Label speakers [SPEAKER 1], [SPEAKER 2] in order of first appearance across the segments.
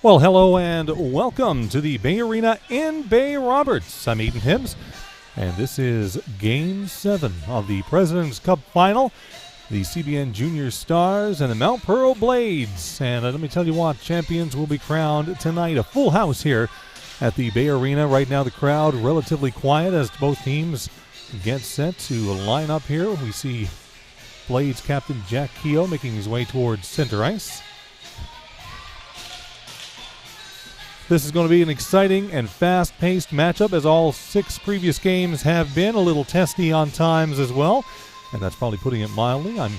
[SPEAKER 1] Well, hello and welcome to the Bay Arena in Bay Roberts. I'm Aiden Hibbs, and this is Game 7 of the President's Cup Final. The CBN Junior Stars and the Mount Pearl Blades. And let me tell you what, champions will be crowned tonight. A full house here at the Bay Arena. Right now the crowd relatively quiet as both teams get set to line up here. We see Blades captain Jack Keogh making his way towards center ice. This is going to be an exciting and fast-paced matchup, as all 6 previous games have been. A little testy on times as well, and that's probably putting it mildly. I'm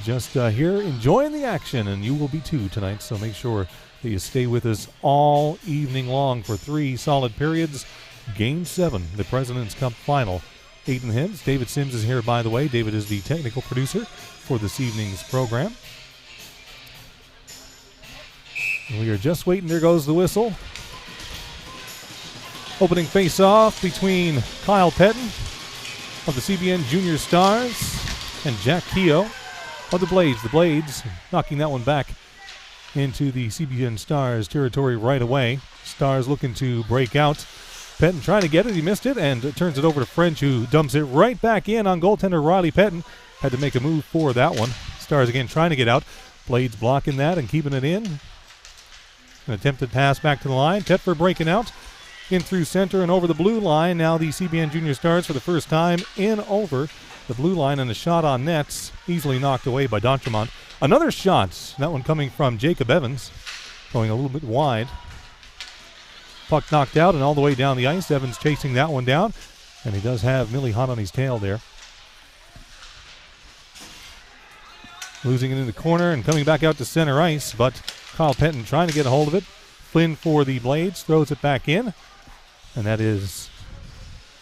[SPEAKER 1] just here enjoying the action, and you will be too tonight, so make sure that you stay with us all evening long for 3 solid periods. Game 7, the President's Cup Final. Aiden Hibbs. David Sims is here, by the way. David is the technical producer for this evening's program. We are just waiting. There goes the whistle. Opening face-off between Kyle Pettin of the CBN Junior Stars and Jack Keogh of the Blades. The Blades knocking that one back into the CBN Stars territory right away. Stars looking to break out. Pettin trying to get it. He missed it and turns it over to French, who dumps it right back in on goaltender Riley Pettin. Had to make a move for that one. Stars again trying to get out. Blades blocking that and keeping it in. An attempted pass back to the line. Tetford breaking out in through center and over the blue line. Now the CBN Junior Stars for the first time in over the blue line, and a shot on nets easily knocked away by D'Entremont. Another shot, that one coming from Jacob Evans, going a little bit wide. Puck knocked out and all the way down the ice. Evans chasing that one down, and he does have Millie hot on his tail there. Losing it in the corner and coming back out to center ice, but Kyle Pettin trying to get a hold of it. Flynn for the Blades throws it back in, and that is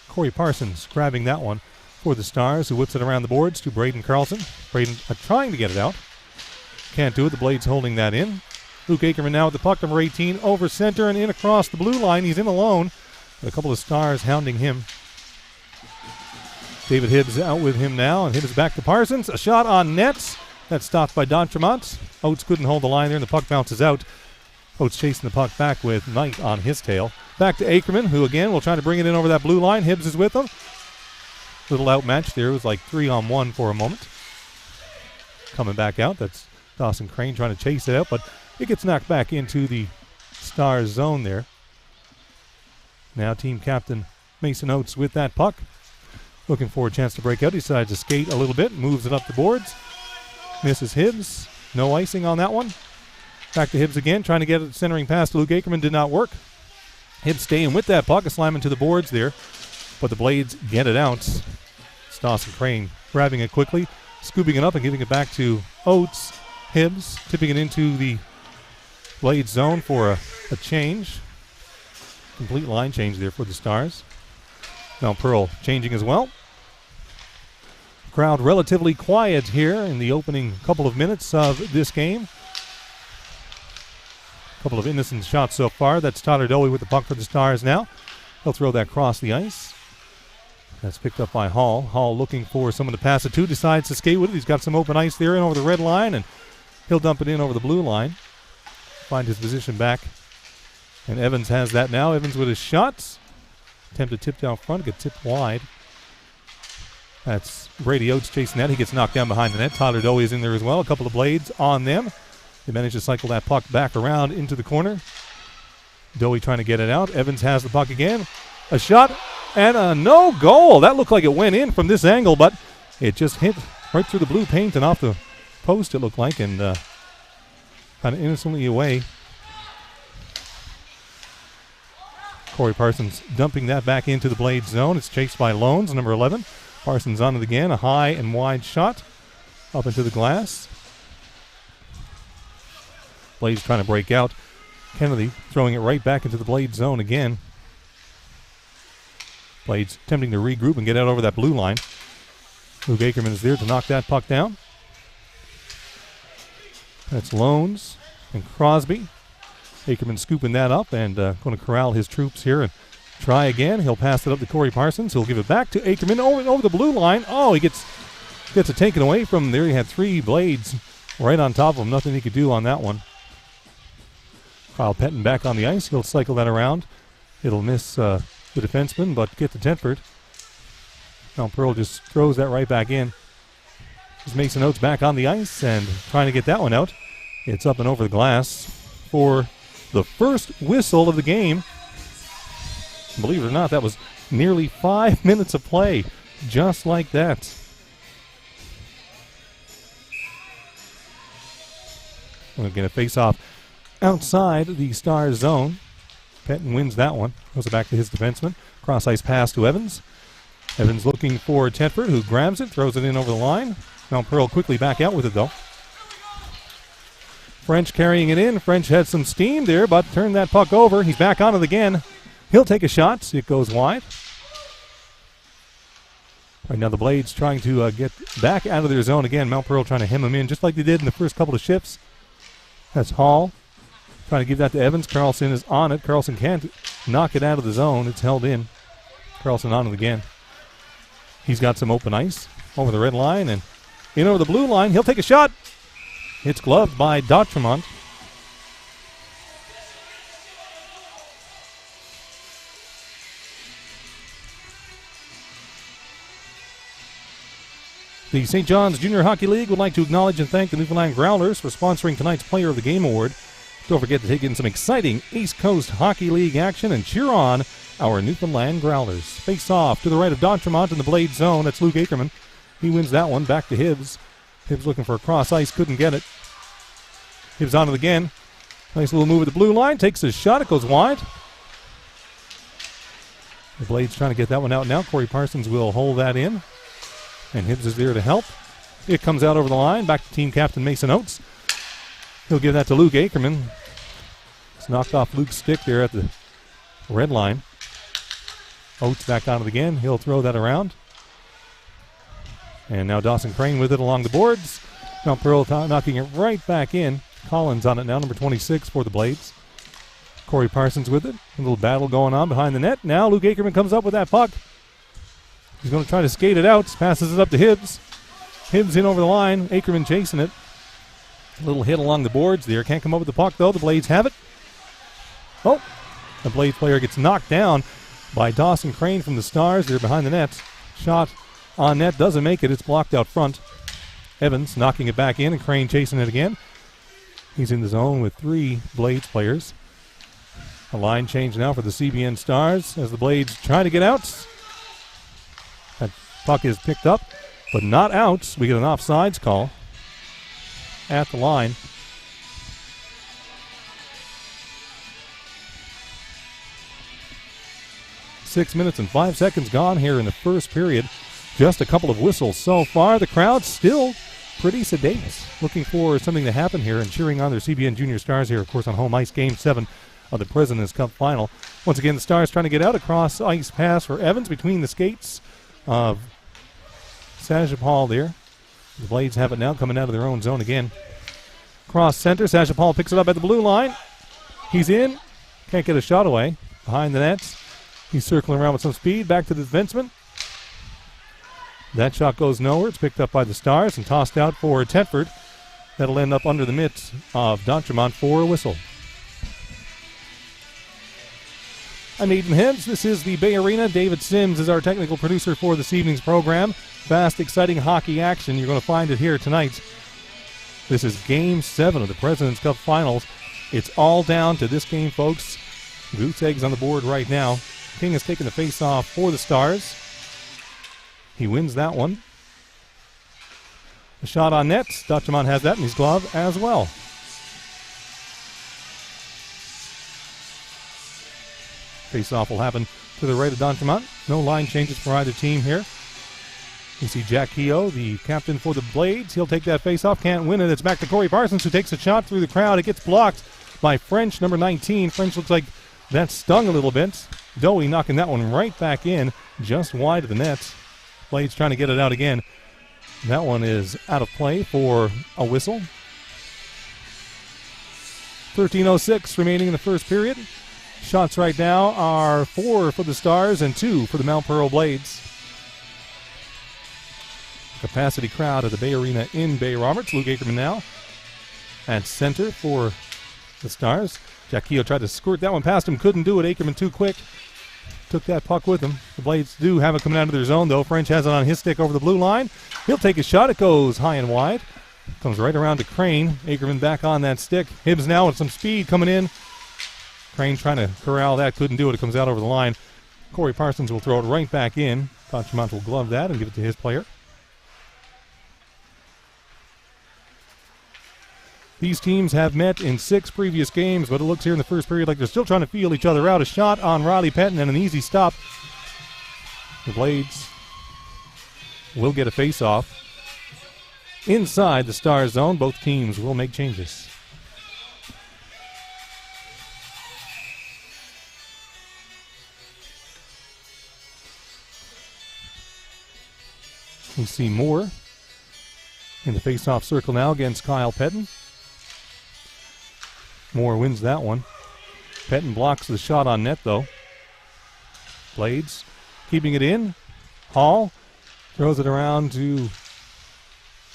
[SPEAKER 1] Corey Parsons grabbing that one for the Stars, who whips it around the boards to Braden Carlson. Braden trying to get it out. Can't do it. The Blades holding that in. Luke Ackerman now with the puck, number 18, over center and in across the blue line. He's in alone. A couple of Stars hounding him. David Hibbs out with him now, and Hibbs back to Parsons. A shot on nets. That's stopped by D'Entremont. Oates couldn't hold the line there, and the puck bounces out. Oates chasing the puck back with Knight on his tail. Back to Ackerman, who again will try to bring it in over that blue line. Hibbs is with him. Little outmatch there. It was like 3-on-1 for a moment. Coming back out. That's Dawson Crane trying to chase it out, but it gets knocked back into the Stars zone there. Now team captain Mason Oates with that puck. Looking for a chance to break out. He decides to skate a little bit, moves it up the boards. Misses Hibbs. No icing on that one. Back to Hibbs again, trying to get it centering pass to Luke Ackerman. Did not work. Hibbs staying with that puck, slamming to the boards there. But the Blades get it out. It's Dawson Crane grabbing it quickly, scooping it up and giving it back to Oates. Hibbs tipping it into the Blades zone for a change. Complete line change there for the Stars. Now Pearl changing as well. Crowd relatively quiet here in the opening couple of minutes of this game. Couple of innocent shots so far. That's Tyler Dowie with the puck for the Stars now. He'll throw that across the ice. That's picked up by Hall. Hall looking for someone to pass it to. Decides to skate with it. He's got some open ice there and over the red line, and he'll dump it in over the blue line. Find his position back. And Evans has that now. Evans with his shots. Attempted tip down front. Get tipped wide. That's Brady Oates chasing that. He gets knocked down behind the net. Tyler Dowie is in there as well. A couple of Blades on them. They manage to cycle that puck back around into the corner. Dowie trying to get it out. Evans has the puck again. A shot and a no goal. That looked like it went in from this angle, but it just hit right through the blue paint and off the post, it looked like, and kind of innocently away. Corey Parsons dumping that back into the Blade zone. It's chased by Loans, number 11. Parsons on it again. A high and wide shot up into the glass. Blades trying to break out. Kennedy throwing it right back into the Blade zone again. Blades attempting to regroup and get out over that blue line. Luke Ackerman is there to knock that puck down. That's Loans and Crosby. Ackerman scooping that up and going to corral his troops here and try again. He'll pass it up to Corey Parsons. He'll give it back to Ackerman over the blue line. Oh, he gets it taken away from there. He had 3 Blades right on top of him. Nothing he could do on that one. Kyle Pettin back on the ice. He'll cycle that around. It'll miss the defenseman, but get to Tedford. Now Pearl just throws that right back in. There's Mason Oates back on the ice and trying to get that one out. It's up and over the glass for the first whistle of the game. Believe it or not, that was nearly 5 minutes of play, just like that. We're going to face off outside the Stars zone. Pettin wins that one. Goes it back to his defenseman. Cross ice pass to Evans. Evans looking for Tedford, who grabs it, throws it in over the line. Mount Pearl quickly back out with it, though. French carrying it in. French had some steam there, but turned that puck over. He's back on it again. He'll take a shot. It goes wide. Right now the Blades trying to get back out of their zone again. Mount Pearl trying to hem him in just like they did in the first couple of shifts. That's Hall trying to give that to Evans. Carlson is on it. Carlson can't knock it out of the zone. It's held in. Carlson on it again. He's got some open ice over the red line and in over the blue line. He'll take a shot. It's gloved by Dautremont. The St. John's Junior Hockey League would like to acknowledge and thank the Newfoundland Growlers for sponsoring tonight's Player of the Game Award. Don't forget to take in some exciting East Coast Hockey League action and cheer on our Newfoundland Growlers. Face off to the right of Dautremont in the Blade zone. That's Luke Ackerman. He wins that one. Back to Hibbs. Hibbs looking for a cross ice. Couldn't get it. Hibbs on it again. Nice little move at the blue line. Takes his shot. It goes wide. The Blades trying to get that one out now. Corey Parsons will hold that in. And Hibbs is there to help. It comes out over the line. Back to team captain Mason Oates. He'll give that to Luke Ackerman. It's knocked off Luke's stick there at the red line. Oates back on it again. He'll throw that around. And now Dawson Crane with it along the boards. Mount Pearl knocking it right back in. Collins on it now, number 26 for the Blades. Corey Parsons with it. A little battle going on behind the net. Now Luke Ackerman comes up with that puck. He's going to try to skate it out. Passes it up to Hibbs. Hibbs in over the line. Ackerman chasing it. A little hit along the boards there. Can't come up with the puck, though. The Blades have it. Oh, the Blades player gets knocked down by Dawson Crane from the Stars. They're behind the net. Shot on net doesn't make it. It's blocked out front. Evans knocking it back in, and Crane chasing it again. He's in the zone with 3 Blades players. A line change now for the CBN Stars as the Blades try to get out. That puck is picked up, but not out. We get an offsides call at the line. Six minutes and 5 seconds gone here in the first period. Just a couple of whistles so far. The crowd still pretty sedate, looking for something to happen here and cheering on their CBN Junior Stars here, of course, on home ice, Game 7 of the President's Cup Final. Once again, the Stars trying to get out. Across ice pass for Evans between the skates of Sajapal there. The Blades have it now, coming out of their own zone again. Cross center, Sajapal picks it up at the blue line. He's in. Can't get a shot away. Behind the nets. He's circling around with some speed. Back to the defenseman. That shot goes nowhere. It's picked up by the Stars and tossed out for Tedford. That'll end up under the mitts of Dautremont for a whistle. I'm Aiden Hibbs. This is the Bay Arena. David Sims is our technical producer for this evening's program. Fast, exciting hockey action. You're going to find it here tonight. This is Game 7 of the President's Cup Finals. It's all down to this game, folks. Goose eggs on the board right now. King has taken the face-off for the Stars. He wins that one. A shot on net. Dautremont has that in his glove as well. Face-off will happen to the right of Dautremont. No line changes for either team here. You see Jack Keogh, the captain for the Blades. He'll take that face-off. Can't win it. It's back to Corey Parsons, who takes a shot through the crowd. It gets blocked by French, number 19. French looks like that stung a little bit. Dowie knocking that one right back in, just wide of the net. Blades trying to get it out again. That one is out of play for a whistle. 13:06 remaining in the first period. Shots right now are 4 for the Stars and 2 for the Mount Pearl Blades. Capacity crowd at the Bay Arena in Bay Roberts. Luke Ackerman now at center for the Stars. Jacquio tried to squirt that one past him, couldn't do it. Ackerman too quick. Took that puck with him. The Blades do have it coming out of their zone, though. French has it on his stick over the blue line. He'll take a shot. It goes high and wide. Comes right around to Crane. Ackerman back on that stick. Hibbs now with some speed coming in. Crane trying to corral that. Couldn't do it. It comes out over the line. Corey Parsons will throw it right back in. Conchemont will glove that and give it to his player. These teams have met in 6 previous games, but it looks here in the first period like they're still trying to feel each other out. A shot on Riley Pettin and an easy stop. The Blades will get a face-off. Inside the Stars zone, both teams will make changes. We see Moore in the face-off circle now against Kyle Pettin. Moore wins that one. Pettin blocks the shot on net, though. Blades keeping it in. Hall throws it around to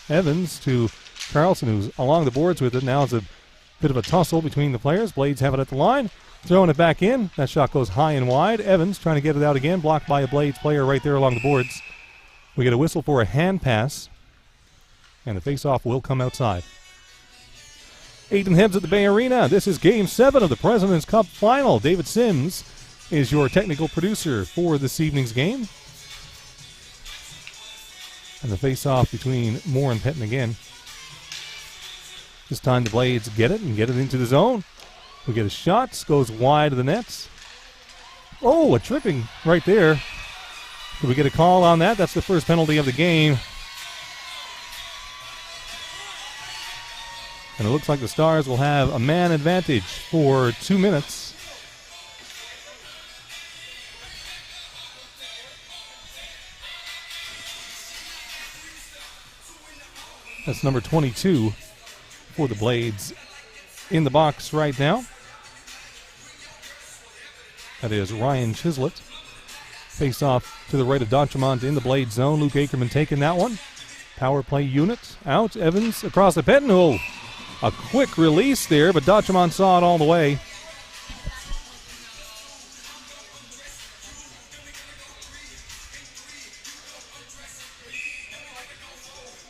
[SPEAKER 1] Evans, to Carlson, who's along the boards with it. Now it's a bit of a tussle between the players. Blades have it at the line. Throwing it back in. That shot goes high and wide. Evans trying to get it out again. Blocked by a Blades player right there along the boards. We get a whistle for a hand pass. And the face-off will come outside. Aidan Hibbs at the Bay Arena. This is Game 7 of the President's Cup Final. David Sims is your technical producer for this evening's game. And the face-off between Moore and Pettin again. This time the Blades get it and get it into the zone. We get a shot. Goes wide of the nets. Oh, a tripping right there. Did we get a call on that? That's the first penalty of the game. And it looks like the Stars will have a man advantage for 2 minutes. That's number 22 for the Blades in the box right now. That is Ryan Chislett. Face off to the right of D'Entremont in the Blades zone. Luke Ackerman taking that one. Power play unit out. Evans across the Pettin. Oh, a quick release there, but D'Entremont saw it all the way.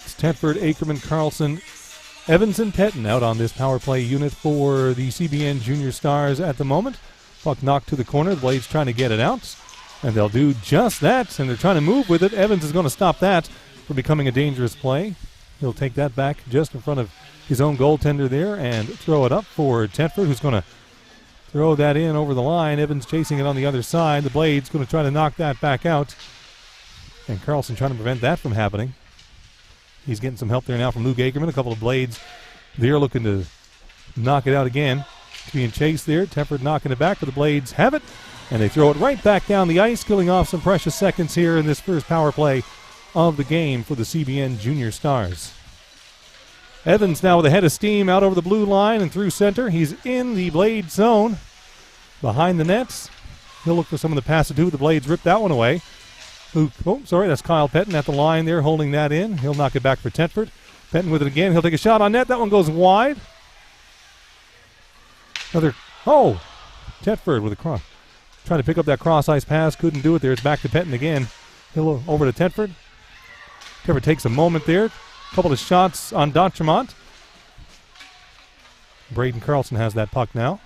[SPEAKER 1] It's Tedford, Ackerman, Carlson, Evans, and Pettin out on this power play unit for the CBN Junior Stars at the moment. Puck knocked to the corner. The Blades trying to get it out, and they'll do just that, and they're trying to move with it. Evans is going to stop that from becoming a dangerous play. He'll take that back just in front of his own goaltender there and throw it up for Tedford, who's going to throw that in over the line. Evans chasing it on the other side. The Blades going to try to knock that back out. And Carlson trying to prevent that from happening. He's getting some help there now from Luke Ackerman. A couple of Blades there looking to knock it out again. Being chased there. Tedford knocking it back, but the Blades have it. And they throw it right back down the ice, killing off some precious seconds here in this first power play of the game for the CBN Junior Stars. Evans now with a head of steam out over the blue line and through center. He's in the Blade zone behind the nets. He'll look for some of the passes too. The Blades ripped that one away. That's Kyle Pettin at the line there holding that in. He'll knock it back for Tedford. Pettin with it again. He'll take a shot on net. That one goes wide. Tedford with a cross. Trying to pick up that cross-ice pass. Couldn't do it there. It's back to Pettin again. He'll over to Tedford. Tedford takes a moment there. Couple of shots on D'Entremont. Braden Carlson has that puck now.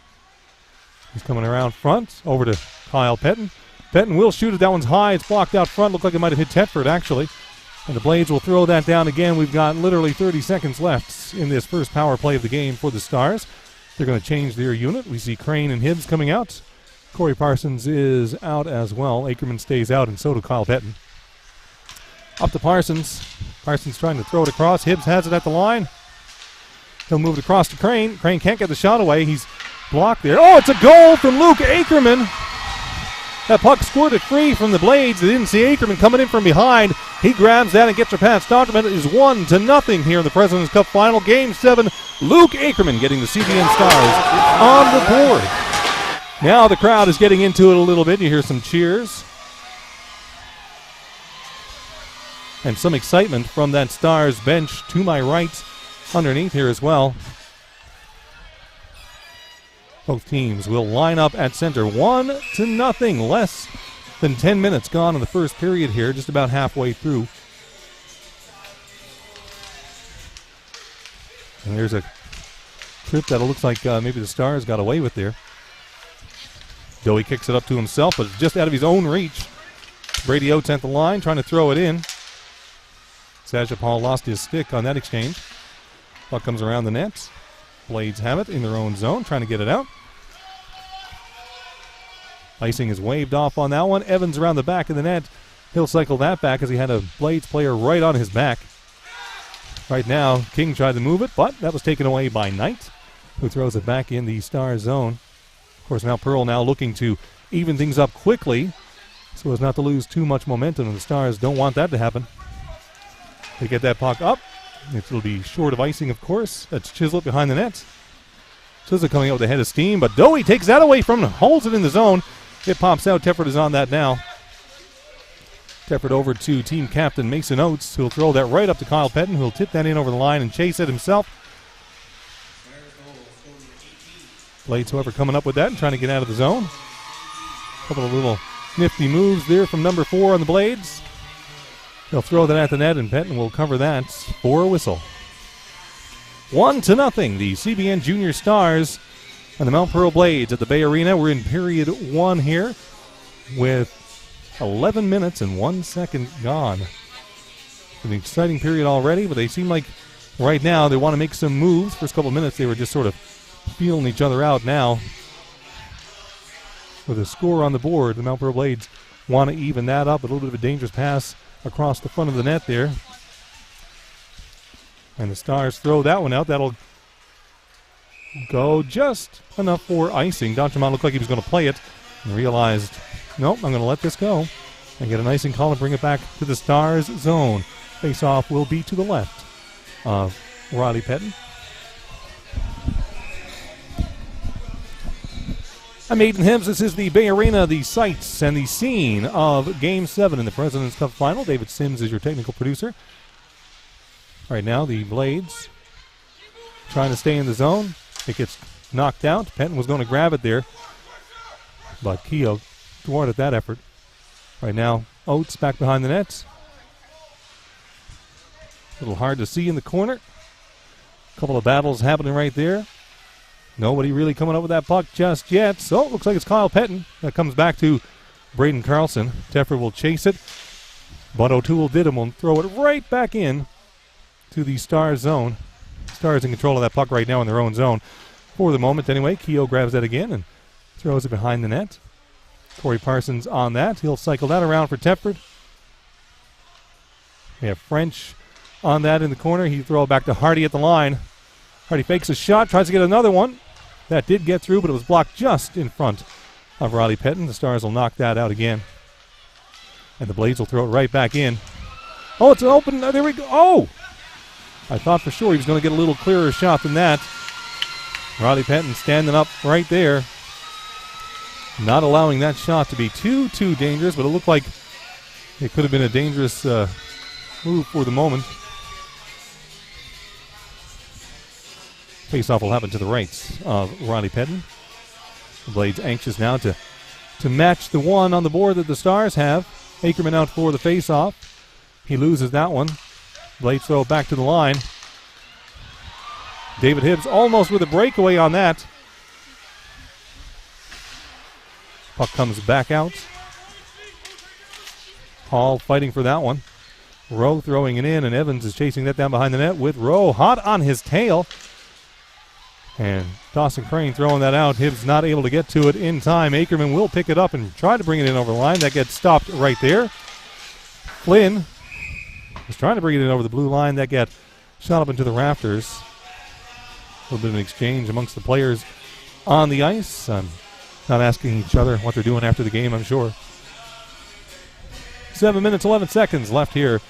[SPEAKER 1] He's coming around front. Over to Kyle Pettin. Pettin will shoot it. That one's high. It's blocked out front. Looked like it might have hit Tedford, actually. And the Blades will throw that down again. We've got literally 30 seconds left in this first power play of the game for the Stars. They're going to change their unit. We see Crane and Hibbs coming out. Corey Parsons is out as well. Ackerman stays out, and so do Kyle Pettin. Up to Parsons. Parsons trying to throw it across. Hibbs has it at the line. He'll move it across to Crane. Crane can't get the shot away. He's blocked there. Oh, it's a goal from Luke Ackerman. That puck squirted free from the Blades. They didn't see Ackerman coming in from behind. He grabs that and gets it past D'Entremont. It is 1-0 here in the President's Cup Final. Game 7, Luke Ackerman getting the CBN Stars on the board. Now the crowd is getting into it a little bit. You hear some cheers. And some excitement from that Stars bench to my right underneath here as well. Both teams will line up at center. 1-0. Less than 10 minutes gone in the first period here, just about halfway through. And there's a trip that it looks like maybe the Stars got away with there. Dowie kicks it up to himself, but it's just out of his own reach. Brady Oates at the line, trying to throw it in. Sajapal lost his stick on that exchange. Puck comes around the net. Blades have it in their own zone, trying to get it out. Icing is waved off on that one. Evans around the back of the net. He'll cycle that back as he had a Blades player right on his back. Right now, King tried to move it, but that was taken away by Knight, who throws it back in the Star zone. Of course, Mount Pearl now looking to even things up quickly so as not to lose too much momentum, and the Stars don't want that to happen. They get that puck up. It'll be short of icing, of course. That's Chislett behind the net. Chislett coming out with a head of steam, but Dowie takes that away from him, holds it in the zone. It pops out. Tefford is on that now. Tefford over to team captain Mason Oates, who'll throw that right up to Kyle Pettin, who'll tip that in over the line and chase it himself. Blades, however, coming up with that and trying to get out of the zone. A couple of little nifty moves there from number 4 on the Blades. They'll throw that at the net, and Pettin will cover that for a whistle. 1-0. The CBN Junior Stars and the Mount Pearl Blades at the Bay Arena. We're in period 1 here with 11 minutes and 1 second gone. An exciting period already, but they seem like right now they want to make some moves. First couple of minutes they were just sort of feeling each other out now. With a score on the board, the Mount Pearl Blades want to even that up. A little bit of a dangerous pass across the front of the net there. And the Stars throw that one out. That'll go just enough for icing. D'Entremont looked like he was going to play it and realized, nope, I'm going to let this go and get an icing call and bring it back to the Stars zone. Face-off will be to the left of Riley Pettin. I'm Aidan Hibbs. This is the Bay Arena, the sights and the scene of Game 7 in the President's Cup Final. David Sims is your technical producer. Right now, the Blades trying to stay in the zone. It gets knocked out. Pettin was going to grab it there, but Keogh thwarted that effort. Right now, Oates back behind the net. A little hard to see in the corner. A couple of battles happening right there. Nobody really coming up with that puck just yet. So it looks like it's Kyle Pettin that comes back to Braden Carlson. Tefford will chase it, but O'Toole did him. Will throw it right back in to the Stars zone. Stars in control of that puck right now in their own zone. For the moment anyway, Keogh grabs that again and throws it behind the net. Corey Parsons on that. He'll cycle that around for Tefford. We have French on that in the corner. He throw it back to Hardy at the line. Hardy fakes a shot, tries to get another one. That did get through, but it was blocked just in front of Riley Pettin. The Stars will knock that out again. And the Blades will throw it right back in. Oh, it's an open. There we go. Oh! I thought for sure he was going to get a little clearer shot than that. Riley Pettin standing up right there. Not allowing that shot to be too dangerous, but it looked like it could have been a dangerous move for the moment. Face-off will happen to the right of Riley Pettin. The Blades anxious now to match the one on the board that the Stars have. Ackerman out for the face-off. He loses that one. Blades throw back to the line. David Hibbs almost with a breakaway on that. Puck comes back out. Hall fighting for that one. Rowe throwing it in, and Evans is chasing that down behind the net with Rowe hot on his tail. And Dawson Crane throwing that out. Hibbs not able to get to it in time. Ackerman will pick it up and try to bring it in over the line. That gets stopped right there. Flynn was trying to bring it in over the blue line. That got shot up into the rafters. A little bit of an exchange amongst the players on the ice. Not asking each other what they're doing after the game, I'm sure. 7 minutes, 11 seconds left here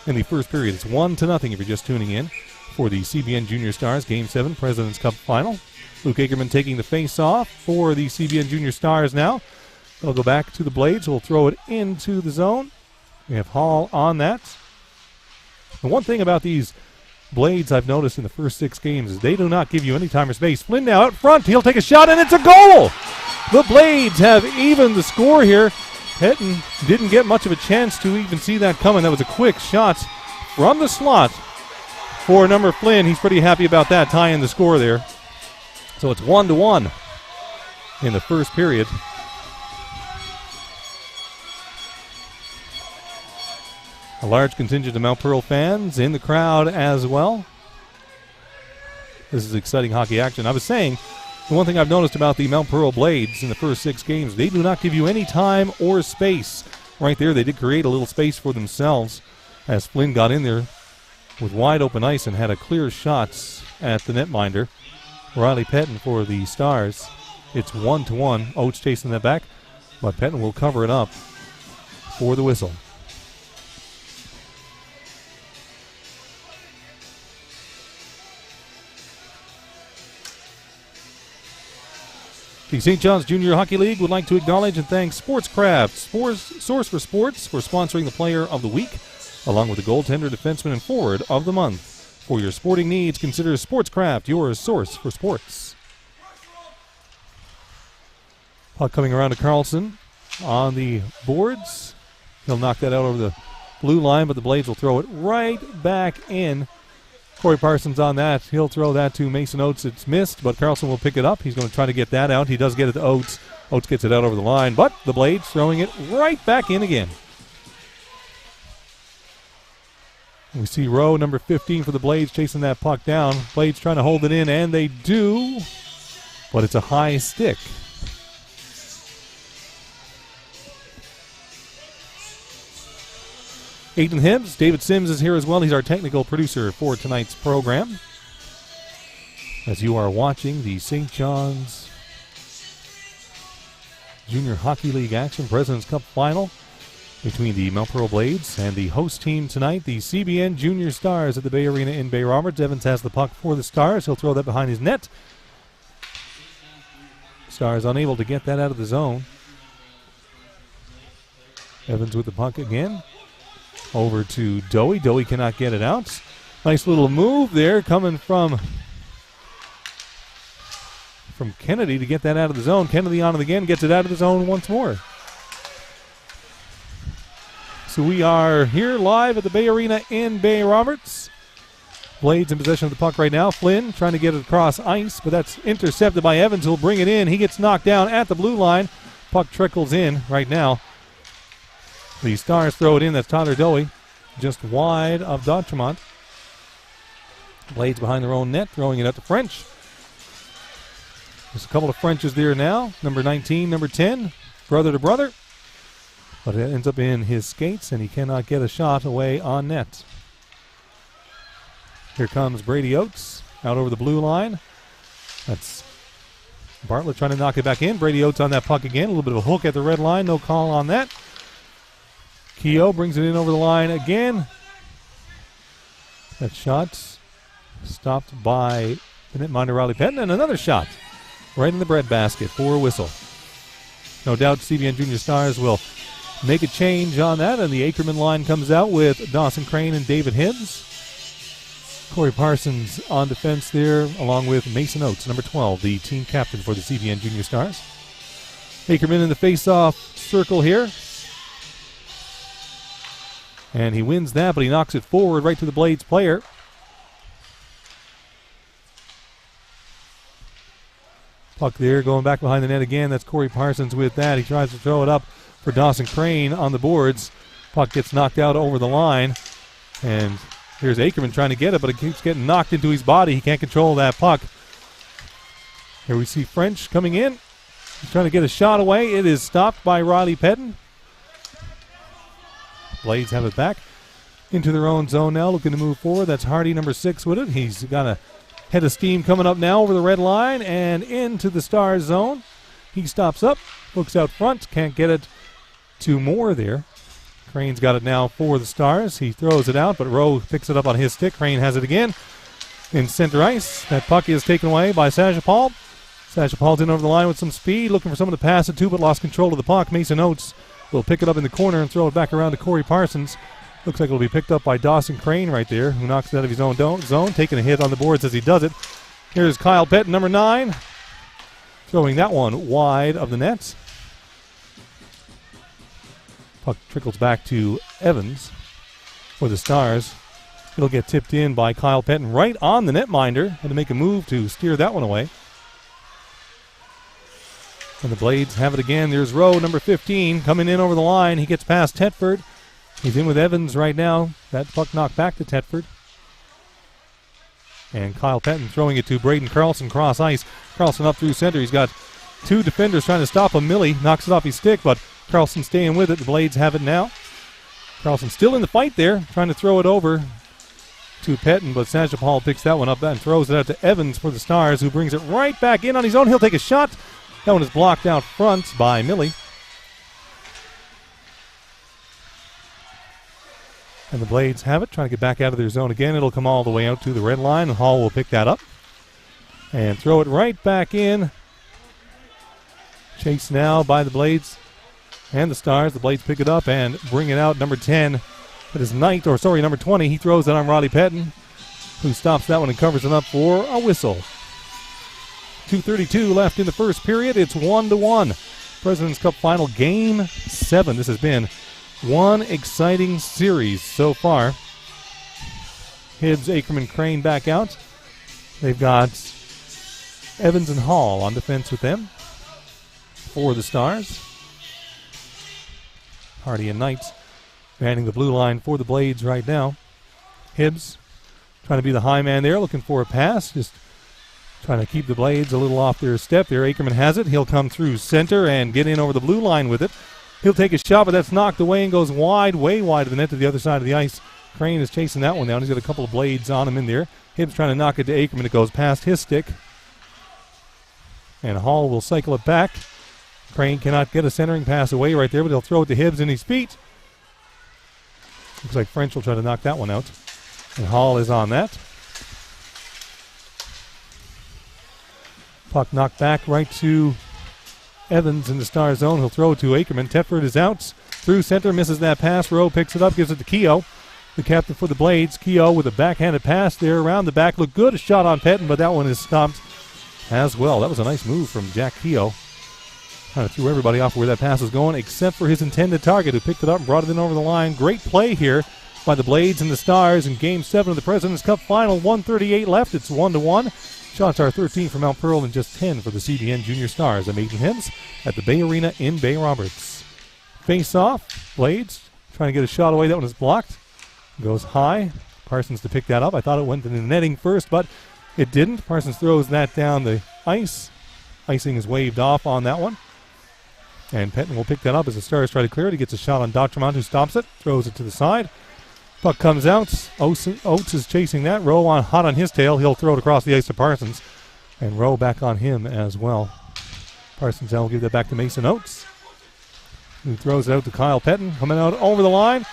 [SPEAKER 1] in the first period. It's 1-0 if you're just tuning in for the CBN Junior Stars Game 7 President's Cup Final. Luke Ackerman taking the face-off for the CBN Junior Stars now. They'll go back to the Blades, who will throw it into the zone. We have Hall on that. The one thing about these Blades, I've noticed in the first 6 games, is they do not give you any time or space. Flynn now out front. He'll take a shot, and it's a goal! The Blades have evened the score here. Petton didn't get much of a chance to even see that coming. That was a quick shot from the slot for number Flynn. He's pretty happy about that, tying the score there. So it's 1-1 in the first period. A large contingent of Mount Pearl fans in the crowd as well. This is exciting hockey action. I was saying, the one thing I've noticed about the Mount Pearl Blades in the first 6 games, they do not give you any time or space. Right there, they did create a little space for themselves as Flynn got in there with wide open ice and had a clear shot at the netminder. Riley Petton for the Stars. It's 1-1. Oates chasing that back, but Petton will cover it up for the whistle. The St. John's Junior Hockey League would like to acknowledge and thank Sportscraft, Source for Sports, for sponsoring the Player of the Week, along with the goaltender, defenseman, and forward of the month. For your sporting needs, consider Sportscraft your source for sports. Puck coming around to Carlson on the boards. He'll knock that out over the blue line, but the Blades will throw it right back in. Corey Parsons on that. He'll throw that to Mason Oates. It's missed, but Carlson will pick it up. He's going to try to get that out. He does get it to Oates. Oates gets it out over the line, but the Blades throwing it right back in again. We see Rowe, number 15 for the Blades, chasing that puck down. Blades trying to hold it in, and they do, but it's a high stick. Aidan Hibbs, David Sims is here as well. He's our technical producer for tonight's program. As you are watching the St. John's Junior Hockey League action, President's Cup final between the Mount Pearl Blades and the host team tonight, the CBN Junior Stars at the Bay Arena in Bay Roberts. Evans has the puck for the Stars. He'll throw that behind his net. Stars unable to get that out of the zone. Evans with the puck again. Over to Dowie. Dowie cannot get it out. Nice little move there coming from Kennedy to get that out of the zone. Kennedy on it again, gets it out of the zone once more. So we are here live at the Bay Arena in Bay Roberts. Blades in possession of the puck right now. Flynn trying to get it across ice, but that's intercepted by Evans, who'll bring it in. He gets knocked down at the blue line. Puck trickles in right now. The Stars throw it in. That's Tyler Dowie, just wide of D'Entremont. Blades behind their own net, throwing it out to French. There's a couple of Frenches there now. Number 19, number 10, brother to brother. But it ends up in his skates, and he cannot get a shot away on net. Here comes Brady Oates out over the blue line. That's Bartlett trying to knock it back in. Brady Oates on that puck again. A little bit of a hook at the red line. No call on that. Keogh brings it in over the line again. That shot stopped by the netminder Riley Petton, and another shot right in the breadbasket for a whistle. No doubt CBN Junior Stars will make a change on that, and the Ackerman line comes out with Dawson Crane and David Hibbs. Corey Parsons on defense there, along with Mason Oates, number 12, the team captain for the CBN Junior Stars. Ackerman in the face-off circle here. And he wins that, but he knocks it forward right to the Blades player. Puck there going back behind the net again. That's Corey Parsons with that. He tries to throw it up for Dawson Crane on the boards. Puck gets knocked out over the line. And here's Ackerman trying to get it, but it keeps getting knocked into his body. He can't control that puck. Here we see French coming in. He's trying to get a shot away. It is stopped by Riley Petton. Blades have it back into their own zone now, looking to move forward. That's Hardy, number 6, with it. He's got a head of steam coming up now over the red line and into the Stars zone. He stops up, looks out front, can't get it to Moore there. Crane's got it now for the Stars. He throws it out, but Rowe picks it up on his stick. Crane has it again in center ice. That puck is taken away by Sajapal. Sajapal's in over the line with some speed, looking for someone to pass it to, but lost control of the puck. Mason Oates will pick it up in the corner and throw it back around to Corey Parsons. Looks like it'll be picked up by Dawson Crane right there, who knocks it out of his own zone, taking a hit on the boards as he does it. Here's Kyle Pettin, number 9, throwing that one wide of the net. Puck trickles back to Evans for the Stars. It'll get tipped in by Kyle Pettin right on the netminder. Had to make a move to steer that one away. And the Blades have it again. There's Rowe, number 15, coming in over the line. He gets past Tetford. He's in with Evans right now. That puck knocked back to Tetford. And Kyle Pettin throwing it to Braden Carlson cross ice. Carlson up through center. He's got 2 defenders trying to stop him. Millie knocks it off his stick, but Carlson staying with it. The Blades have it now. Carlson still in the fight there, trying to throw it over to Pettin, but Sajapal picks that one up and throws it out to Evans for the Stars, who brings it right back in on his own. He'll take a shot. That one is blocked out front by Millie. And the Blades have it, trying to get back out of their zone again. It'll come all the way out to the red line, and Hall will pick that up and throw it right back in. Chased now by the Blades and the Stars. The Blades pick it up and bring it out. Number 10, that is number 20. He throws it on Roddy Pettin, who stops that one and covers it up for a whistle. 2:32 left in the first period. It's 1-1. President's Cup Final, Game 7. This has been one exciting series so far. Hibbs, Ackerman, Crane back out. They've got Evans and Hall on defense with them for the Stars. Hardy and Knight manning the blue line for the Blades right now. Hibbs trying to be the high man there, looking for a pass, just trying to keep the Blades a little off their step there. Ackerman has it. He'll come through center and get in over the blue line with it. He'll take a shot, but that's knocked away and goes wide, way wide of the net to the other side of the ice. Crane is chasing that one down. He's got a couple of Blades on him in there. Hibbs trying to knock it to Ackerman. It goes past his stick. And Hall will cycle it back. Crane cannot get a centering pass away right there, but he'll throw it to Hibbs in his feet. Looks like French will try to knock that one out. And Hall is on that. Puck knocked back right to Evans in the Star zone. He'll throw it to Ackerman. Tetford is out through center, misses that pass. Rowe picks it up, gives it to Keogh, the captain for the Blades. Keogh with a backhanded pass there around the back. Looked good, a shot on Pettin, but that one is stopped as well. That was a nice move from Jack Keogh. Kind of threw everybody off where that pass was going, except for his intended target, who picked it up and brought it in over the line. Great play here by the Blades and the Stars in Game 7 of the President's Cup Final. 1:38 left. It's 1-1. Shots are 13 for Mount Pearl and just 10 for the CBN Junior Stars at Maidenheads at the Bay Arena in Bay Roberts. Face off. Blades trying to get a shot away. That one is blocked. Goes high. Parsons to pick that up. I thought it went to the netting first, but it didn't. Parsons throws that down the ice. Icing is waved off on that one. And Pettin will pick that up as the Stars try to clear it. He gets a shot on Dotremont, who stops it, throws it to the side. Puck comes out. Oates is chasing that. Rowe hot on his tail. He'll throw it across the ice to Parsons. And Rowe back on him as well. Parsons will give that back to Mason Oates, who throws it out to Kyle Pettin. Coming out over the line.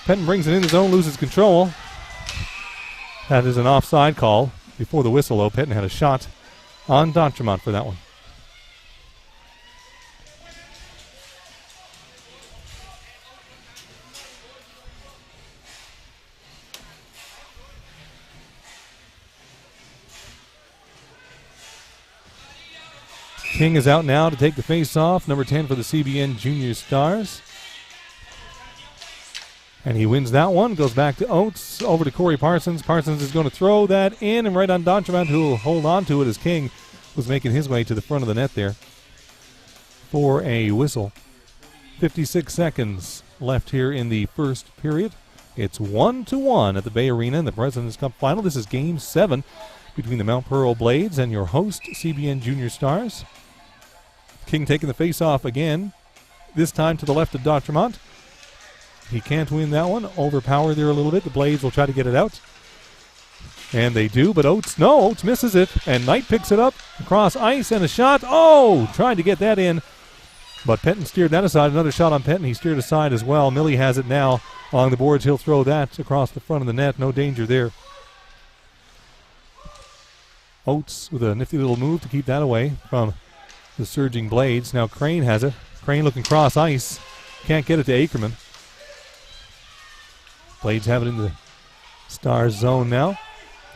[SPEAKER 1] Pettin brings it in his zone, loses control. That is an offside call. Before the whistle, though, Pettin had a shot on Dotremont for that one. King is out now to take the face-off, number 10 for the CBN Junior Stars. And he wins that one, goes back to Oates, over to Corey Parsons. Parsons is going to throw that in and right on Dotremont, who will hold on to it as King was making his way to the front of the net there for a whistle. 56 seconds left here in the first period. It's 1-1 at the Bay Arena in the President's Cup Final. This is Game 7 between the Mount Pearl Blades and your host, CBN Junior Stars. King taking the face-off again, this time to the left of Dotremont. He can't win that one. Overpowered there a little bit. The Blades will try to get it out. And they do, but Oates misses it. And Knight picks it up across ice and a shot. Oh, trying to get that in. But Pettin steered that aside. Another shot on Pettin. He steered aside as well. Millie has it now along the boards. He'll throw that across the front of the net. No danger there. Oates with a nifty little move to keep that away from the surging Blades. Now Crane has it. Crane looking cross ice. Can't get it to Ackerman. Blades have it in the Stars zone now.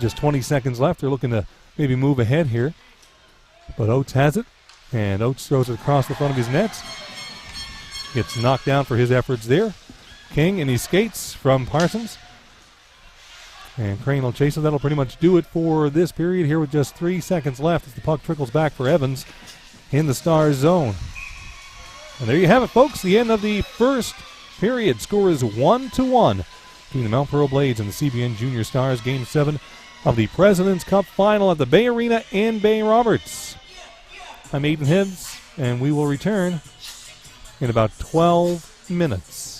[SPEAKER 1] Just 20 seconds left. They're looking to maybe move ahead here. But Oates has it, and Oates throws it across the front of his nets. Gets knocked down for his efforts there. King, and he skates from Parsons. And Crane will chase it. That'll pretty much do it for this period here with just 3 seconds left as the puck trickles back for Evans in the Stars zone. And there you have it, folks. The end of the first period. Score is 1-1 between the Mount Pearl Blades and the CBN Junior Stars. Game 7 of the President's Cup Final at the Bay Arena in Bay Roberts. I'm Aiden Hibbs, and we will return in about 12 minutes.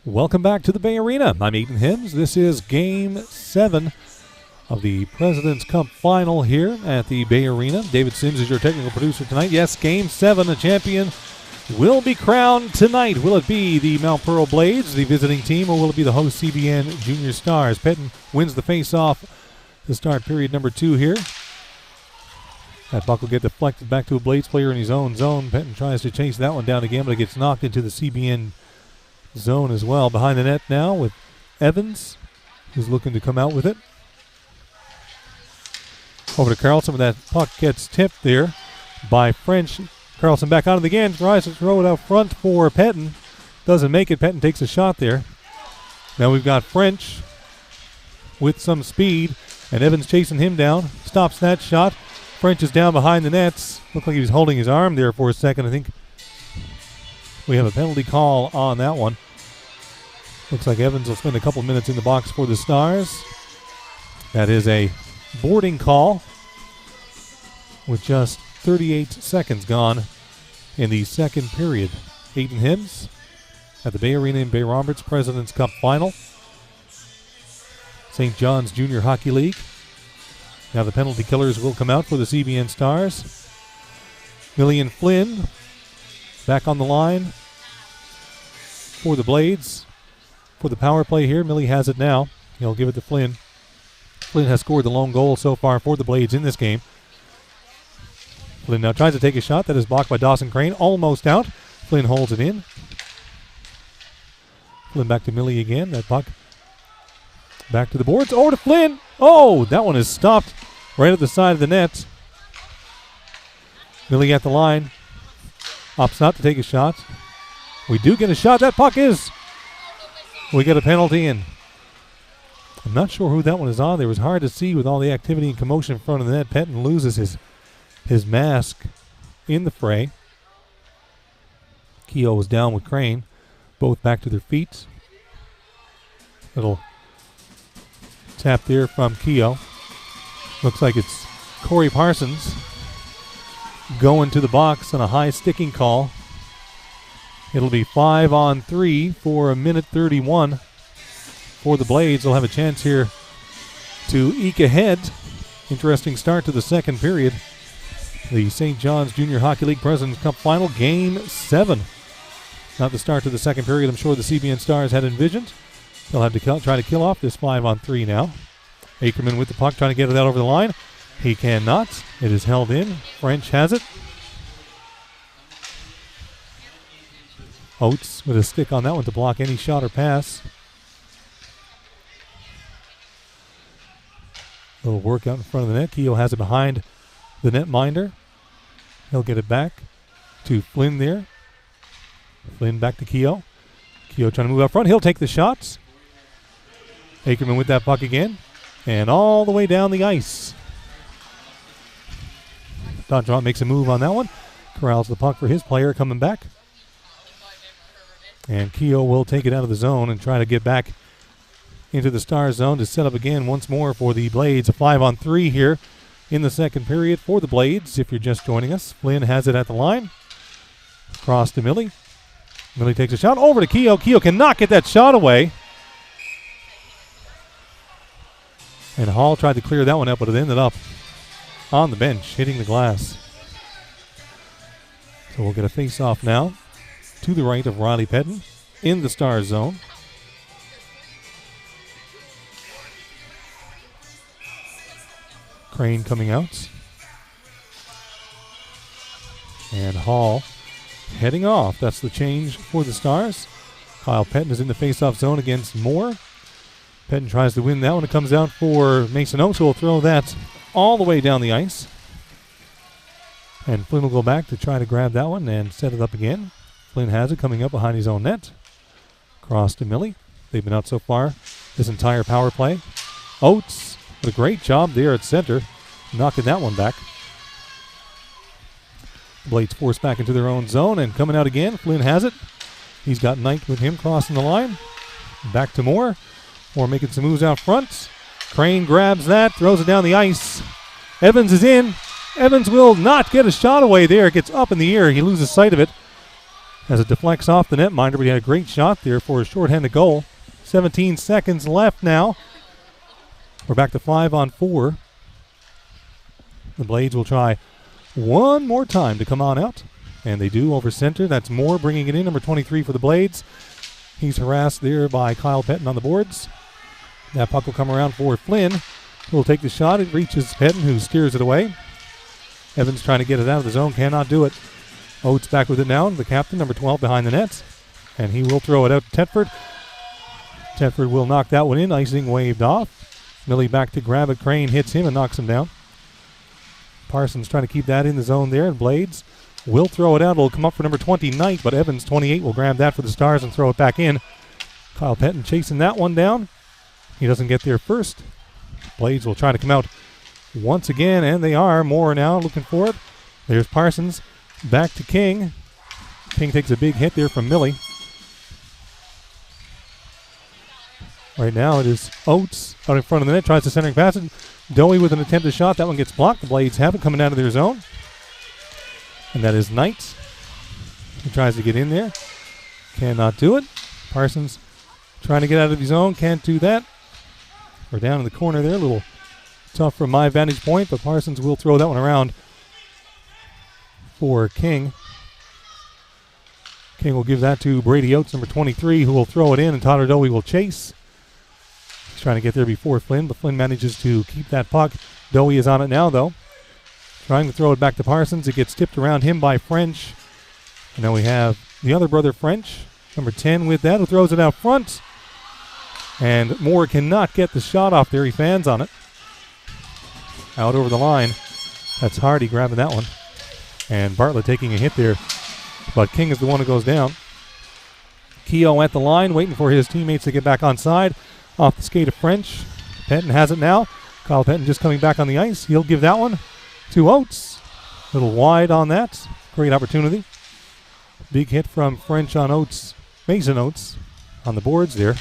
[SPEAKER 1] Welcome back to the Bay Arena. I'm Ethan Hims. This is Game 7 of the President's Cup Final here at the Bay Arena. David Sims is your technical producer tonight. Yes, Game 7, a champion will be crowned tonight. Will it be the Mount Pearl Blades, the visiting team, or will it be the host CBN Junior Stars? Pettin wins the face-off to start period number 2 here. That puck will get deflected back to a Blades player in his own zone. Pettin tries to chase that one down again, but it gets knocked into the CBN zone as well. Behind the net now with Evans, who's looking to come out with it. Over to Carlson, but that puck gets tipped there by French. Carlson back on it again, tries to throw it out front for Pettin. Doesn't make it. Pettin takes a shot there. Now we've got French with some speed, and Evans chasing him down. Stops that shot. French is down behind the nets. Looked like he was holding his arm there for a second. I think we have a penalty call on that one. Looks like Evans will spend a couple minutes in the box for the Stars. That is a boarding call with just 38 seconds gone in the second period. Hayden Hims at the Bay Arena in Bay Roberts President's Cup Final. St. John's Junior Hockey League. Now the penalty killers will come out for the CBN Stars. Millian Flynn back on the line for the Blades. For the power play here, Millie has it now. He'll give it to Flynn. Flynn has scored the lone goal so far for the Blades in this game. Flynn now tries to take a shot. That is blocked by Dawson Crane. Almost out. Flynn holds it in. Flynn back to Millie again. That puck back to the boards. Over to Flynn. Oh, that one is stopped right at the side of the net. Millie at the line. Opts not to take a shot. We do get a shot. That puck is. We get a penalty in. I'm not sure who that one is on. It was hard to see with all the activity and commotion in front of the net. Pettin loses his mask in the fray. Keogh was down with Crane. Both back to their feet. Little tap there from Keogh. Looks like it's Corey Parsons going to the box on a high sticking call. It'll be 5-on-3 for a minute 31 for the Blades. They'll have a chance here to eke ahead. Interesting start to the second period. The St. John's Junior Hockey League President's Cup Final, Game 7. Not the start to the second period I'm sure the CBN Stars had envisioned. They'll have to try to kill off this 5-on-3 now. Ackerman with the puck trying to get it out over the line. He cannot. It is held in. French has it. Oates with a stick on that one to block any shot or pass. A little work out in front of the net. Keogh has it behind the netminder. He'll get it back to Flynn there. Flynn back to Keogh. Keogh trying to move up front. He'll take the shots. Ackerman with that puck again. And all the way down the ice. Dontront makes a move on that one. Corrals the puck for his player coming back. And Keogh will take it out of the zone and try to get back into the Stars zone to set up again once more for the Blades. A 5-on-3 here in the second period for the Blades. If you're just joining us, Flynn has it at the line. Cross to Millie. Millie takes a shot over to Keogh. Keogh cannot get that shot away. And Hall tried to clear that one up, but it ended up on the bench, hitting the glass. So we'll get a face-off now to the right of Riley Pettin in the Stars zone. Crane coming out. And Hall heading off. That's the change for the Stars. Kyle Pettin is in the face-off zone against Moore. Pettin tries to win that one. It comes out for Mason Oates, who will throw that all the way down the ice. And Flynn will go back to try to grab that one and set it up again. Flynn has it coming up behind his own net. Cross to Millie. They've been out so far this entire power play. Oates, what a great job there at center, knocking that one back. Blades forced back into their own zone and coming out again. Flynn has it. He's got Knight with him crossing the line. Back to Moore. Moore making some moves out front. Crane grabs that, throws it down the ice. Evans is in. Evans will not get a shot away there. It gets up in the air. He loses sight of it. as it deflects off the netminder, but he had a great shot there for a shorthanded goal. 17 seconds left now. We're back to 5-on-4. The Blades will try one more time to come on out, and they do over center. That's Moore bringing it in, number 23 for the Blades. He's harassed there by Kyle Pettin on the boards. That puck will come around for Flynn, who will take the shot. It reaches Pettin, who steers it away. Evans trying to get it out of the zone, cannot do it. Oates back with it now, the captain, number 12 behind the net, and he will throw it out to Tetford. Tetford will knock that one in, icing waved off. Millie back to grab it, Crane hits him and knocks him down. Parsons trying to keep that in the zone there, and Blades will throw it out. It'll come up for number 20, Knight, but Evans, 28, will grab that for the Stars and throw it back in. Kyle Pettin chasing that one down. He doesn't get there first. Blades will try to come out once again, and they are. Moore now looking for it. There's Parsons. Back to King. King takes a big hit there from Millie. Right now it is Oates out in front of the net. Tries to centering pass it. Dowie with an attempted shot. That one gets blocked. The Blades have it coming out of their zone. And that is Knight. He tries to get in there. Cannot do it. Parsons trying to get out of his zone. Can't do that. We're down in the corner there. A little tough from my vantage point, but Parsons will throw that one around for King. King will give that to Brady Oates, number 23, who will throw it in, and Tyler Dowie will chase. He's trying to get there before Flynn, but Flynn manages to keep that puck. Dowie is on it now, though. Trying to throw it back to Parsons. It gets tipped around him by French. And now we have the other brother, French, number 10, with that, who throws it out front. And Moore cannot get the shot off there. He fans on it. Out over the line. That's Hardy grabbing that one. And Bartlett taking a hit there. But King is the one who goes down. Keogh at the line, waiting for his teammates to get back on side. Off the skate of French. Pettin has it now. Kyle Pettin just coming back on the ice. He'll give that one to Oates. A little wide on that. Great opportunity. Big hit from French on Oates. Mason Oates on the boards there.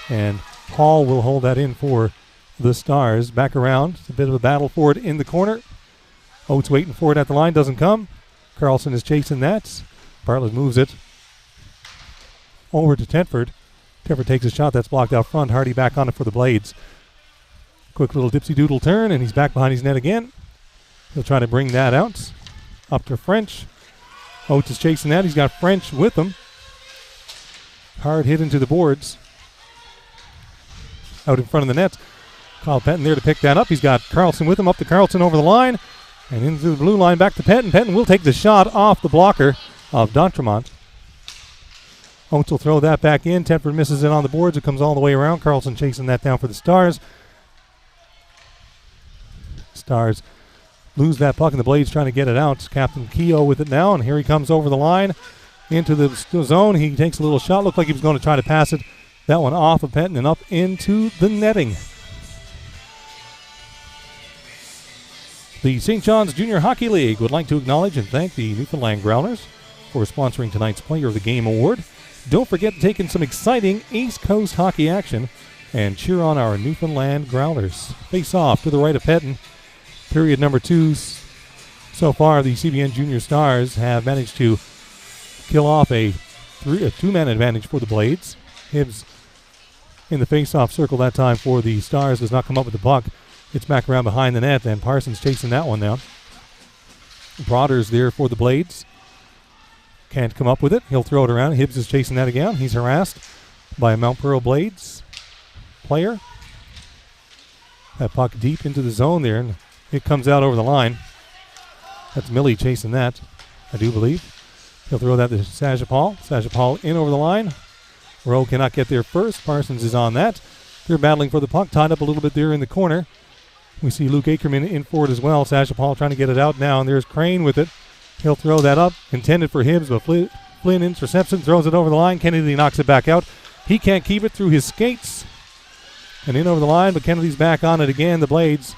[SPEAKER 1] And Paul will hold that in for the Stars. Back around. It's a bit of a battle for it in the corner. Oates waiting for it at the line. Doesn't come. Carlson is chasing that. Bartlett moves it over to Tetford. Tetford takes a shot. That's blocked out front. Hardy back on it for the Blades. Quick little dipsy-doodle turn, and he's back behind his net again. He'll try to bring that out. Up to French. Oates is chasing that. He's got French with him. Hard hit into the boards. Out in front of the net. Kyle Pettin there to pick that up. He's got Carlson with him. Up to Carlson over the line. And into the blue line, back to Pettin. Pettin will take the shot off the blocker of D'Entremont. Oates will throw that back in. Tetford misses it on the boards. It comes all the way around. Carlson chasing that down for the Stars. Stars lose that puck, and the Blades trying to get it out. Captain Keogh with it now, and here he comes over the line into the zone. He takes a little shot. Looked like he was going to try to pass it. That one off of Pettin and up into the netting. The St. John's Junior Hockey League would like to acknowledge and thank the Newfoundland Growlers for sponsoring tonight's Player of the Game Award. Don't forget to take in some exciting East Coast hockey action and cheer on our Newfoundland Growlers. Face off to the right of Pettin. Period number 2. So far, the CBN Junior Stars have managed to kill off a two-man advantage for the Blades. Hibbs in the face-off circle that time for the Stars does not come up with the puck. It's back around behind the net, and Parsons chasing that one down. Broaders there for the Blades. Can't come up with it. He'll throw it around. Hibbs is chasing that again. He's harassed by a Mount Pearl Blades player. That puck deep into the zone there, and it comes out over the line. That's Millie chasing that, I do believe. He'll throw that to Sajapal. Sajapal in over the line. Rowe cannot get there first. Parsons is on that. They're battling for the puck, tied up a little bit there in the corner. We see Luke Akerman in for it as well. Sajapal trying to get it out now, and there's Crane with it. He'll throw that up, intended for Hibbs, but Flynn intercepts it, throws it over the line. Kennedy knocks it back out. He can't keep it through his skates. And in over the line, but Kennedy's back on it again. The Blades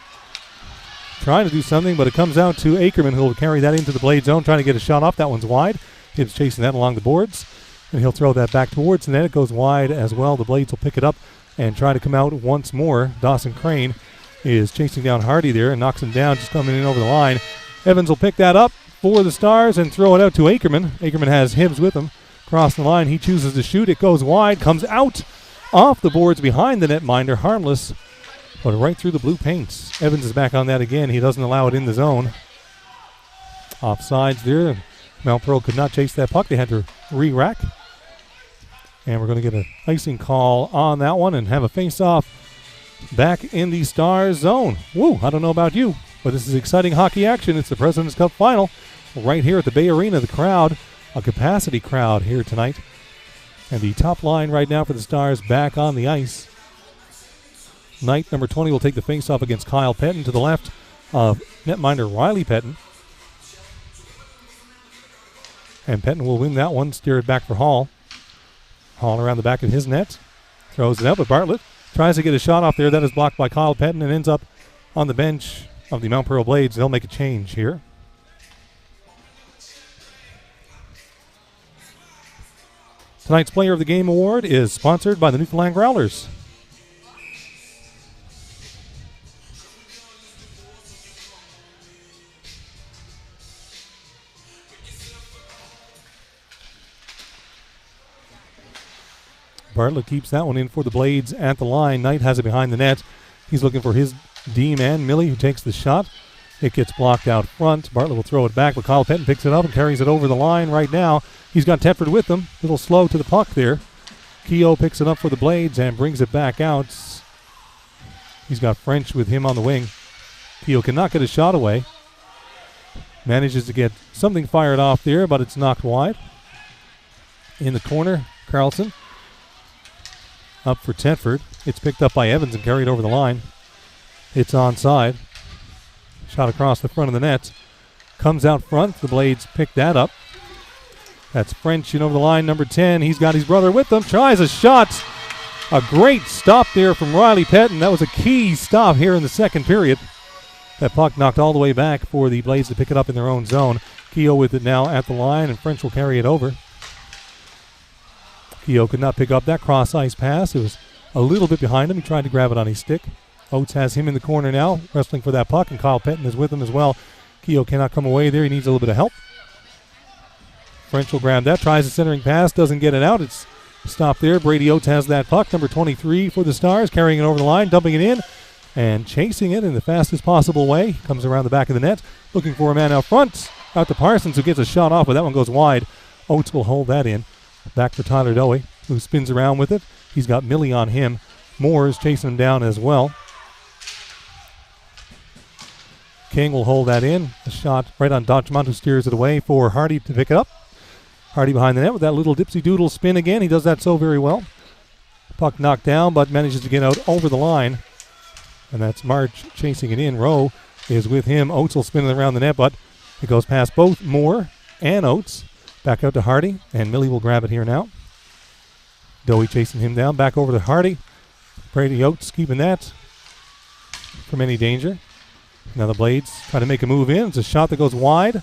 [SPEAKER 1] trying to do something, but it comes out to Akerman, who will carry that into the Blade zone, trying to get a shot off. That one's wide. Hibbs chasing that along the boards, and he'll throw that back towards the net. It goes wide as well. The Blades will pick it up and try to come out once more. Dawson Crane is chasing down Hardy there and knocks him down, just coming in over the line. Evans will pick that up, for the Stars and throw it out to Ackerman. Ackerman has Hibbs with him. Across the line, he chooses to shoot. It goes wide, comes out off the boards behind the netminder. Harmless, but right through the blue paints. Evans is back on that again. He doesn't allow it in the zone. Offsides there. Mount Pearl could not chase that puck. They had to re-rack. And we're going to get an icing call on that one and have a face-off back in the Stars zone. Woo, I don't know about you, but this is exciting hockey action. It's the President's Cup final right here at the Bay Arena. The crowd, a capacity crowd here tonight. And the top line right now for the Stars back on the ice. Knight, number 20, will take the face-off against Kyle Pettin to the left of netminder Riley Pettin. And Pettin will win that one, steer it back for Hall. Hall around the back of his net. Throws it out, but Bartlett tries to get a shot off there. That is blocked by Kyle Pettin and ends up on the bench of the Mount Pearl Blades. They'll make a change here. Tonight's Player of the Game award is sponsored by the Newfoundland Growlers. Bartlett keeps that one in for the Blades at the line. Knight has it behind the net. He's looking for his D-man, Millie, who takes the shot. It gets blocked out front. Bartlett will throw it back, but Kyle Pettin picks it up and carries it over the line right now. He's got Tedford with him. A little slow to the puck there. Keogh picks it up for the Blades and brings it back out. He's got French with him on the wing. Keogh cannot get a shot away. Manages to get something fired off there, but it's knocked wide. In the corner, Carlson up for Tedford. It's picked up by Evans and carried over the line. It's onside. Shot across the front of the net. Comes out front. The Blades pick that up. That's French in over the line, number 10. He's got his brother with him. Tries a shot. A great stop there from Riley Pettin. That was a key stop here in the second period. That puck knocked all the way back for the Blades to pick it up in their own zone. Keogh with it now at the line, and French will carry it over. Keogh could not pick up that cross-ice pass. It was a little bit behind him. He tried to grab it on his stick. Oates has him in the corner now, wrestling for that puck, and Kyle Pettin is with him as well. Keogh cannot come away there. He needs a little bit of help. French will grab that, tries a centering pass, doesn't get it out. It's stopped there. Brady Oates has that puck, number 23 for the Stars, carrying it over the line, dumping it in, and chasing it in the fastest possible way. Comes around the back of the net, looking for a man out front. Out to Parsons, who gets a shot off, but that one goes wide. Oates will hold that in. Back to Tyler Dowie, who spins around with it. He's got Millie on him. Moore is chasing him down as well. King will hold that in. A shot right on Dodgemont, who steers it away for Hardy to pick it up. Hardy behind the net with that little dipsy-doodle spin again. He does that so very well. Puck knocked down, but manages to get out over the line. And that's March chasing it in. Rowe is with him. Oates will spin it around the net, but it goes past both Moore and Oates. Back out to Hardy, and Millie will grab it here now. Dowie chasing him down. Back over to Hardy. Brady Oates keeping that from any danger. Now the Blades try to make a move in. It's a shot that goes wide.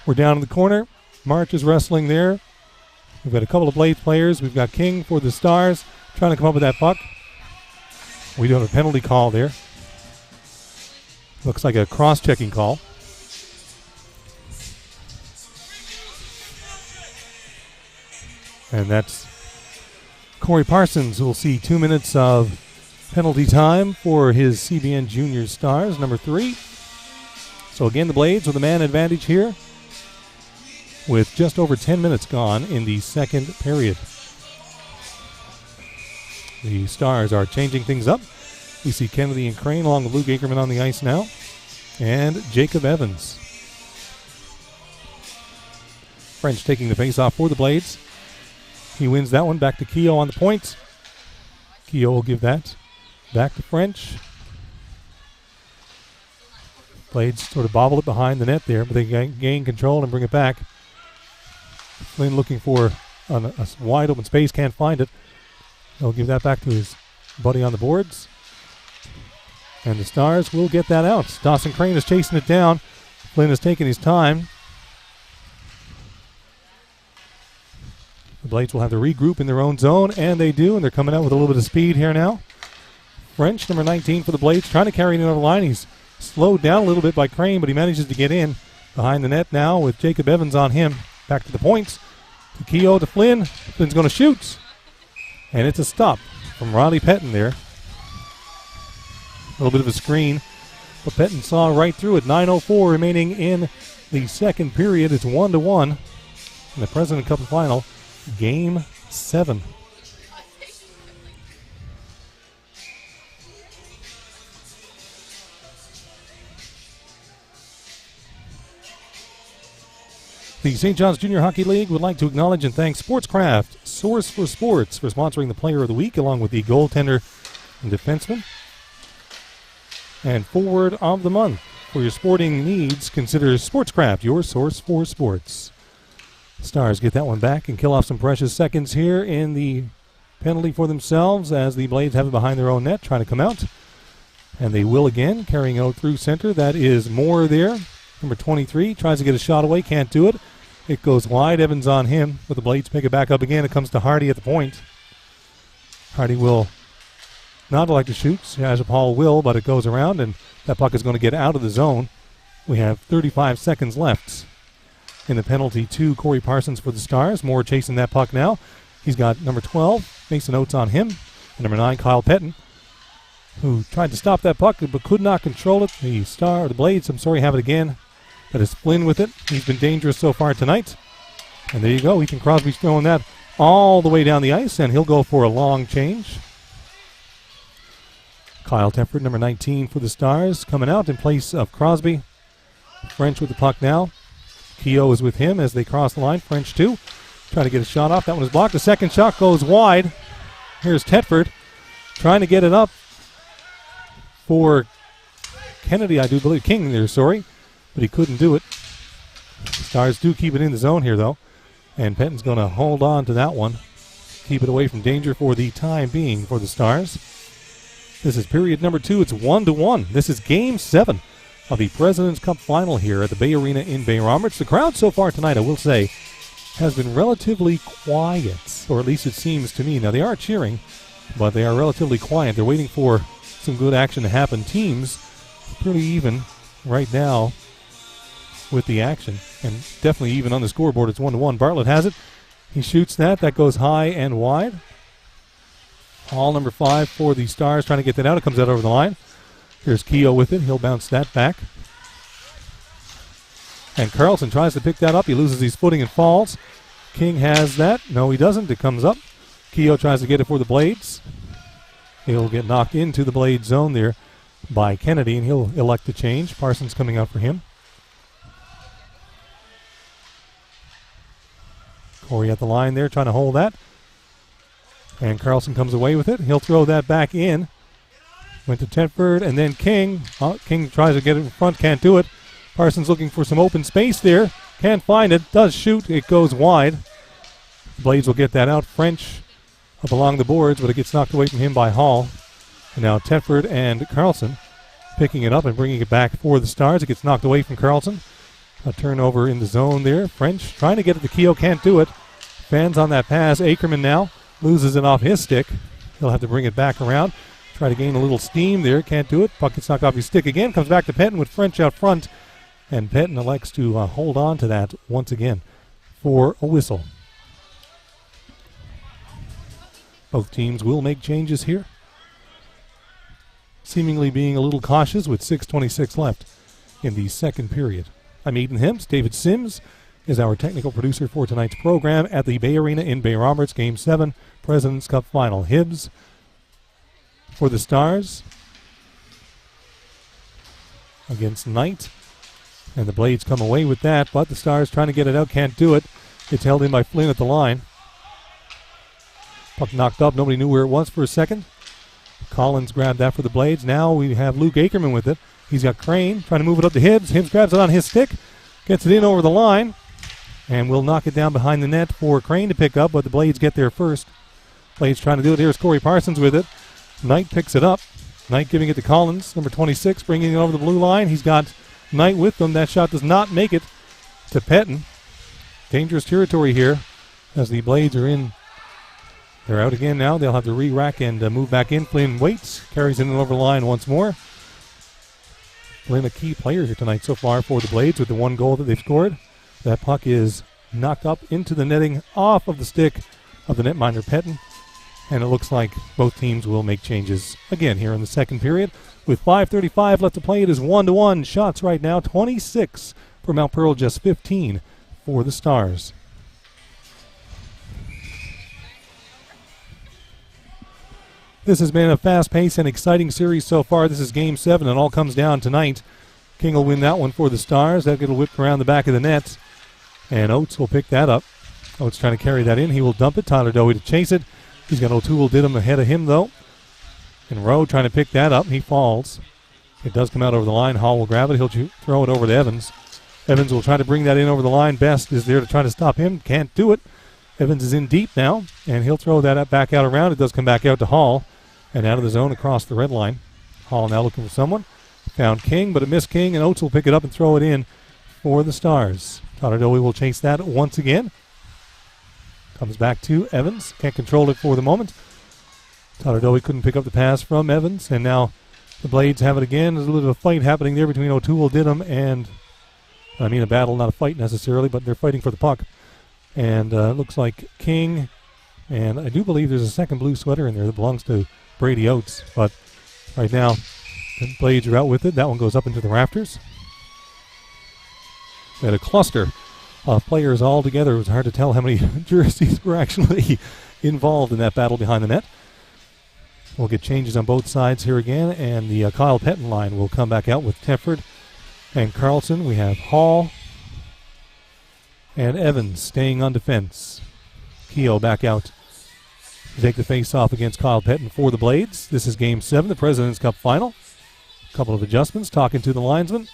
[SPEAKER 1] We're down in the corner. March is wrestling there. We've got a couple of Blades players. We've got King for the Stars trying to come up with that puck. We do have a penalty call there. Looks like a cross-checking call. And that's Corey Parsons, who will see 2 minutes of penalty time for his CBN Junior Stars, number 3. So again, the Blades with a man advantage here with just over 10 minutes gone in the second period. The Stars are changing things up. We see Kennedy and Crane along with Luke Ackerman on the ice now, and Jacob Evans. French taking the face-off for the Blades. He wins that one. Back to Keogh on the point. Keogh will give that back to French. Blades sort of bobble it behind the net there, but they gain control and bring it back. Flynn looking for a wide open space, can't find it. He'll give that back to his buddy on the boards. And the Stars will get that out. Dawson Crane is chasing it down. Flynn is taking his time. The Blades will have to regroup in their own zone, and they do, and they're coming out with a little bit of speed here now. French, number 19 for the Blades, trying to carry it over the line. He's slowed down a little bit by Crane, but he manages to get in behind the net now with Jacob Evans on him. Back to the points. To Keogh to Flynn. Flynn's going to shoot. And it's a stop from Riley Pettin there. A little bit of a screen. But Pettin saw right through it. 9:04 remaining in the second period. It's 1-1 in the President Cup final. Game 7. The St. John's Junior Hockey League would like to acknowledge and thank Sportscraft, Source for Sports, for sponsoring the Player of the Week, along with the goaltender and defenseman. And Forward of the Month. For your sporting needs, consider Sportscraft, your source for sports. Stars get that one back and kill off some precious seconds here in the penalty for themselves as the Blades have it behind their own net, trying to come out. And they will again, carrying out through center. That is Moore there. Number 23 tries to get a shot away, can't do it. It goes wide. Evans on him, but the Blades pick it back up again. It comes to Hardy at the point. Hardy will not like to shoot, as Paul will, but it goes around, and that puck is going to get out of the zone. We have 35 seconds left in the penalty to Corey Parsons for the Stars. Moore chasing that puck now. He's got number 12, Mason Oates on him, and number 9, Kyle Pettin, who tried to stop that puck but could not control it. The Blades, have it again. That is Flynn with it. He's been dangerous so far tonight. And there you go. Ethan Crosby's throwing that all the way down the ice, and he'll go for a long change. Kyle Tefford, number 19 for the Stars, coming out in place of Crosby. French with the puck now. Keogh is with him as they cross the line. French too. Trying to get a shot off. That one is blocked. The second shot goes wide. Here's Tedford trying to get it up for Kennedy, I do believe. King there, sorry. But he couldn't do it. Stars do keep it in the zone here, though. And Pettin's going to hold on to that one. Keep it away from danger for the time being for the Stars. This is period number 2. It's 1-1. This is Game 7 of the President's Cup final here at the Bay Arena in Bay Roberts. The crowd so far tonight, I will say, has been relatively quiet, or at least it seems to me. Now, they are cheering, but they are relatively quiet. They're waiting for some good action to happen. Teams pretty even right now with the action, and definitely even on the scoreboard. It's 1-1. Bartlett has it. He shoots that. That goes high and wide. Hall, number 5 for the Stars, trying to get that out. It comes out over the line. Here's Keogh with it. He'll bounce that back. And Carlson tries to pick that up. He loses his footing and falls. King has that. No, he doesn't. It comes up. Keogh tries to get it for the Blades. He'll get knocked into the Blade zone there by Kennedy, and he'll elect to change. Parsons coming out for him. Corey at the line there trying to hold that. And Carlson comes away with it. He'll throw that back in. Went to Tedford, and then King. King tries to get it in front, can't do it. Parsons looking for some open space there. Can't find it. Does shoot. It goes wide. Blades will get that out. French up along the boards, but it gets knocked away from him by Hall. And now Tedford and Carlson picking it up and bringing it back for the Stars. It gets knocked away from Carlson. A turnover in the zone there. French trying to get it to Keogh, can't do it. Fans on that pass. Ackerman now loses it off his stick. He'll have to bring it back around. Try to gain a little steam there. Can't do it. Puck gets knocked off his stick again. Comes back to Pettin with French out front. And Pettin elects to hold on to that once again for a whistle. Both teams will make changes here. Seemingly being a little cautious with 6:26 left in the second period. I'm Eden Hibbs. David Sims is our technical producer for tonight's program at the Bay Arena in Bay Roberts, Game 7, President's Cup Final. Hibbs for the Stars against Knight. And the Blades come away with that, but the Stars trying to get it out, can't do it. It's held in by Flynn at the line. Puck knocked up, nobody knew where it was for a second. Collins grabbed that for the Blades. Now we have Luke Ackerman with it. He's got Crane trying to move it up to Hibbs. Hibbs grabs it on his stick, gets it in over the line, and will knock it down behind the net for Crane to pick up, but the Blades get there first. Blades trying to do it. Here's Corey Parsons with it. Knight picks it up. Knight giving it to Collins, number 26, bringing it over the blue line. He's got Knight with them. That shot does not make it to Pettin. Dangerous territory here as the Blades are in. They're out again now. They'll have to re-rack and move back in. Flynn waits, carries it over the line once more. Flynn, a key player here tonight so far for the Blades with the one goal that they've scored. That puck is knocked up into the netting off of the stick of the netminder Pettin. And it looks like both teams will make changes again here in the second period. With 5:35 left to play, it is 1-1. Shots right now, 26 for Mount Pearl, just 15 for the Stars. This has been a fast-paced and exciting series so far. This is Game 7, and all comes down tonight. King will win that one for the Stars. That'll get whipped around the back of the net, and Oates will pick that up. Oates trying to carry that in. He will dump it. Tyler Dowie to chase it. He's got O'Toole Didham ahead of him, though. And Rowe trying to pick that up. He falls. It does come out over the line. Hall will grab it. He'll throw it over to Evans. Evans will try to bring that in over the line. Best is there to try to stop him. Can't do it. Evans is in deep now, and he'll throw that back out around. It does come back out to Hall. And out of the zone across the red line. Hall now looking for someone. Found King, but it missed King, and Oates will pick it up and throw it in for the Stars. Tyler Dowie will chase that once again. Comes back to Evans. Can't control it for the moment. Tyler Dowie couldn't pick up the pass from Evans, and now the Blades have it again. There's a little bit of a fight happening there between O'Toole Didham and, a battle, not a fight necessarily, but they're fighting for the puck. And looks like King, and I do believe there's a second blue sweater in there that belongs to Brady Oates, but right now the Blades are out with it. That one goes up into the rafters. We had a cluster of players all together. It was hard to tell how many jerseys were actually involved in that battle behind the net. We'll get changes on both sides here again, and the Kyle Pettin line will come back out with Tefford and Carlson. We have Hall and Evans staying on defense. Keogh back out to take the face-off against Kyle Pettin for the Blades. This is Game 7, the President's Cup Final. A couple of adjustments, talking to the linesman.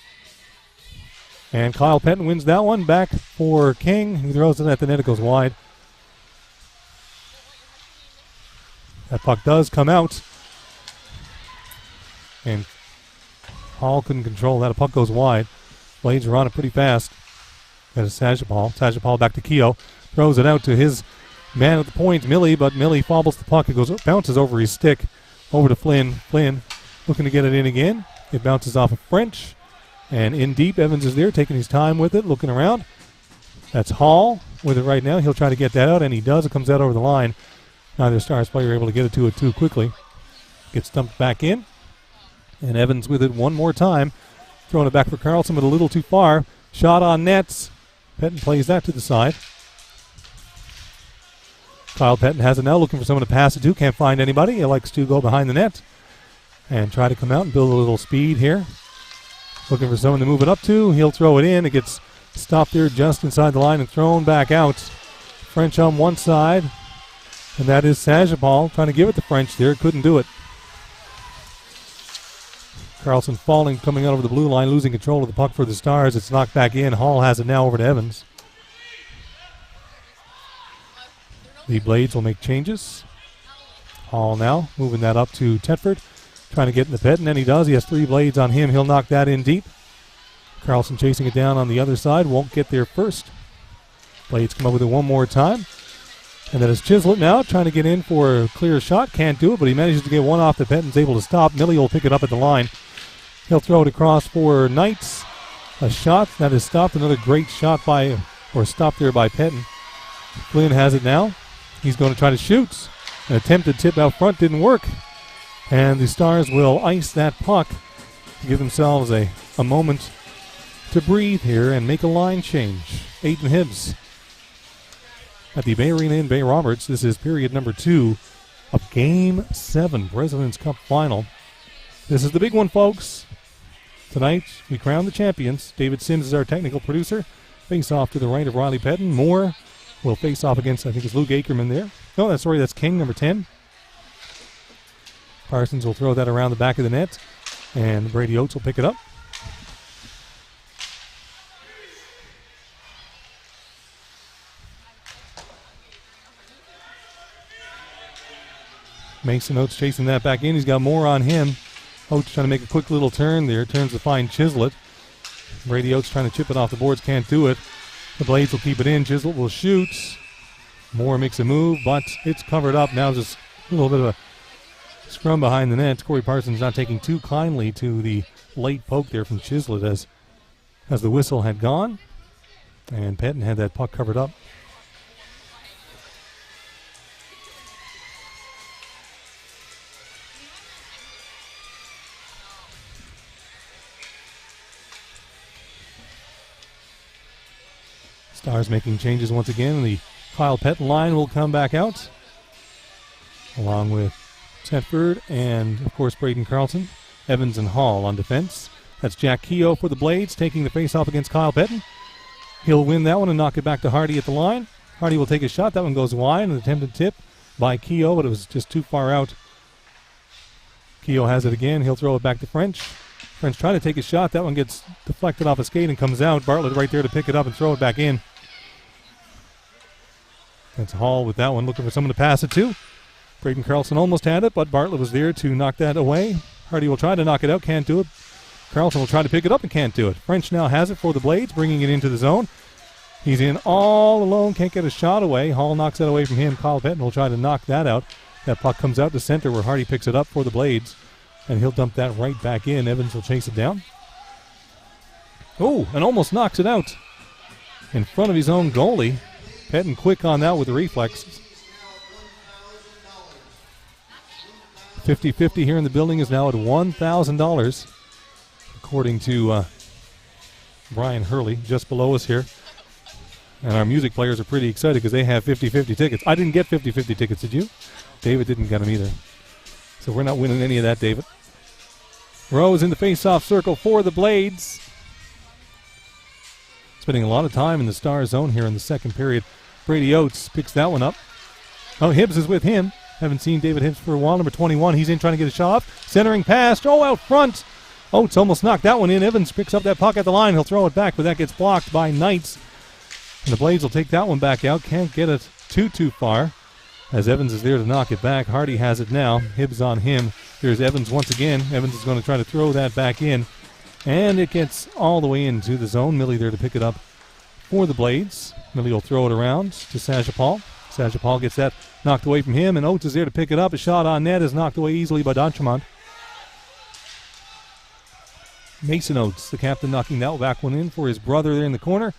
[SPEAKER 1] And Kyle Pettin wins that one. Back for King. He throws it at the net. It goes wide. That puck does come out. And Hall couldn't control that. A puck goes wide. Blades are on it pretty fast. That is Sajapal. Sajapal back to Keogh. Throws it out to his man at the point, Millie, but Millie fobbles the puck. It bounces over his stick, over to Flynn. Flynn looking to get it in again. It bounces off of French, and in deep. Evans is there, taking his time with it, looking around. That's Hall with it right now. He'll try to get that out, and he does. It comes out over the line. Neither Stars player able to get it to it too quickly. Gets dumped back in, and Evans with it one more time. Throwing it back for Carlson, but a little too far. Shot on nets. Pettin plays that to the side. Kyle Pettin has it now, looking for someone to pass it to. Can't find anybody. He likes to go behind the net and try to come out and build a little speed here. Looking for someone to move it up to. He'll throw it in. It gets stopped there just inside the line and thrown back out. French on one side, and that is Sajapal trying to give it to French there. Couldn't do it. Carlson falling, coming out over the blue line, losing control of the puck for the Stars. It's knocked back in. Hall has it now over to Evans. The Blades will make changes. Hall now moving that up to Tedford, trying to get in the Pettin, and he does. He has three Blades on him. He'll knock that in deep. Carlson chasing it down on the other side. Won't get there first. Blades come up with it one more time. And then it's Chislett now trying to get in for a clear shot. Can't do it, but he manages to get one off the Pettin's able to stop. Millie will pick it up at the line. He'll throw it across for Knights. A shot that is stopped. Another great shot stopped there by Pettin. Flynn has it now. He's going to try to shoot. An attempted tip out front didn't work. And the Stars will ice that puck to give themselves a moment to breathe here and make a line change. Aidan Hibbs at the Bay Arena in Bay Roberts. This is period number 2 of Game 7, President's Cup Final. This is the big one, folks. Tonight, we crown the champions. David Sims is our technical producer. Face off to the right of Riley Pettin. Moore will face off against, I think it's Luke Akerman there. No, that's King, number 10. Parsons will throw that around the back of the net, and Brady Oates will pick it up. Mason Oates chasing that back in. He's got Moore on him. Oates trying to make a quick little turn there. Turns to find Chislett. Brady Oates trying to chip it off the boards. Can't do it. The Blades will keep it in. Chislett will shoot. Moore makes a move, but it's covered up. Now just a little bit of a Scrum behind the net. Corey Parsons not taking too kindly to the late poke there from Chislett as the whistle had gone. And Pettin had that puck covered up. Stars making changes once again. The Kyle Pettin line will come back out, along with Thetford and, of course, Braden Carlson. Evans and Hall on defense. That's Jack Keogh for the Blades, taking the face-off against Kyle Pettin. He'll win that one and knock it back to Hardy at the line. Hardy will take a shot. That one goes wide. An attempted tip by Keogh, but it was just too far out. Keogh has it again. He'll throw it back to French. French trying to take a shot. That one gets deflected off a skate and comes out. Bartlett right there to pick it up and throw it back in. That's Hall with that one, looking for someone to pass it to. Braden Carlson almost had it, but Bartlett was there to knock that away. Hardy will try to knock it out, can't do it. Carlson will try to pick it up and can't do it. French now has it for the Blades, bringing it into the zone. He's in all alone, can't get a shot away. Hall knocks that away from him. Kyle Pettin will try to knock that out. That puck comes out to center where Hardy picks it up for the Blades, and he'll dump that right back in. Evans will chase it down. Oh, and almost knocks it out in front of his own goalie. Pettin quick on that with the reflex. 50-50 here in the building is now at $1,000, according to Brian Hurley, just below us here. And our music players are pretty excited because they have 50-50 tickets. I didn't get 50-50 tickets, did you? David didn't get them either. So we're not winning any of that, David. Rose in the face-off circle for the Blades. Spending a lot of time in the Star zone here in the second period. Brady Oates picks that one up. Oh, Hibbs is with him. Haven't seen David Hibbs for a while. Number 21, he's in trying to get a shot off. Centering pass. Oh, out front. Oates almost knocked that one in. Evans picks up that puck at the line. He'll throw it back, but that gets blocked by Knights. And the Blades will take that one back out. Can't get it too far, as Evans is there to knock it back. Hardy has it now. Hibbs on him. There's Evans once again. Evans is going to try to throw that back in. And it gets all the way into the zone. Millie there to pick it up for the Blades. Millie will throw it around to Sajapal. Sajapal gets that knocked away from him, and Oates is there to pick it up. A shot on net is knocked away easily by D'Entremont. Mason Oates, the captain, knocking that back one in for his brother there in the corner.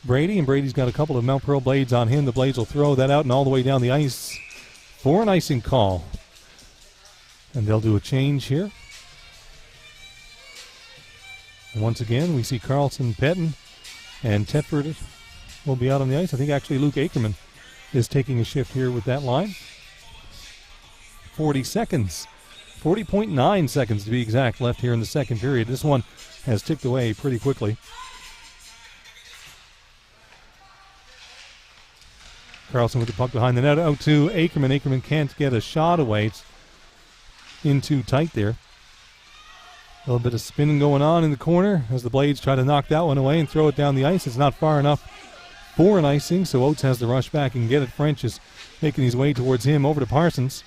[SPEAKER 1] Brady, and Brady's got a couple of Mount Pearl Blades on him. The Blades will throw that out and all the way down the ice for an icing call. And they'll do a change here. And once again, we see Carlson, Pettin, and Thetford will be out on the ice. I think actually Luke Ackerman is taking a shift here with that line. 40 seconds. 40.9 seconds to be exact left here in the second period. This one has ticked away pretty quickly. Carlson with the puck behind the net out to Ackerman. Ackerman can't get a shot away. It's in too tight there. A little bit of spinning going on in the corner as the Blades try to knock that one away and throw it down the ice. It's not far enough for an icing, so Oates has to rush back and get it. French is making his way towards him, over to Parsons.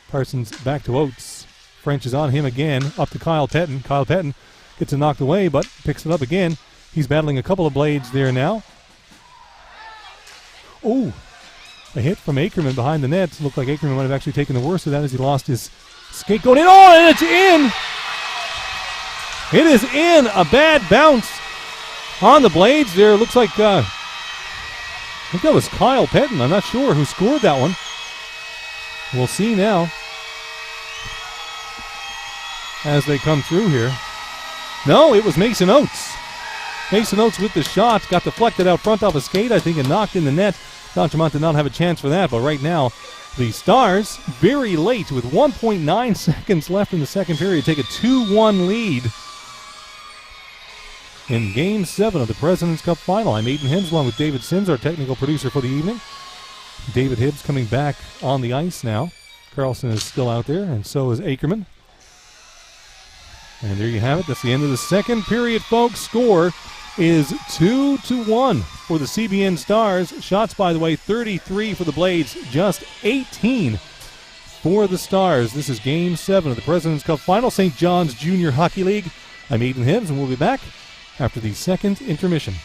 [SPEAKER 1] Parsons back to Oates. French is on him again, up to Kyle Pettin. Kyle Pettin gets it knocked away, but picks it up again. He's battling a couple of Blades there now. Oh, a hit from Ackerman behind the net. Looked like Ackerman might have actually taken the worst of that as he lost his skate going in. Oh, and it's in! It is in! A bad bounce on the Blades there. Looks like, I think that was Kyle Pettin. I'm not sure who scored that one. We'll see now as they come through here. No, it was Mason Oates. Mason Oates with the shot. Got deflected out front off a skate, I think, and knocked in the net. D'Entremont did not have a chance for that, but right now the Stars, very late with 1.9 seconds left in the second period, take a 2-1 lead in Game 7 of the President's Cup Final. I'm Aiden Hibbs along with David Sims, our technical producer for the evening. David Hibbs coming back on the ice now. Carlson is still out there, and so is Ackerman. And there you have it. That's the end of the second period, folks. Score is 2-1 for the CBN Stars. Shots, by the way, 33 for the Blades, just 18 for the Stars. This is Game 7 of the President's Cup Final, St. John's Junior Hockey League. I'm Aiden Hibbs, and we'll be back after the second intermission.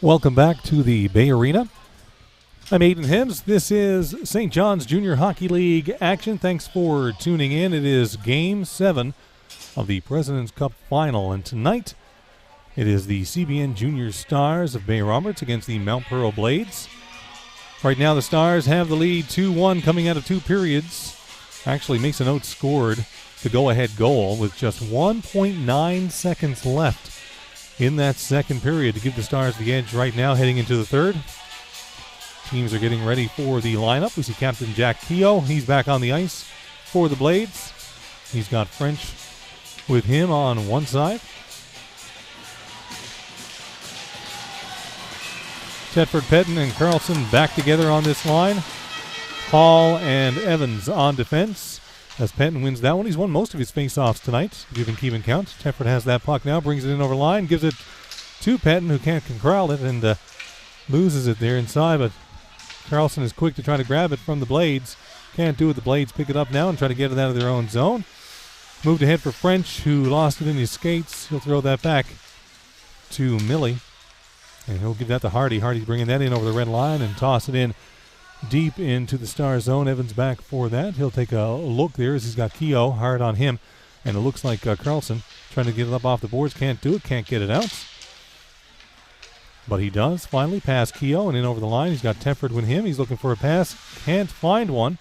[SPEAKER 1] Welcome back to the Bay Arena. I'm Aiden Hibbs. This is St. John's Junior Hockey League action. Thanks for tuning in. It is Game 7 of the President's Cup Final, and tonight it is the CBN Junior Stars of Bay Roberts against the Mount Pearl Blades. Right now the Stars have the lead 2-1 coming out of 2 periods. Actually, Mason Oates scored the go-ahead goal with just 1.9 seconds left in that second period to give the Stars the edge right now heading into the third. Teams are getting ready for the lineup. We see Captain Jack Keogh. He's back on the ice for the Blades. He's got French with him on one side. Thetford, Pettin, and Carlson back together on this line. Hall and Evans on defense as Pettin wins that one. He's won most of his face-offs tonight, if you can keep in count. Thetford has that puck now, brings it in over the line, gives it to Pettin, who can't corral it, and loses it there inside, but Carlson is quick to try to grab it from the Blades. Can't do it. The Blades pick it up now and try to get it out of their own zone. Moved ahead for French, who lost it in his skates. He'll throw that back to Millie, and he'll give that to Hardy. Hardy's bringing that in over the red line and toss it in deep into the Star zone. Evans back for that. He'll take a look there as he's got Keogh hard on him, and it looks like Carlson trying to get it up off the boards. Can't do it. Can't get it out. But he does finally pass Keogh and in over the line. He's got Thetford with him. He's looking for a pass. Can't find one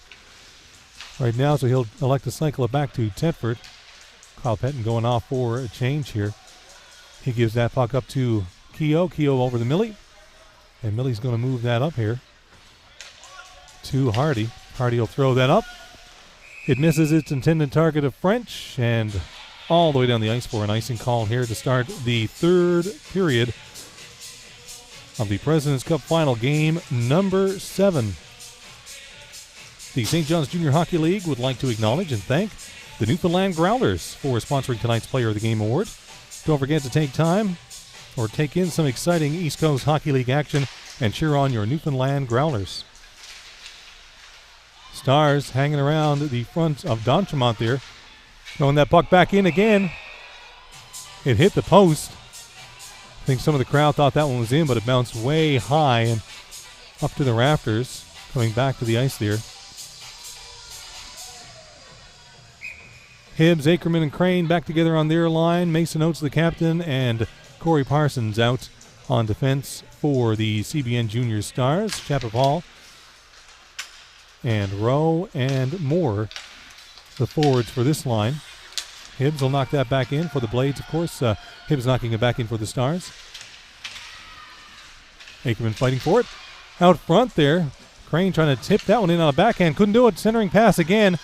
[SPEAKER 1] right now, so he'll elect to cycle it back to Thetford. Kyle Pettin going off for a change here. He gives that puck up to Keogh. Keogh over to Millie. And Millie's going to move that up here to Hardy. Hardy will throw that up. It misses its intended target of French, and all the way down the ice for an icing call here to start the third period of the President's Cup Final, game number 7. The St. John's Junior Hockey League would like to acknowledge and thank the Newfoundland Growlers for sponsoring tonight's Player of the Game award. Don't forget to take in some exciting East Coast Hockey League action and cheer on your Newfoundland Growlers. Stars hanging around the front of D'Entremont there. Throwing that puck back in again. It hit the post. I think some of the crowd thought that one was in, but it bounced way high and up to the rafters. Coming back to the ice there. Hibbs, Ackerman, and Crane back together on their line. Mason Oates, the captain, and Corey Parsons out on defense for the CBN Junior Stars. Chappell and Rowe and Moore, the forwards for this line. Hibbs will knock that back in for the Blades, of course. Hibbs knocking it back in for the Stars. Ackerman fighting for it. Out front there. Crane trying to tip that one in on a backhand. Couldn't do it. Centering pass again.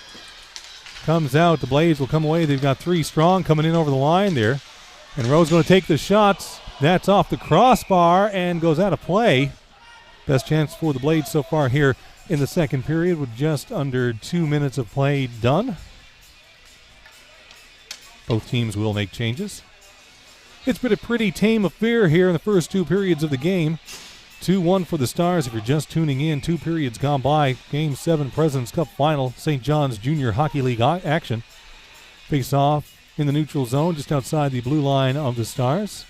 [SPEAKER 1] Comes out. The Blades will come away. They've got 3 strong coming in over the line there. And Rowe's going to take the shots. That's off the crossbar and goes out of play. Best chance for the Blades so far here in the second period with just under 2 minutes of play done. Both teams will make changes. It's been a pretty tame affair here in the first 2 periods of the game. 2-1 for the Stars if you're just tuning in. 2 periods gone by. Game 7 President's Cup Final. St. John's Junior Hockey League action. Face off in the neutral zone just outside the blue line of the Stars.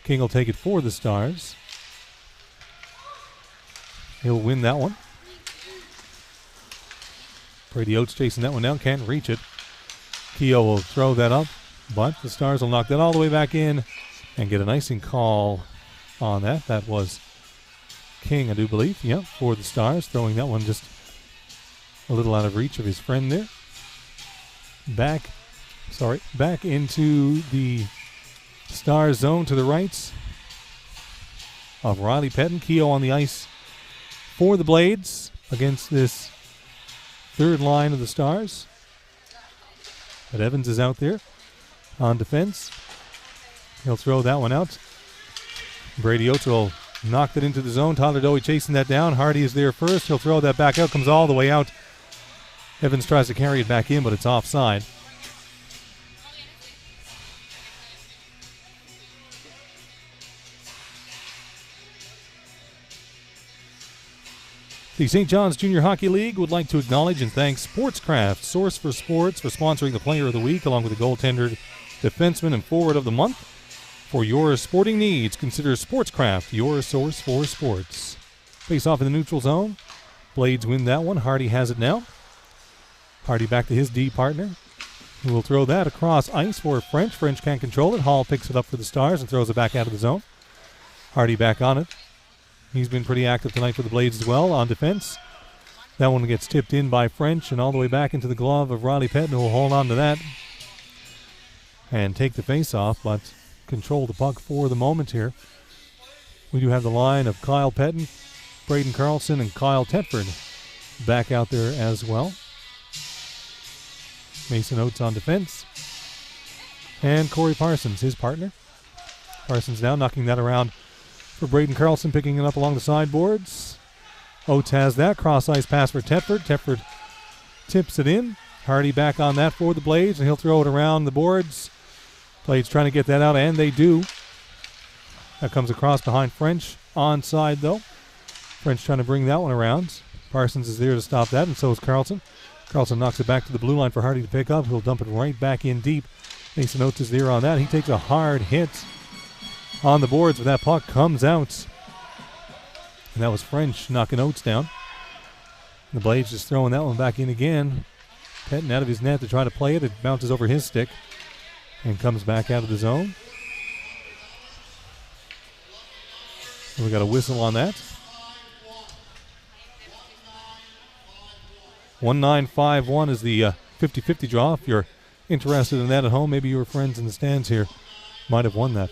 [SPEAKER 1] King will take it for the Stars. He'll win that one. Brady Oates chasing that one down. Can't reach it. Keogh will throw that up, but the Stars will knock that all the way back in and get an icing call on that. That was King, I do believe, for the Stars, throwing that one just a little out of reach of his friend there. Back into the Stars zone to the right of Riley Pettin. Keogh on the ice for the Blades against this third line of the Stars. But Evans is out there on defense. He'll throw that one out. Brady Oates will knock that into the zone. Tyler Dowie chasing that down. Hardy is there first. He'll throw that back out. Comes all the way out. Evans tries to carry it back in, but it's offside. The St. John's Junior Hockey League would like to acknowledge and thank Sportscraft, Source for Sports, for sponsoring the Player of the Week, along with the goaltender, defenseman, and forward of the month. For your sporting needs, consider Sportscraft your source for sports. Face off in the neutral zone. Blades win that one. Hardy has it now. Hardy back to his D partner, who will throw that across ice for French. French can't control it. Hall picks it up for the Stars and throws it back out of the zone. Hardy back on it. He's been pretty active tonight for the Blades as well on defense. That one gets tipped in by French and all the way back into the glove of Riley Pettin, who will hold on to that and take the face-off, but control the puck for the moment here. We do have the line of Kyle Pettin, Braden Carlson, and Kyle Tetford back out there as well. Mason Oates on defense. And Corey Parsons, his partner. Parsons now knocking that around for Braden Carlson, picking it up along the sideboards. Oates has that. Cross-ice pass for Tetford. Tetford tips it in. Hardy back on that for the Blades, and he'll throw it around the boards. Blades trying to get that out, and they do. That comes across behind French. Onside, though. French trying to bring that one around. Parsons is there to stop that, and so is Carlson. Carlson knocks it back to the blue line for Hardy to pick up. He'll dump it right back in deep. Mason Oates is there on that. He takes a hard hit on the boards, but that puck comes out. And that was French knocking Oates down. The Blades just throwing that one back in again. Pettin out of his net to try to play it. It bounces over his stick and comes back out of the zone. And we got a whistle on that. 1951 is the 50-50 draw. If you're interested in that at home, maybe your friends in the stands here might have won that.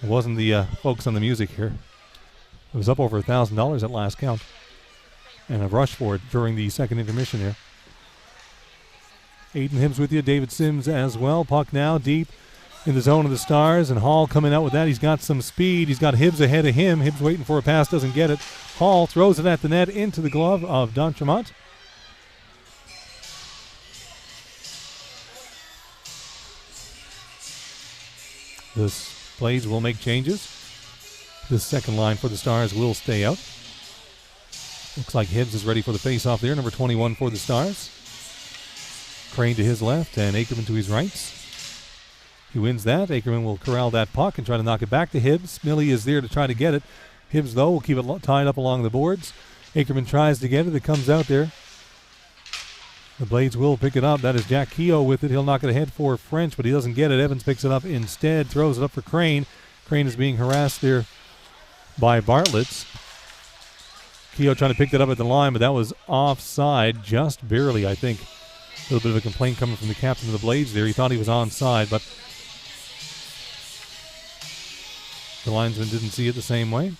[SPEAKER 1] It wasn't the folks on the music here. It was up over $1,000 at last count. And a rush for it during the second intermission here. Aiden Hibbs with you, David Sims as well. Puck now deep in the zone of the Stars, and Hall coming out with that. He's got some speed. He's got Hibbs ahead of him. Hibbs waiting for a pass, doesn't get it. Hall throws it at the net into the glove of D'Entremont. The Blades will make changes. This second line for the Stars will stay out. Looks like Hibbs is ready for the face-off there. Number 21 for the Stars. Crane to his left and Ackerman to his right. He wins that. Ackerman will corral that puck and try to knock it back to Hibbs. Millie is there to try to get it. Hibbs, though, will keep it tied up along the boards. Ackerman tries to get it. It comes out there. The Blades will pick it up. That is Jack Keogh with it. He'll knock it ahead for French, but he doesn't get it. Evans picks it up instead. Throws it up for Crane. Crane is being harassed there by Bartlett. Keogh trying to pick that up at the line, but that was offside just barely, I think. A little bit of a complaint coming from the captain of the Blades there. He thought he was onside, but the linesman didn't see it the same way.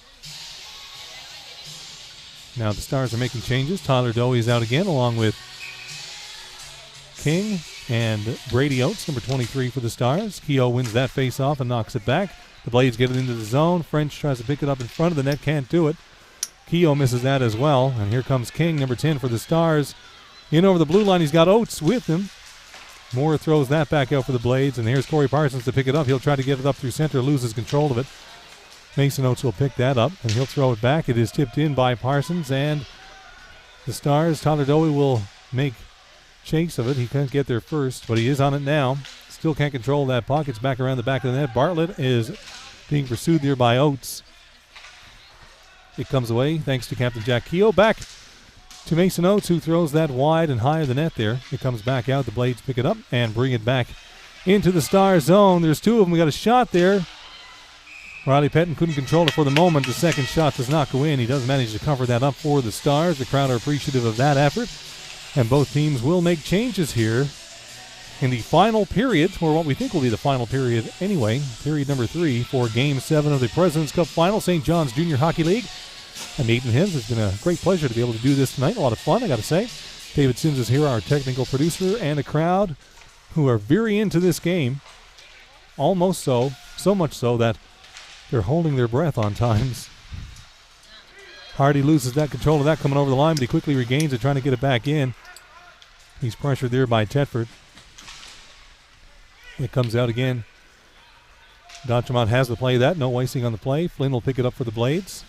[SPEAKER 1] Now the Stars are making changes. Tyler Dowie is out again, along with King and Brady Oates, number 23 for the Stars. Keogh wins that face-off and knocks it back. The Blades get it into the zone. French tries to pick it up in front of the net, can't do it. Keogh misses that as well, and here comes King, number 10 for the Stars. In over the blue line, he's got Oates with him. Moore throws that back out for the Blades, and here's Corey Parsons to pick it up. He'll try to get it up through center, loses control of it. Mason Oates will pick that up, and he'll throw it back. It is tipped in by Parsons, and the Stars, Tyler Dowie will make chase of it. He can't get there first, but he is on it now. Still can't control that puck. It's back around the back of the net. Bartlett is being pursued there by Oates. It comes away thanks to Captain Jack Keogh. Back to Mason Oates, who throws that wide and high of the net there. It comes back out. The Blades pick it up and bring it back into the Star zone. There's two of them. We got a shot there. Riley Pettin couldn't control it for the moment. The second shot does not go in. He does manage to cover that up for the Stars. The crowd are appreciative of that effort. And both teams will make changes here in the final period, or what we think will be the final period anyway, period number 3 for Game 7 of the President's Cup Final, St. John's Junior Hockey League. I'm Nathan Hibbs. It's been a great pleasure to be able to do this tonight. A lot of fun, I got to say. David Sims is here, our technical producer, and a crowd who are very into this game. Almost so much so that they're holding their breath on times. Hardy loses that control of that coming over the line, but he quickly regains it, trying to get it back in. He's pressured there by Tetford. It comes out again. D'Entremont has the play that. No icing on the play. Flynn will pick it up for the Blades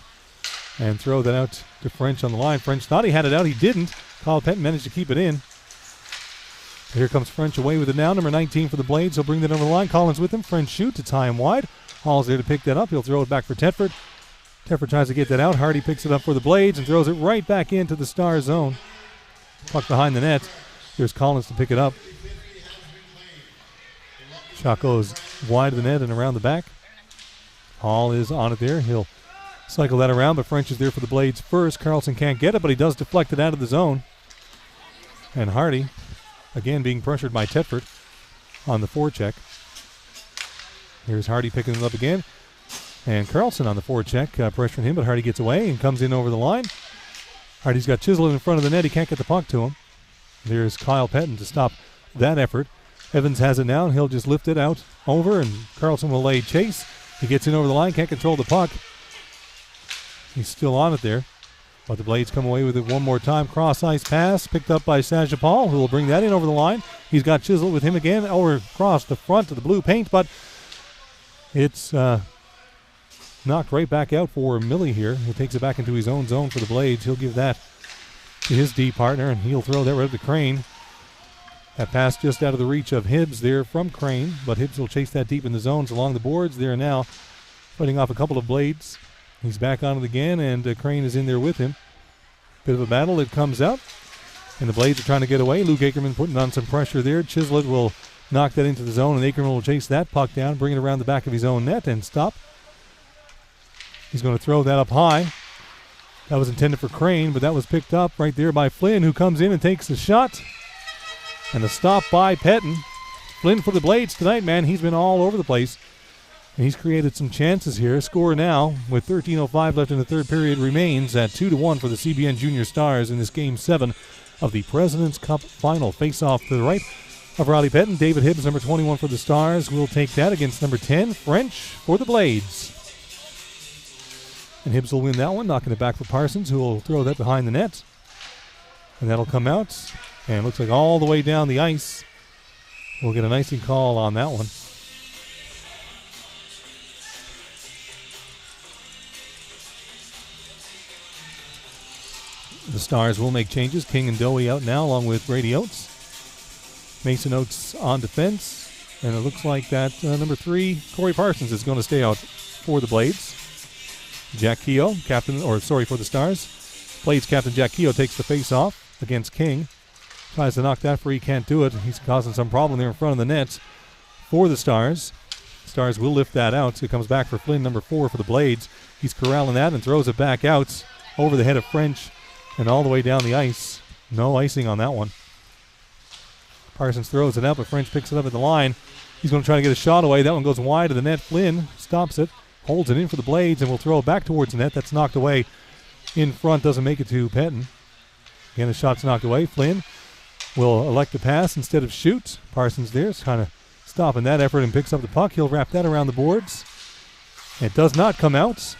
[SPEAKER 1] and throw that out to French on the line. French thought he had it out. He didn't. Kyle Pettin managed to keep it in. Here comes French away with it now. Number 19 for the Blades. He'll bring that over the line. Collins with him. French shoot to tie him wide. Hall's there to pick that up. He'll throw it back for Thetford. Thetford tries to get that out. Hardy picks it up for the Blades and throws it right back into the Star zone. Puck behind the net. Here's Collins to pick it up. Shot goes wide of the net and around the back. Hall is on it there. He'll cycle that around, but French is there for the Blades first. Carlson can't get it, but he does deflect it out of the zone. And Hardy, again being pressured by Thetford on the forecheck. Here's Hardy picking it up again. And Carlson on the forecheck, pressuring him, but Hardy gets away and comes in over the line. Hardy's got Chisholm in front of the net. He can't get the puck to him. There's Kyle Pettin to stop that effort. Evans has it now, and he'll just lift it out over, and Carlson will lay chase. He gets in over the line, can't control the puck. He's still on it there, but the Blades come away with it one more time. Cross-ice pass picked up by Sajapal, who will bring that in over the line. He's got Chisholm with him again over across the front of the blue paint, but it's knocked right back out for Millie here. He takes it back into his own zone for the Blades. He'll give that to his D partner, and he'll throw that right up to Crane. That pass just out of the reach of Hibbs there from Crane, but Hibbs will chase that deep in the zones along the boards there now, fighting off a couple of Blades. He's back on it again, and Crane is in there with him. Bit of a battle. It comes out, and the Blades are trying to get away. Luke Akerman putting on some pressure there. Chislett will knock that into the zone, and Akerman will chase that puck down, bring it around the back of his own net, and stop. He's going to throw that up high. That was intended for Crane, but that was picked up right there by Flynn, who comes in and takes the shot. And a stop by Pettin. Flynn for the Blades tonight, man. He's been all over the place. And he's created some chances here. Score now with 13:05 left in the third period remains at 2-1 for the CBN Junior Stars in this Game 7 of the President's Cup Final. Face-off to the right of Riley Pettin. David Hibbs, number 21 for the Stars, will take that against number 10, French, for the Blades. And Hibbs will win that one, knocking it back for Parsons, who will throw that behind the net. And that'll come out. And it looks like all the way down the ice. We'll get an icing call on that one. The Stars will make changes. King and Dowie out now, along with Brady Oates. Mason Oates on defense. And it looks like that number 3, Corey Parsons, is going to stay out for the Blades. Jack Keogh, for the Stars. Blades captain Jack Keogh takes the face-off against King. Tries to knock that free, can't do it. He's causing some problem there in front of the net for the Stars. Stars will lift that out. So it comes back for Flynn, number 4 for the Blades. He's corralling that and throws it back out over the head of French and all the way down the ice. No icing on that one. Parsons throws it out, but French picks it up at the line. He's going to try to get a shot away. That one goes wide of the net. Flynn stops it, holds it in for the Blades, and will throw it back towards the net. That's knocked away in front. Doesn't make it to Pettin. Again, the shot's knocked away. Flynn will elect to pass instead of shoot. Parsons there is kind of stopping that effort and picks up the puck. He'll wrap that around the boards. It does not come out.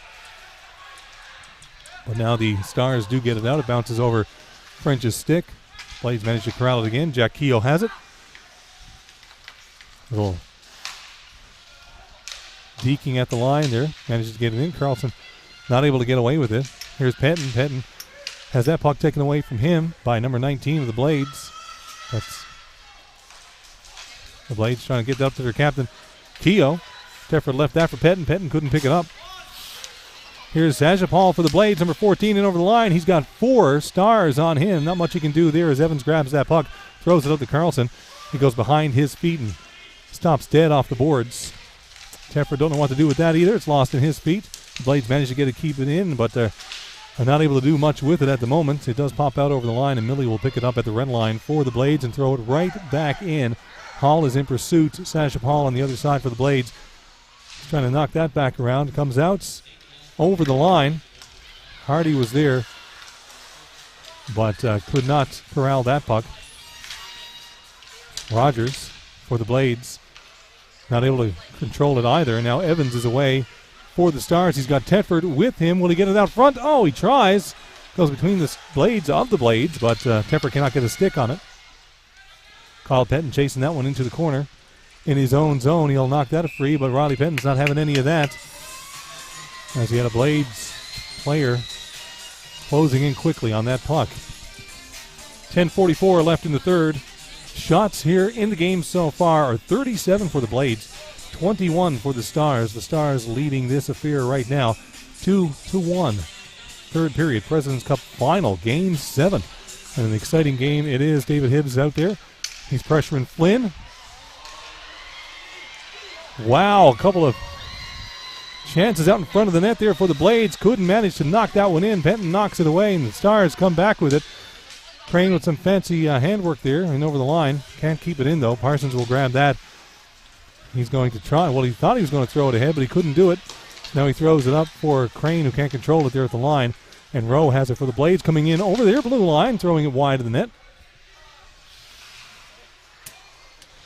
[SPEAKER 1] But now the Stars do get it out. It bounces over French's stick. Blades manage to corral it again. Jack Keogh has it. Little deking at the line there. Manages to get it in. Carlson not able to get away with it. Here's Pettin. Pettin has that puck taken away from him by number 19 of the Blades. That's the Blades trying to get up to their captain, Keogh. Thetford left that for Pettin. Pettin couldn't pick it up. Here's Sajapal for the Blades, number 14 in over the line. He's got 4 Stars on him. Not much he can do there as Evans grabs that puck, throws it up to Carlson. He goes behind his feet and stops dead off the boards. Thetford don't know what to do with that either. It's lost in his feet. The Blades manage to keep it in, but are not able to do much with it at the moment. It does pop out over the line, and Millie will pick it up at the red line for the Blades and throw it right back in. Hall is in pursuit. Sajapal on the other side for the Blades. He's trying to knock that back around. Comes out over the line. Hardy was there, but could not corral that puck. Rogers for the Blades, not able to control it either. Now Evans is away for the Stars. He's got Thetford with him. Will he get it out front? Oh, he tries. Goes between the blades of the Blades, but Thetford cannot get a stick on it. Kyle Pettin chasing that one into the corner. In his own zone, he'll knock that free, but Riley Pettin's not having any of that, as he had a Blades player closing in quickly on that puck. 10:44 left in the third. shots here in the game so far are 37 for the Blades, 21 for the Stars. The Stars leading this affair right now 2-1. Third period, President's Cup final, Game 7. And an exciting game it is. David Hibbs out there. He's pressuring Flynn. Wow, a couple of chances out in front of the net there for the Blades. Couldn't manage to knock that one in. Benton knocks it away, and the Stars come back with it. Crane with some fancy handwork there and over the line. Can't keep it in, though. Parsons will grab that. He's going to try. Well, he thought he was going to throw it ahead, but he couldn't do it. Now he throws it up for Crane, who can't control it there at the line. And Rowe has it for the Blades coming in over their blue line, throwing it wide of the net.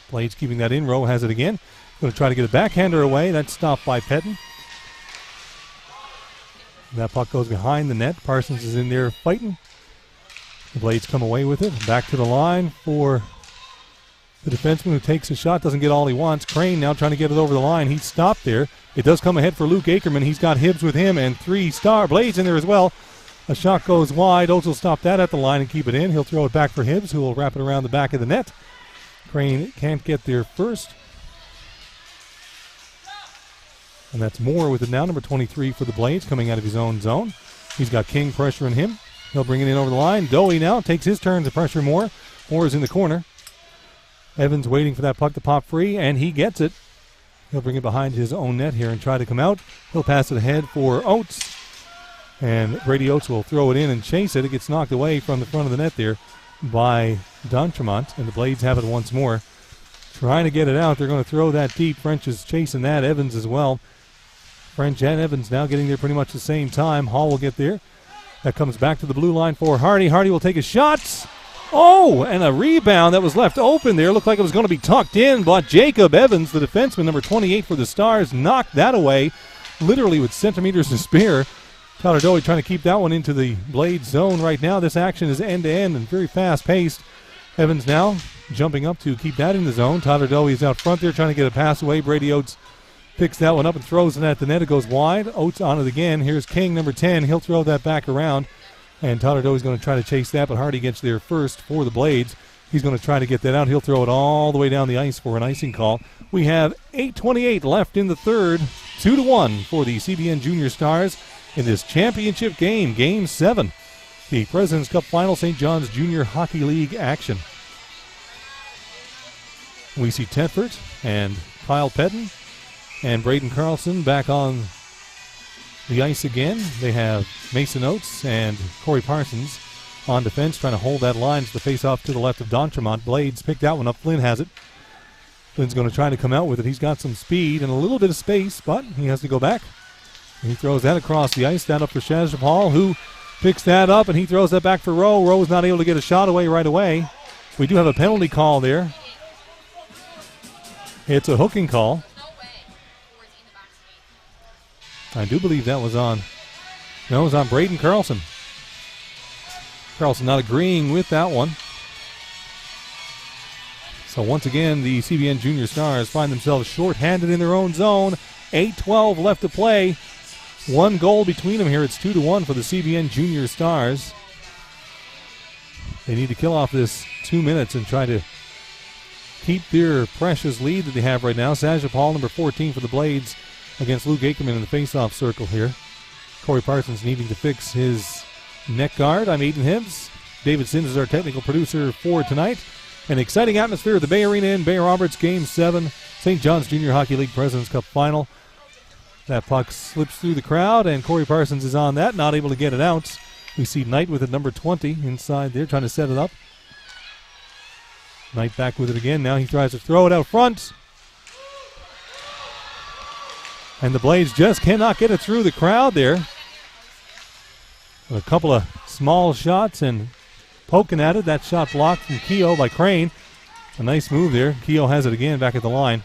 [SPEAKER 1] Blades keeping that in. Rowe has it again. Going to try to get a backhander away. That's stopped by Pettin. That puck goes behind the net. Parsons is in there fighting. The Blades come away with it. Back to the line for the defenseman who takes a shot. Doesn't get all he wants. Crane now trying to get it over the line. He's stopped there. It does come ahead for Luke Akerman. He's got Hibbs with him and 3 Blades in there as well. A shot goes wide. Oates will stop that at the line and keep it in. He'll throw it back for Hibbs, who will wrap it around the back of the net. Crane can't get there first. And that's Moore with it now, number 23 for the Blades, coming out of his own zone. He's got King pressuring him. He'll bring it in over the line. Dowie now takes his turn to pressure Moore. Moore is in the corner. Evans waiting for that puck to pop free, and he gets it. He'll bring it behind his own net here and try to come out. He'll pass it ahead for Oates. And Brady Oates will throw it in and chase it. It gets knocked away from the front of the net there by D'Entremont, and the Blades have it once more. Trying to get it out. They're going to throw that deep. French is chasing that. Evans as well. French and Evans now getting there pretty much at the same time. Hall will get there. That comes back to the blue line for Hardy. Hardy will take a shot. Oh, and a rebound that was left open there. Looked like it was going to be tucked in, but Jacob Evans, the defenseman, number 28 for the Stars, knocked that away literally with centimeters to spare. Tyler Dowie trying to keep that one into the Blade zone right now. This action is end-to-end and very fast-paced. Evans now jumping up to keep that in the zone. Tyler Dowie is out front there trying to get a pass away. Brady Oates picks that one up and throws it at the net. It goes wide. Oates on it again. Here's King, number 10. He'll throw that back around. And Tyler Dowie's going to try to chase that, but Hardy gets there first for the Blades. He's going to try to get that out. He'll throw it all the way down the ice for an icing call. We have 8:28 left in the third. 2-1 for the CBN Junior Stars in this championship game, Game 7. The President's Cup Final, St. John's Junior Hockey League action. We see Tedford and Kyle Pettin and Braden Carlson back on the ice again. They have Mason Oates and Corey Parsons on defense, trying to hold that line to the face-off to the left of D'Entremont. Blades pick that one up. Flynn has it. Flynn's going to try to come out with it. He's got some speed and a little bit of space, but he has to go back. He throws that across the ice. That up for Shazapal, who picks that up, and he throws that back for Rowe. Rowe's not able to get a shot away right away. We do have a penalty call there. It's a hooking call. I do believe that was on. No, it was on Braden Carlson. Carlson not agreeing with that one. So once again, the CBN Junior Stars find themselves short-handed in their own zone. 8:12 left to play. One goal between them here. It's 2-1 for the CBN Junior Stars. They need to kill off this 2 minutes and try to keep their precious lead that they have right now. Sajapal, number 14 for the Blades, against Luke Akerman in the face-off circle here. Corey Parsons needing to fix his neck guard. I'm Aiden Hibbs. David Sims is our technical producer for tonight. An exciting atmosphere at the Bay Arena in Bay Roberts, Game 7, St. John's Junior Hockey League President's Cup Final. That puck slips through the crowd, and Corey Parsons is on that, not able to get it out. We see Knight with it, number 20, inside there, trying to set it up. Knight back with it again. Now he tries to throw it out front. And the Blades just cannot get it through the crowd there. A couple of small shots and poking at it. That shot blocked from Keogh by Crane. A nice move there. Keogh has it again back at the line.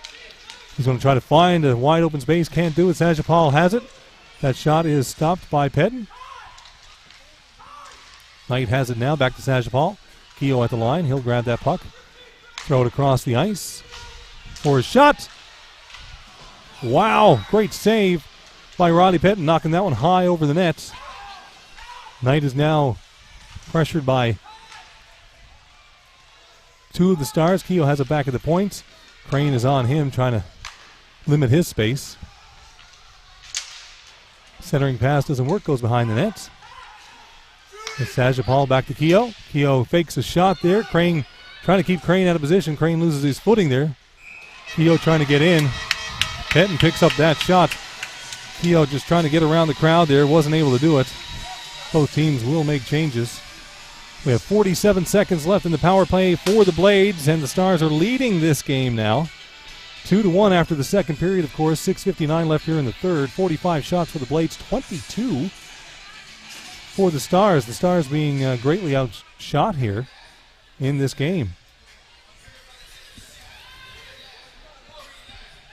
[SPEAKER 1] He's going to try to find a wide open space. Can't do it. Sajapal has it. That shot is stopped by Pettin. Knight has it now. Back to Sajapal. Keogh at the line. He'll grab that puck. Throw it across the ice for a shot. Wow, great save by Roddy Pettin, knocking that one high over the net. Knight is now pressured by two of the Stars. Keogh has it back at the points. Crane is on him, trying to limit his space. Centering pass doesn't work, goes behind the net. It's Sajapal back to Keogh. Keogh fakes a shot there. Crane trying to keep Crane out of position. Crane loses his footing there. Keogh trying to get in. Petton picks up that shot. Keogh just trying to get around the crowd there. Wasn't able to do it. Both teams will make changes. We have 47 seconds left in the power play for the Blades, and the Stars are leading this game now. 2-1 after the second period, of course. 6:59 left here in the third. 45 shots for the Blades, 22 for the Stars. The Stars being greatly outshot here in this game.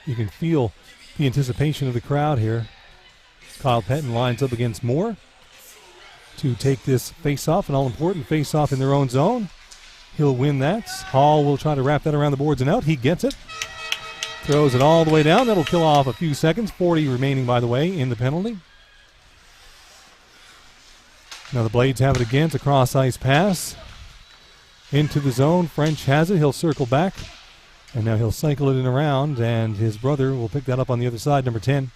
[SPEAKER 1] You can feel the anticipation of the crowd here. Kyle Petton lines up against Moore to take this face-off, an all-important face-off in their own zone. He'll win that. Hall will try to wrap that around the boards and out. He gets it. Throws it all the way down. That'll kill off a few seconds. 40 remaining, by the way, in the penalty. Now the Blades have it again. It's a cross-ice pass into the zone. French has it. He'll circle back. And now he'll cycle it in around, and his brother will pick that up on the other side, number 10.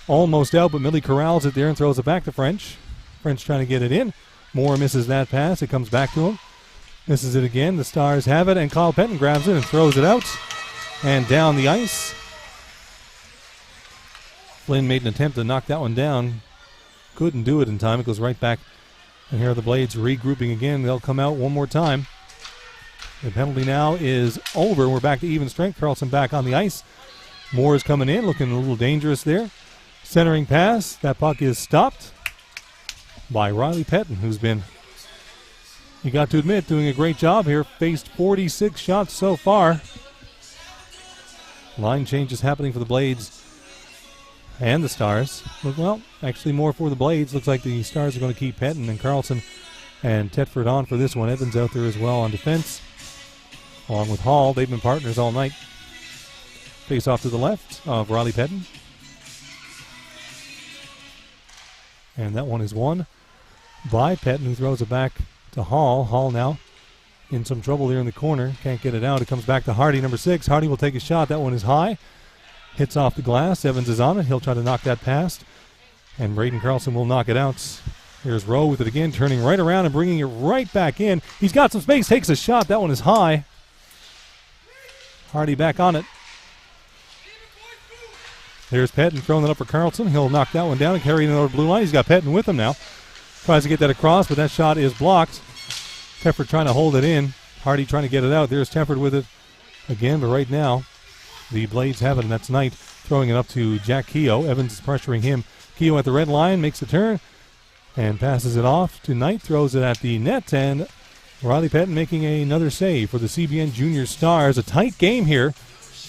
[SPEAKER 1] Almost out, but Millie corrals it there and throws it back to French. French trying to get it in. Moore misses that pass. It comes back to him. Misses it again. The Stars have it, and Kyle Petton grabs it and throws it out. And down the ice. Flynn made an attempt to knock that one down. Couldn't do it in time. It goes right back. And here are the Blades regrouping again. They'll come out one more time. The penalty now is over. We're back to even strength. Carlson back on the ice. Moore is coming in, looking a little dangerous there. Centering pass. That puck is stopped by Riley Petton, who's been, you got to admit, doing a great job here. Faced 46 shots so far. Line changes happening for the Blades and the Stars. Well, actually more for the Blades. Looks like the Stars are going to keep Petton and Carlson and Tetford on for this one. Evans out there as well on defense, along with Hall. They've been partners all night. Face off to the left of Riley Petton. And that one is won by Petton, who throws it back to Hall. Hall now in some trouble there in the corner. Can't get it out. It comes back to Hardy, number 6. Hardy will take a shot. That one is high. Hits off the glass. Evans is on it. He'll try to knock that past. And Braden Carlson will knock it out. Here's Rowe with it again, turning right around and bringing it right back in. He's got some space. Takes a shot. That one is high. Hardy back on it. There's Petton throwing it up for Carlson. He'll knock that one down and carry it over the blue line. He's got Petton with him now. Tries to get that across, but that shot is blocked. Tefford trying to hold it in. Hardy trying to get it out. There's Tefford with it again, but right now the Blades have it, and that's Knight throwing it up to Jack Keogh. Evans is pressuring him. Keogh at the red line, makes a turn, and passes it off to Knight. Throws it at the net, and Riley Petton making another save for the CBN Junior Stars. A tight game here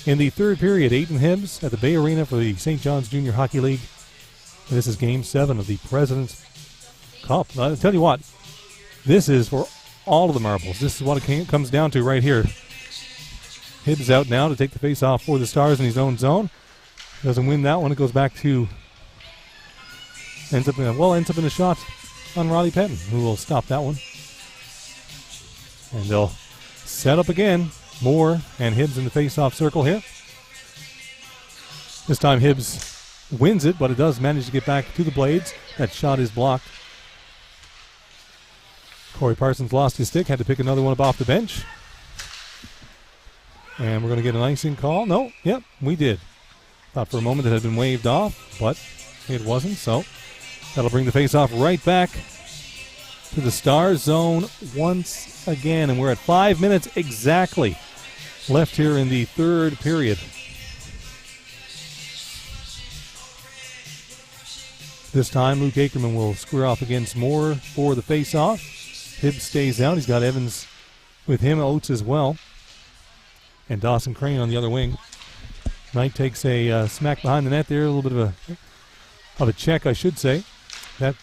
[SPEAKER 1] in the third period. Aiton Hibbs at the Bay Arena for the St. John's Junior Hockey League. This is Game 7 of the President's Cup. I'll tell you what, this is for all of the marbles. This is what it comes down to right here. Hibbs out now to take the face-off for the Stars in his own zone. Doesn't win that one. It goes back to, ends up in a shot on Riley Petton, who will stop that one. And they'll set up again. Moore and Hibbs in the face-off circle here. This time Hibbs wins it, but it does manage to get back to the Blades. That shot is blocked. Corey Parsons lost his stick, had to pick another one up off the bench. And we're going to get an icing call. No, yep, we did. Thought for a moment it had been waved off, but it wasn't, so that'll bring the face-off right back to the Stars zone once again. And we're at 5 minutes exactly left here in the third period. This time Luke Akerman will square off against Moore for the face-off. Hibbs stays out. He's got Evans with him, Oates as well, and Dawson Crane on the other wing. Knight takes a smack behind the net there, a little bit of a check, I should say. That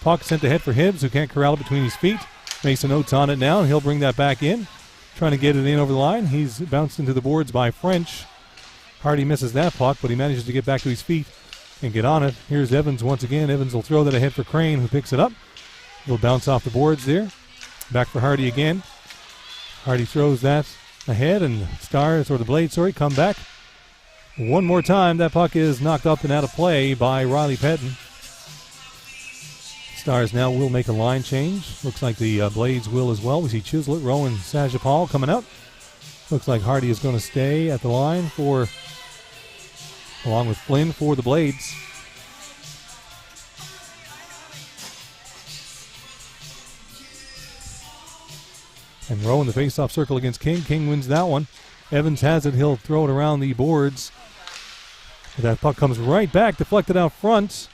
[SPEAKER 1] puck sent ahead for Hibbs, who can't corral it between his feet. Mason Oates on it now, and he'll bring that back in, trying to get it in over the line. He's bounced into the boards by French. Hardy misses that puck, but he manages to get back to his feet and get on it. Here's Evans once again. Evans will throw that ahead for Crane, who picks it up. He'll bounce off the boards there. Back for Hardy again. Hardy throws that ahead, and Stars, or the Blades, come back. One more time, that puck is knocked up and out of play by Riley Pettin. Stars now will make a line change. Looks like the Blades will as well. We see Chislett, Rowan, Sajapal coming out. Looks like Hardy is going to stay at the line along with Flynn for the Blades. And Rowan the face-off circle against King. King wins that one. Evans has it. He'll throw it around the boards. That puck comes right back, deflected out front.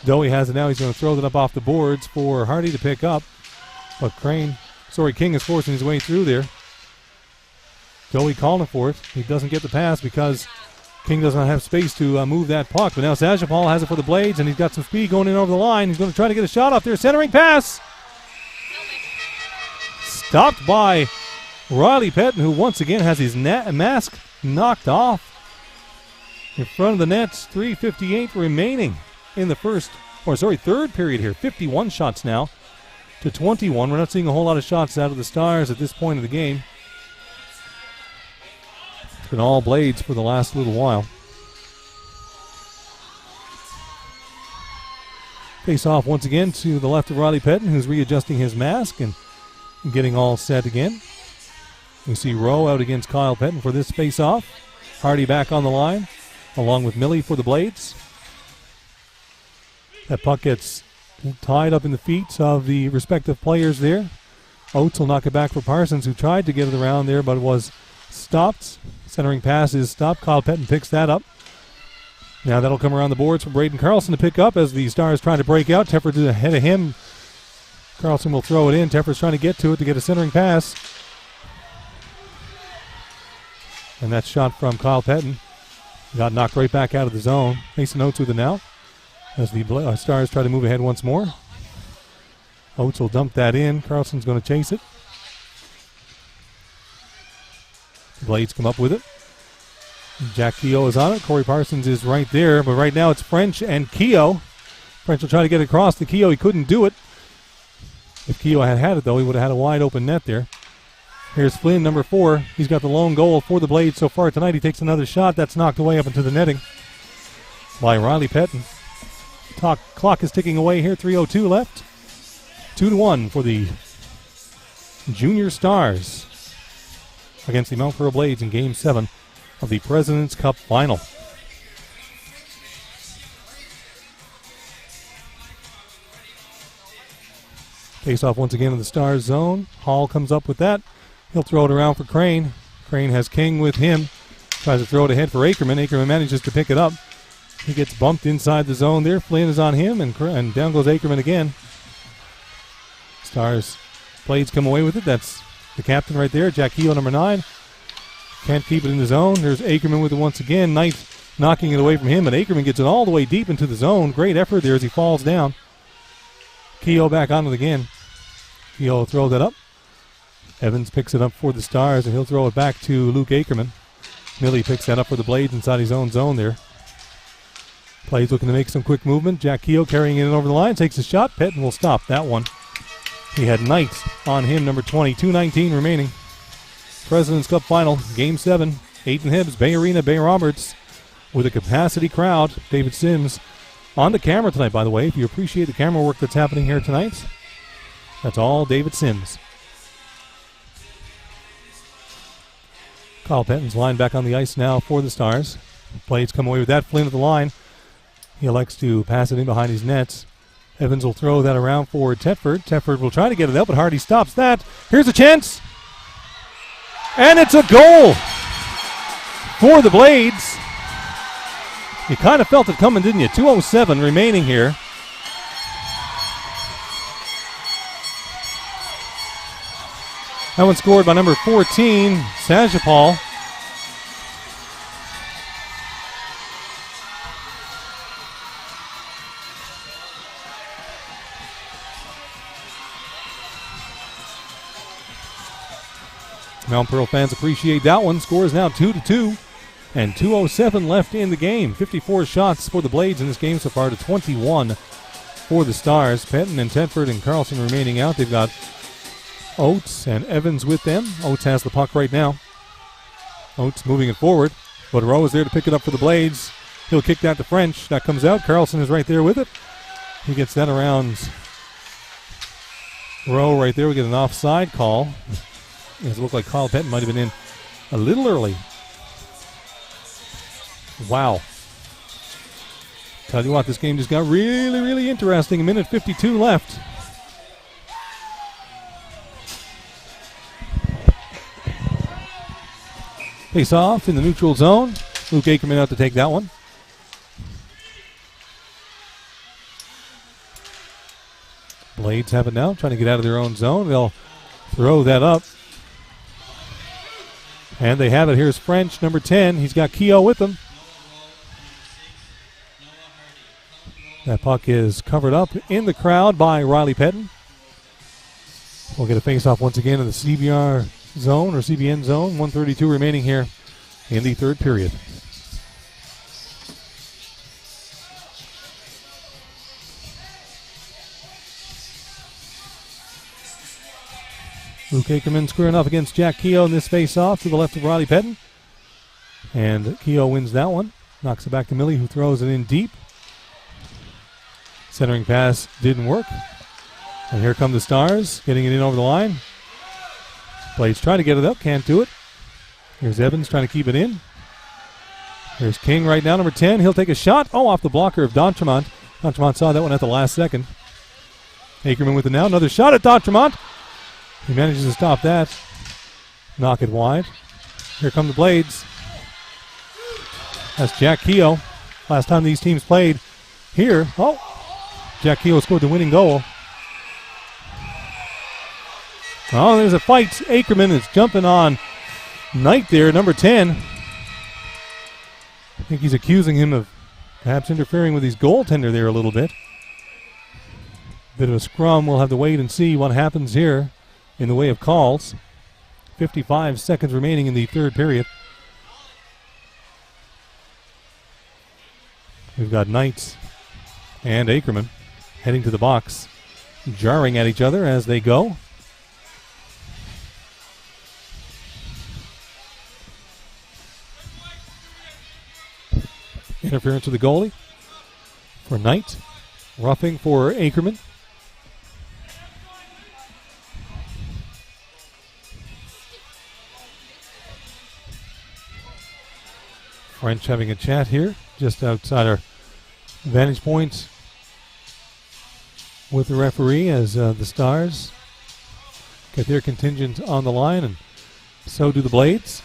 [SPEAKER 1] Dowie has it now. He's going to throw that up off the boards for Hardy to pick up. But King is forcing his way through there. Dowie calling for it. He doesn't get the pass because King does not have space to move that puck. But now Sajapal has it for the Blades, and he's got some speed going in over the line. He's going to try to get a shot off there. Centering pass. Stopped by Riley Pettin, who once again has his mask knocked off. In front of the nets, 3:58 remaining in the third period here. 51 shots now to 21. We're not seeing a whole lot of shots out of the Stars at this point of the game. It's been all Blades for the last little while. Face off once again to the left of Riley Pettin, who's readjusting his mask and getting all set again. We see Rowe out against Kyle Pettin for this face off. Hardy back on the line, along with Millie for the Blades. That puck gets tied up in the feet of the respective players there. Oates will knock it back for Parsons, who tried to get it around there, but was stopped. Centering pass is stopped. Kyle Pettin picks that up. Now that'll come around the boards for Braden Carlson to pick up as the Stars trying to break out. Teffer's ahead of him. Carlson will throw it in. Teffer's trying to get to it to get a centering pass. And that shot from Kyle Pettin got knocked right back out of the zone. Mason Oates with it now as the Stars try to move ahead once more. Oates will dump that in. Carlson's going to chase it. The Blades come up with it. Jack Keogh is on it. Corey Parsons is right there, but right now it's French and Keogh. French will try to get across to Keogh. He couldn't do it. If Keogh had it, though, he would have had a wide open net there. Here's Flynn, number 4. He's got the lone goal for the Blades so far tonight. He takes another shot. That's knocked away up into the netting by Riley Pettin. Clock is ticking away here. 3:02 left. 2-1 for the Junior Stars against the Mount Pearl Blades in Game 7 of the President's Cup Final. Face off once again in the Stars zone. Hall comes up with that. He'll throw it around for Crane. Crane has King with him. Tries to throw it ahead for Ackerman. Ackerman manages to pick it up. He gets bumped inside the zone there. Flynn is on him, and down goes Ackerman again. Stars Blades come away with it. That's the captain right there, Jack Keogh, number 9. Can't keep it in the zone. There's Ackerman with it once again. Knight knocking it away from him, and Ackerman gets it all the way deep into the zone. Great effort there as he falls down. Keogh back on it again. Keogh will throw that up. Evans picks it up for the Stars, and he'll throw it back to Luke Ackerman. Millie picks that up for the Blades inside his own zone there. Blades looking to make some quick movement. Jack Keogh carrying it over the line, takes a shot. Pettin will stop that one. He had Knight on him, number 20. 2:19 remaining. President's Cup Final, Game 7. Ayton Hibbs, Bay Arena, Bay Roberts, with a capacity crowd. David Sims on the camera tonight, by the way. If you appreciate the camera work that's happening here tonight, that's all David Sims. Kyle Pettin's line back on the ice now for the Stars. Blades come away with that. Flynn at the line. He elects to pass it in behind his nets. Evans will throw that around for Tedford. Tedford will try to get it out, but Hardy stops that. Here's a chance. And it's a goal for the Blades. You kind of felt it coming, didn't you? 2:07 remaining here. That one scored by number 14, Sajapal. Mount Pearl fans appreciate that one. Score is now 2-2, and 2:07 left in the game. 54 shots for the Blades in this game so far to 21 for the Stars. Pettin and Tedford and Carlson remaining out. They've got Oates and Evans with them. Oates has the puck right now. Oates moving it forward, but Rowe is there to pick it up for the Blades. He'll kick that to French. That comes out. Carlson is right there with it. He gets that around Rowe right there. We get an offside call. It looked like Kyle Pettin might have been in a little early. Wow. Tell you what, this game just got really, really interesting. A minute 52 left. Face off in the neutral zone. Luke Akerman out to take that one. Blades have it now, trying to get out of their own zone. They'll throw that up. And they have it. Here's French, number 10. He's got Keogh with him. That puck is covered up in the crowd by Riley Pettin. We'll get a face-off once again in the CBR zone or CBN zone. 1:32 remaining here in the third period. Luke Akerman squaring off against Jack Keogh in this face-off to the left of Riley Pettin. And Keogh wins that one. Knocks it back to Millie, who throws it in deep. Centering pass didn't work. And here come the Stars, getting it in over the line. Blades trying to get it up, can't do it. Here's Evans trying to keep it in. Here's King right now, number 10. He'll take a shot. Oh, off the blocker of D'Entremont. D'Entremont saw that one at the last second. Akerman with it now. Another shot at D'Entremont. He manages to stop that. Knock it wide. Here come the Blades. That's Jack Keogh. Last time these teams played here. Oh, Jack Keogh scored the winning goal. Oh, there's a fight. Akerman is jumping on Knight there, number 10. I think he's accusing him of perhaps interfering with his goaltender there a little bit. Bit of a scrum. We'll have to wait and see what happens here in the way of calls. 55 seconds remaining in the third period. We've got Knight and Akerman heading to the box, jarring at each other as they go. Interference with the goalie for Knight. Roughing for Akerman. French having a chat here just outside our vantage point with the referee as the Stars get their contingent on the line, and so do the Blades.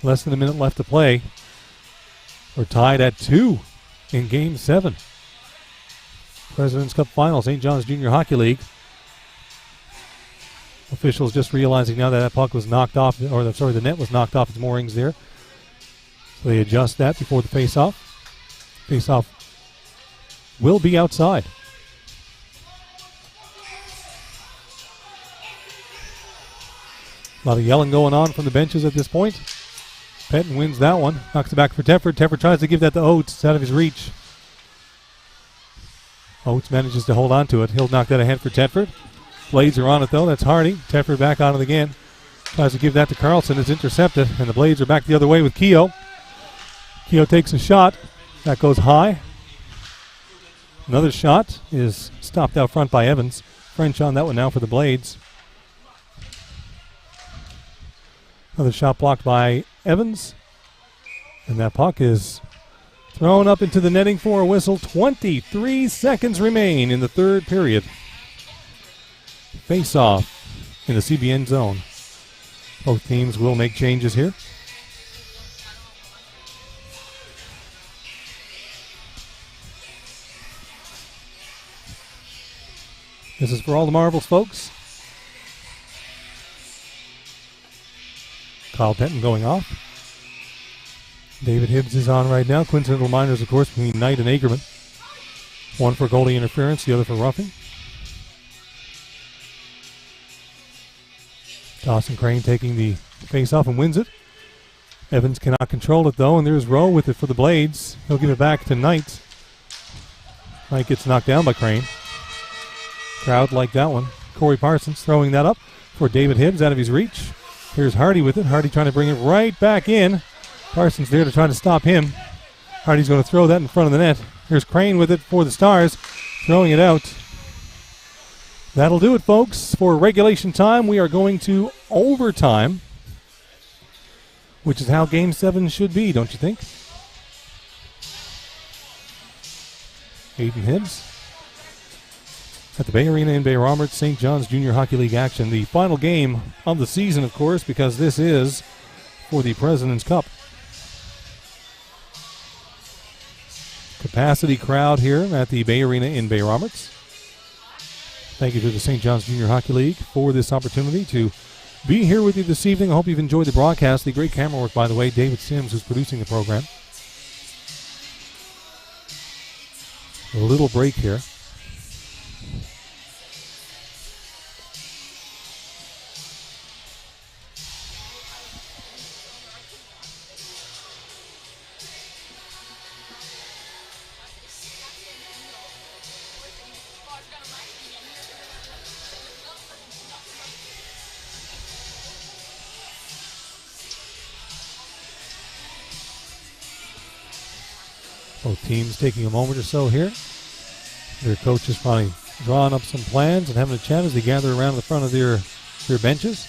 [SPEAKER 1] Less than a minute left to play. We're tied at 2 in Game 7. President's Cup Final, St. John's Junior Hockey League. Officials just realizing now that puck was knocked off, or the net was knocked off its moorings there. So they adjust that before the face-off. Face-off will be outside. A lot of yelling going on from the benches at this point. Pettin wins that one. Knocks it back for Tedford. Tedford tries to give that to Oates. It's out of his reach. Oates manages to hold on to it. He'll knock that ahead for Tedford. Blades are on it, though. That's Hardy. Tedford back on it again. Tries to give that to Carlson. It's intercepted, and the Blades are back the other way with Keogh. Keogh takes a shot. That goes high. Another shot is stopped out front by Evans. French on that one now for the Blades. Another shot blocked by Evans. And that puck is thrown up into the netting for a whistle. 23 seconds remain in the third period. Face-off in the CBN zone. Both teams will make changes here. This is for all the marbles, folks. Kyle Pettin going off. David Hibbs is on right now. Coincidental minors, of course, between Knight and Akerman. One for goalie interference, the other for roughing. Dawson Crane taking the face-off and wins it. Evans cannot control it, though, and there's Rowe with it for the Blades. He'll give it back to Knight. Knight gets knocked down by Crane. Crowd like that one. Corey Parsons throwing that up for David Hibbs out of his reach. Here's Hardy with it. Hardy trying to bring it right back in. Parsons there to try to stop him. Hardy's going to throw that in front of the net. Here's Crane with it for the Stars, throwing it out. That'll do it, folks, for regulation time. We are going to overtime, which is how Game 7 should be, don't you think? Aiden Hibbs at the Bay Arena in Bay Roberts, St. John's Junior Hockey League action. The final game of the season, of course, because this is for the President's Cup. Capacity crowd here at the Bay Arena in Bay Roberts. Thank you to the St. John's Junior Hockey League for this opportunity to be here with you this evening. I hope you've enjoyed the broadcast. The great camera work, by the way, David Sims, who's producing the program. A little break here. Both teams taking a moment or so here. Their coach is probably drawing up some plans and having a chat as they gather around the front of their benches.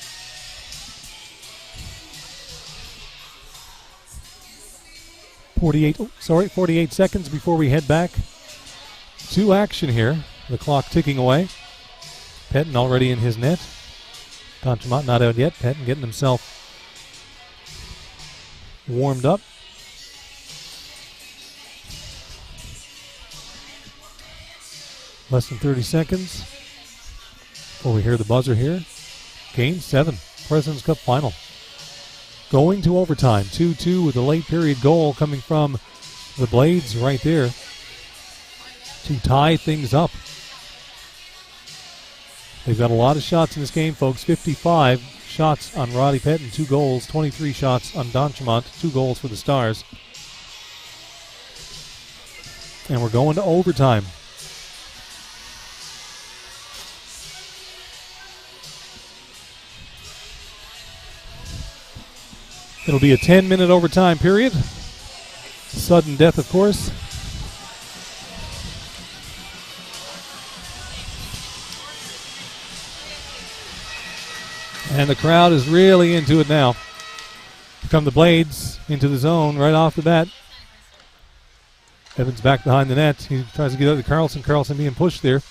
[SPEAKER 1] Forty-eight seconds before we head back to action here. The clock ticking away. Pettin already in his net. Conchemont not out yet. Pettin getting himself warmed up. Less than 30 seconds before we hear the buzzer here. Game 7, President's Cup final. Going to overtime, 2-2 with a late period goal coming from the Blades right there to tie things up. They've got a lot of shots in this game, folks. 55 shots on Roddy Pettin, 2 goals. 23 shots on Donchemont, 2 goals for the Stars. And we're going to overtime. It'll be a 10-minute overtime period. Sudden death, of course. And the crowd is really into it now. Here come the Blades into the zone right off the bat. Evans back behind the net. He tries to get out to Carlson. Carlson being pushed there.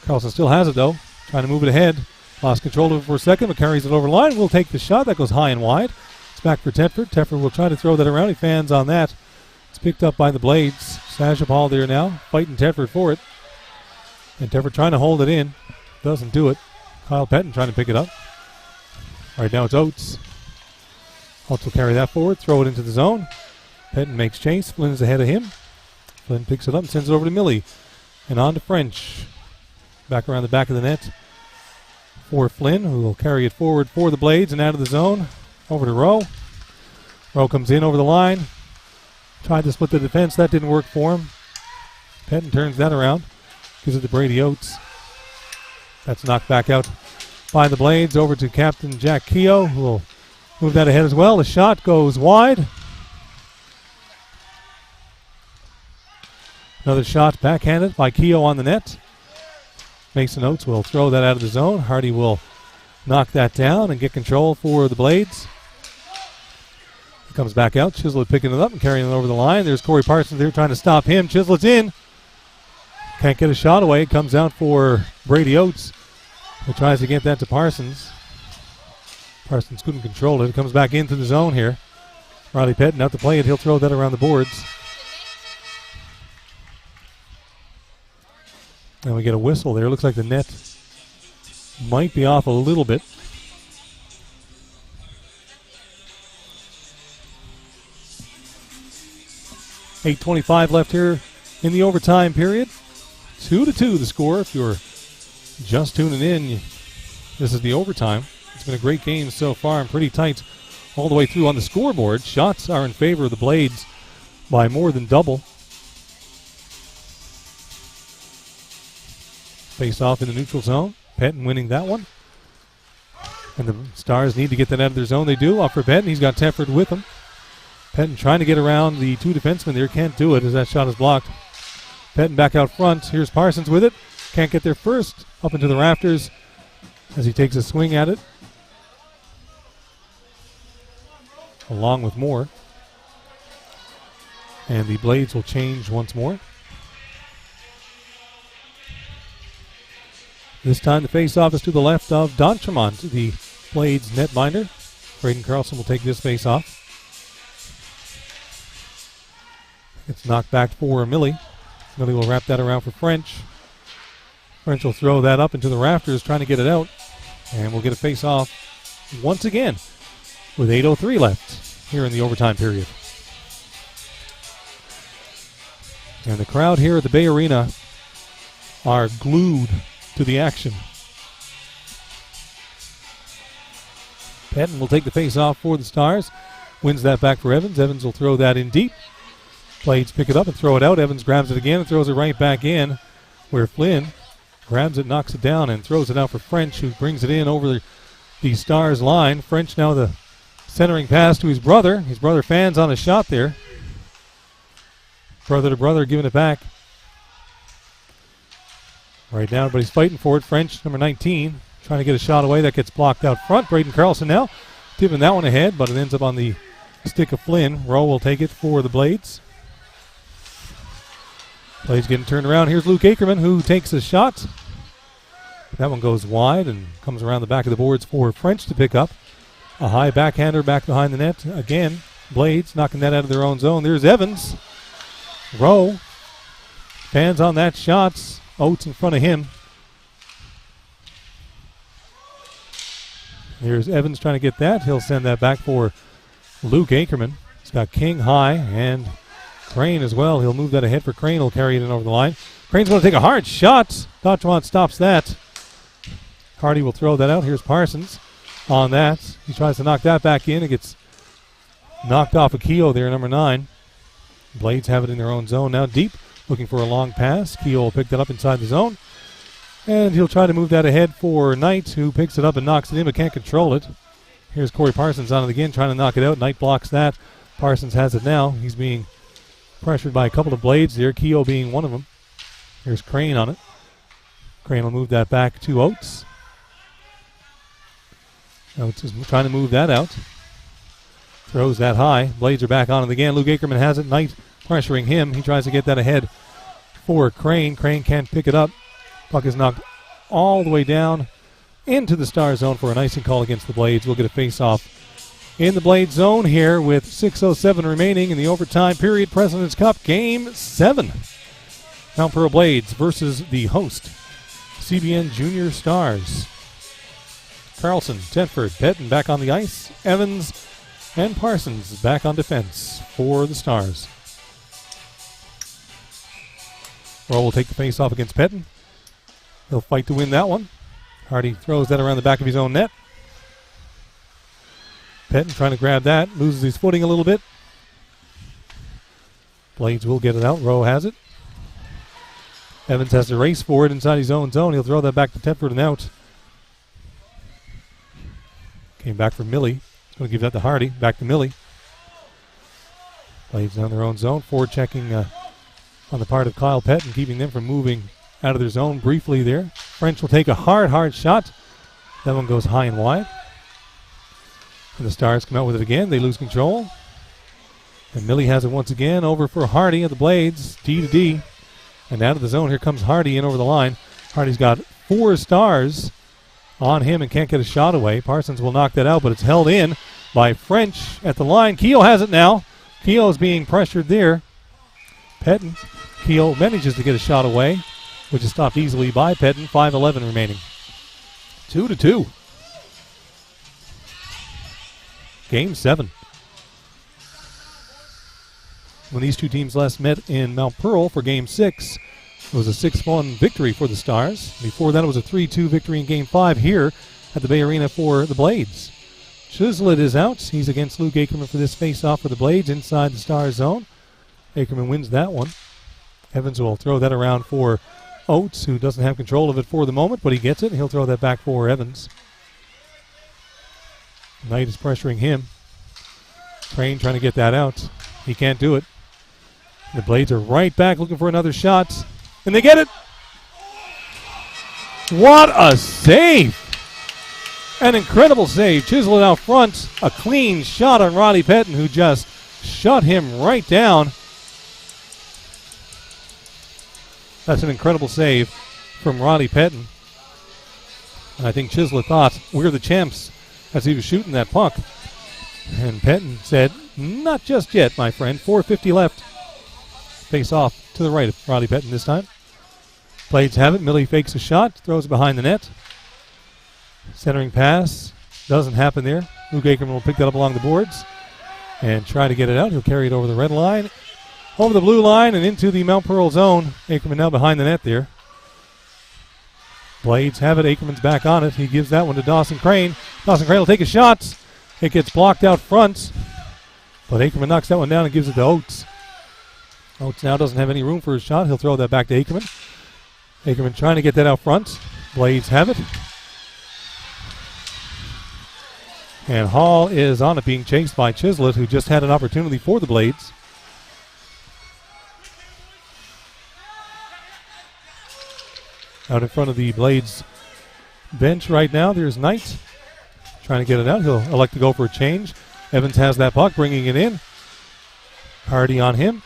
[SPEAKER 1] Carlson still has it, though. Trying to move it ahead. Lost control of it for a second, but carries it over the line. Will take the shot. That goes high and wide. Back for Tedford. Tedford will try to throw that around. He fans on that. It's picked up by the Blades. Sajapal there now, fighting Tedford for it. And Tedford trying to hold it in. Doesn't do it. Kyle Pettin trying to pick it up. All right, now it's Oates. Oates will carry that forward, throw it into the zone. Pettin makes chase. Flynn's ahead of him. Flynn picks it up and sends it over to Millie. And on to French. Back around the back of the net for Flynn, who will carry it forward for the Blades and out of the zone. Over to Rowe. Rowe comes in over the line. Tried to split the defense. That didn't work for him. Pettin turns that around. Gives it to Brady Oates. That's knocked back out by the Blades. Over to Captain Jack Keogh, who will move that ahead as well. The shot goes wide. Another shot backhanded by Keogh on the net. Mason Oates will throw that out of the zone. Hardy will knock that down and get control for the Blades. Comes back out. Chislett picking it up and carrying it over the line. There's Corey Parsons there trying to stop him. Chislett's in. Can't get a shot away. It comes out for Brady Oates, who tries to get that to Parsons. Parsons couldn't control it. It comes back into the zone here. Roddy Pettin out to play it. He'll throw that around the boards. And we get a whistle there. Looks like the net might be off a little bit. .25 left here in the overtime period. 2-2 the score. If you're just tuning in, this is the overtime. It's been a great game so far and pretty tight all the way through on the scoreboard. Shots are in favor of the Blades by more than double. Face off in the neutral zone. Pettin winning that one. And the Stars need to get that out of their zone. They do. Off for Pettin. He's got Tefford with him. Pettin trying to get around the two defensemen there. Can't do it as that shot is blocked. Pettin back out front. Here's Parsons with it. Can't get there first. Up into the rafters as he takes a swing at it. Along with Moore. And the Blades will change once more. This time the face-off is to the left of D'Entremont, the Blades netminder. Braden Carlson will take this face-off. It's knocked back for Millie. Millie will wrap that around for French. French will throw that up into the rafters, trying to get it out. And we'll get a face-off once again with 8:03 left here in the overtime period. And the crowd here at the Bay Arena are glued to the action. Pettin will take the face-off for the Stars. Wins that back for Evans. Evans will throw that in deep. Blades pick it up and throw it out. Evans grabs it again and throws it right back in, where Flynn grabs it, knocks it down, and throws it out for French, who brings it in over the Stars line. French now the centering pass to his brother. His brother fans on a shot there. Brother to brother giving it back. Right now everybody's fighting for it. French, number 19, trying to get a shot away. That gets blocked out front. Braden Carlson now tipping that one ahead, but it ends up on the stick of Flynn. Rowe will take it for the Blades. Blades getting turned around. Here's Luke Ackerman, who takes a shot. That one goes wide and comes around the back of the boards for French to pick up. A high backhander back behind the net. Again, Blades knocking that out of their own zone. There's Evans. Rowe. Fans on that shot. Oates in front of him. Here's Evans trying to get that. He'll send that back for Luke Ackerman. He's got King high and Crane as well. He'll move that ahead for Crane. He'll carry it in over the line. Crane's going to take a hard shot. D'Entremont stops that. Hardy will throw that out. Here's Parsons on that. He tries to knock that back in. It gets knocked off of Keogh there, number 9. Blades have it in their own zone now deep. Looking for a long pass. Keogh will pick that up inside the zone. And he'll try to move that ahead for Knight, who picks it up and knocks it in but can't control it. Here's Corey Parsons on it again, trying to knock it out. Knight blocks that. Parsons has it now. He's being pressured by a couple of Blades there, Keogh being one of them. Here's Crane on it. Crane will move that back to Oates. Oates is trying to move that out. Throws that high. Blades are back on it again. Luke Ackerman has it. Knight pressuring him. He tries to get that ahead for Crane. Crane can't pick it up. Puck is knocked all the way down into the Star zone for an icing call against the Blades. We'll get a face-off in the Blades zone here with 6:07 remaining in the overtime period. President's Cup Game 7. Mount Pearl Blades versus the host, CBN Junior Stars. Carlson, Tedford, Pettin back on the ice. Evans and Parsons back on defense for the Stars. Rowe will take the face-off against Pettin. He'll fight to win that one. Hardy throws that around the back of his own net. Pettin trying to grab that. Loses his footing a little bit. Blades will get it out. Rowe has it. Evans has to race for it inside his own zone. He'll throw that back to Tedford and out. Came back for Millie. He's going to give that to Hardy. Back to Millie. Blades down their own zone. Forward checking on the part of Kyle Pettin, keeping them from moving out of their zone briefly there. French will take a hard shot. That one goes high and wide. And the Stars come out with it again. They lose control. And Millie has it once again over for Hardy of the Blades. D to D. And out of the zone, here comes Hardy in over the line. Hardy's got 4 Stars on him and can't get a shot away. Parsons will knock that out, but it's held in by French at the line. Keogh has it now. Keogh's being pressured there. Pettin. Keogh manages to get a shot away, which is stopped easily by Pettin. 5:11 remaining. 2-2. Game 7. When these two teams last met in Mount Pearl for Game 6, it was a 6-1 victory for the Stars. Before that, it was a 3-2 victory in Game 5 here at the Bay Arena for the Blades. Chislett is out. He's against Luke Ackerman for this face-off for the Blades inside the Stars zone. Ackerman wins that one. Evans will throw that around for Oates, who doesn't have control of it for the moment, but he gets it. He'll throw that back for Evans. Knight is pressuring him. Crane trying to get that out. He can't do it. The Blades are right back looking for another shot. And they get it. What a save. An incredible save. Chislett out front. A clean shot on Roddy Pettin, who just shut him right down. That's an incredible save from Roddy Pettin. And I think Chislett thought, we're the champs, as he was shooting that puck. And Pettin said, not just yet, my friend. 4:50 left. Face off to the right of Roddy Pettin this time. Blades have it. Millie fakes a shot, throws it behind the net. Centering pass doesn't happen there. Luke Ackerman will pick that up along the boards and try to get it out. He'll carry it over the red line, over the blue line, and into the Mount Pearl zone. Ackerman now behind the net there. Blades have it. Ackerman's back on it. He gives that one to Dawson Crane. Dawson Crane will take a shot. It gets blocked out front, but Ackerman knocks that one down and gives it to Oates. Oates now doesn't have any room for his shot. He'll throw that back to Ackerman. Ackerman trying to get that out front. Blades have it. And Hall is on it, being chased by Chislett, who just had an opportunity for the Blades. Out in front of the Blades bench right now, there's Knight trying to get it out. He'll elect to go for a change. Evans has that puck, bringing it in. Hardy on him.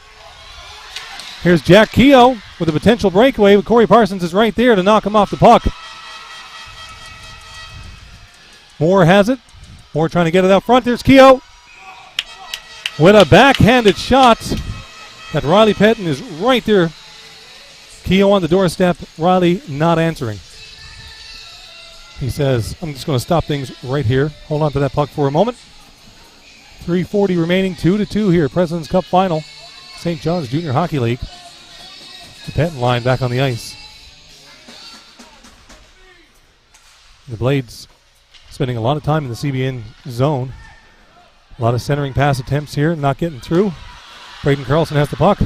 [SPEAKER 1] Here's Jack Keogh with a potential breakaway, but Corey Parsons is right there to knock him off the puck. Moore has it. Moore trying to get it out front. There's Keogh with a backhanded shot. That Riley Pettin is right there. Keogh on the doorstep. Riley not answering. He says, I'm just going to stop things right here. Hold on to that puck for a moment. 3:40 remaining, 2-2 here. President's Cup final. St. John's Junior Hockey League. The Pettin line back on the ice. The Blades spending a lot of time in the CBN zone. A lot of centering pass attempts here, not getting through. Braden Carlson has the puck.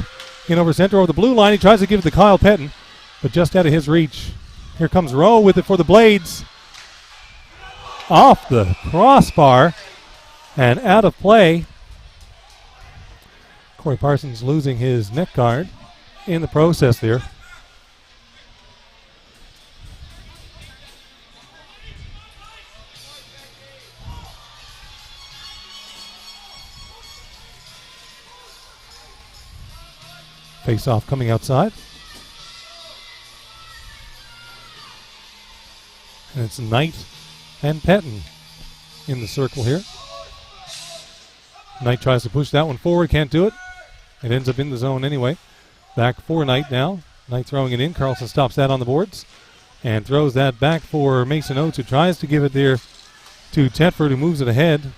[SPEAKER 1] In over center over the blue line. He tries to give it to Kyle Pettin, but just out of his reach. Here comes Rowe with it for the Blades. Off the crossbar and out of play. Corey Parsons losing his neck guard in the process there. Face-off coming outside. And it's Knight and Pettin in the circle here. Knight tries to push that one forward, can't do it. It ends up in the zone anyway. Back for Knight now. Knight throwing it in. Carlson stops that on the boards and throws that back for Mason Oates, who tries to give it there to Tetford, who moves it ahead.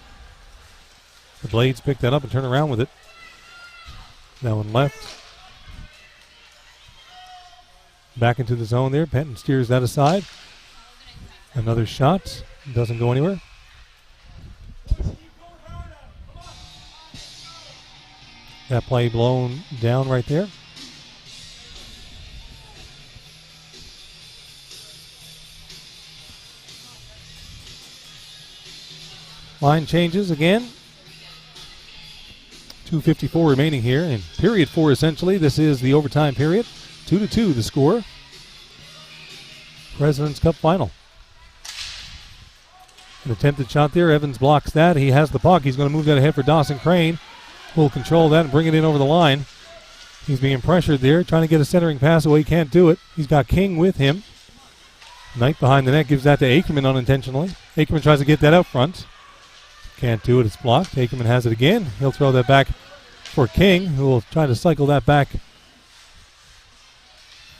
[SPEAKER 1] The Blades pick that up and turn around with it. That one left. Back into the zone there. Pettin steers that aside. Another shot. Doesn't go anywhere. That play blown down right there. Line changes again. 2:54 remaining here in period 4 essentially. This is the overtime period. 2-2 the score. President's Cup final. An attempted shot there. Evans blocks that. He has the puck. He's going to move that ahead for Dawson Crane. Will control that and bring it in over the line. He's being pressured there, trying to get a centering pass away. Can't do it. He's got King with him. Knight behind the net gives that to Ackerman unintentionally. Ackerman tries to get that out front. Can't do it. It's blocked. Ackerman has it again. He'll throw that back for King, who will try to cycle that back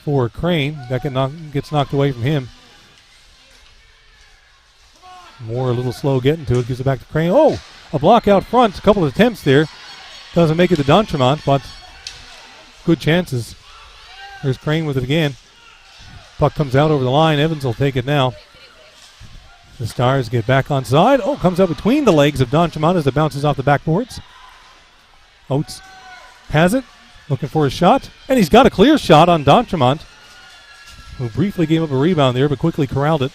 [SPEAKER 1] for Crane. That gets knocked away from him. Moore a little slow getting to it. Gives it back to Crane. Oh, a block out front. A couple of attempts there. Doesn't make it to D'Entremont, but good chances. There's Crane with it again. Puck comes out over the line. Evans will take it now. The Stars get back onside. Oh, comes up between the legs of D'Entremont as it bounces off the backboards. Oates has it. Looking for a shot. And he's got a clear shot on D'Entremont. who briefly gave up a rebound there but quickly corralled it.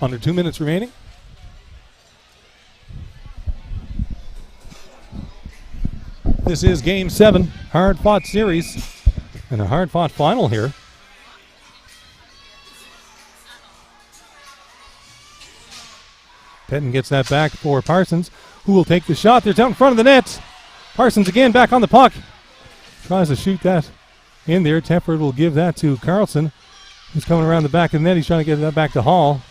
[SPEAKER 1] Under 2 minutes remaining. This is Game 7, hard-fought series, and a hard-fought final here. Pettin gets that back for Parsons, who will take the shot. They're down in front of the net. Parsons again back on the puck. Tries to shoot that in there. Tefford will give that to Carlson, who's coming around the back of the net. He's trying to get that back to Hall.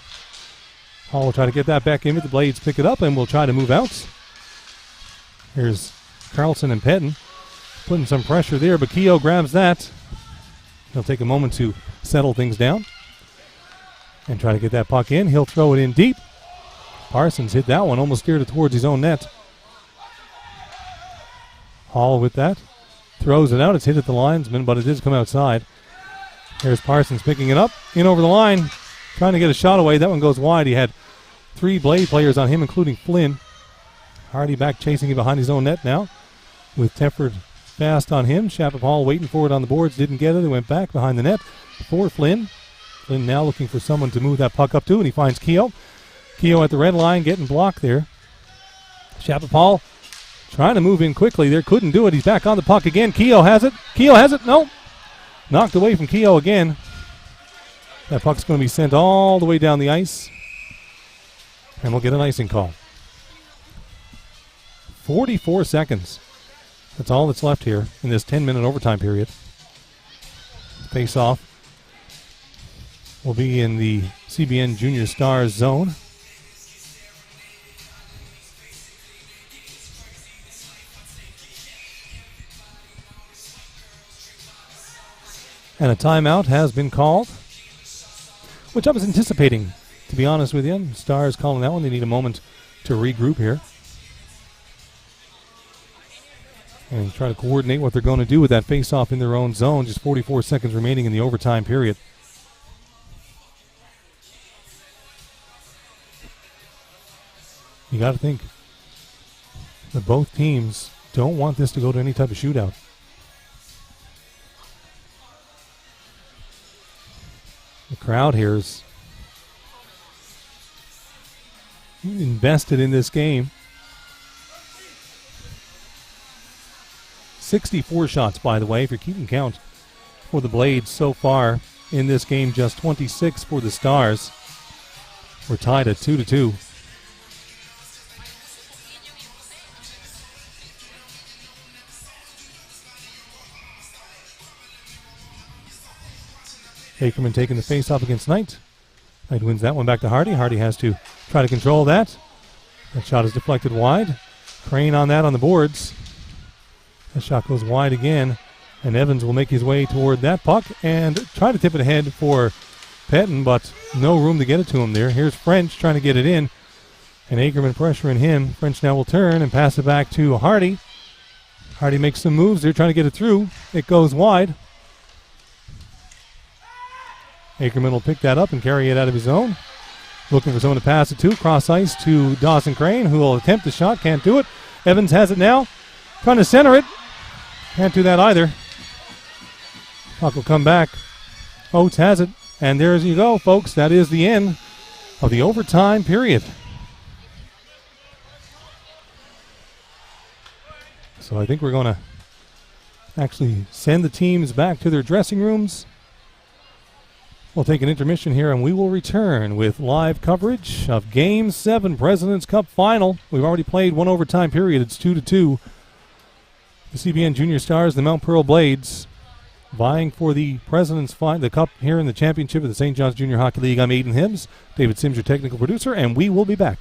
[SPEAKER 1] Hall will try to get that back in, but the Blades pick it up and will try to move out. Here's Carlson and Pettin putting some pressure there, but Keogh grabs that. He'll take a moment to settle things down and try to get that puck in. He'll throw it in deep. Parsons hit that one, almost steered it towards his own net. Hall with that. Throws it out. It's hit at the linesman, but it does come outside. There's Parsons picking it up. In over the line. Trying to get a shot away. That one goes wide. He had 3 Blade players on him, including Flynn. Hardy back chasing him behind his own net now, with Tefford fast on him. Shapop Hall waiting for it on the boards. Didn't get it. It went back behind the net for Flynn. Flynn now looking for someone to move that puck up to, and he finds Keogh. Keogh at the red line getting blocked there. Shapop Hall trying to move in quickly there. Couldn't do it. He's back on the puck again. Keogh has it. Keogh has it. No. Knocked away from Keogh again. That puck's going to be sent all the way down the ice. And we'll get an icing call. 44 seconds. That's all that's left here in this 10-minute overtime period. Face-off will be in the CBN Junior Stars zone. And a timeout has been called, which I was anticipating, to be honest with you. Stars calling that one. They need a moment to regroup here and try to coordinate what they're going to do with that face-off in their own zone. Just 44 seconds remaining in the overtime period. You got to think that both teams don't want this to go to any type of shootout. The crowd here is invested in this game. 64 shots, by the way, if you're keeping count, for the Blades so far in this game. Just 26 for the Stars. We're tied at 2-2. Ackerman taking the face-off against Knight. Knight wins that one back to Hardy. Hardy has to try to control that. That shot is deflected wide. Crane on that on the boards. That shot goes wide again, and Evans will make his way toward that puck and try to tip it ahead for Pettin, but no room to get it to him there. Here's French trying to get it in, and Ackerman pressuring him. French now will turn and pass it back to Hardy. Hardy makes some moves. They're trying to get it through. It goes wide. Ackerman will pick that up and carry it out of his zone. Looking for someone to pass it to. Cross ice to Dawson Crane, who will attempt the shot. Can't do it. Evans has it now. Trying to center it. Can't do that either. Puck will come back. Oates has it. And there you go, folks. That is the end of the overtime period. So I think we're going to actually send the teams back to their dressing rooms. We'll take an intermission here, and we will return with live coverage of Game 7 President's Cup Final. We've already played one overtime period. It's 2-2. The CBN Junior Stars, the Mount Pearl Blades, vying for the President's the Cup here in the championship of the St. John's Junior Hockey League. I'm Aiden Hibbs, David Sims, your technical producer, and we will be back.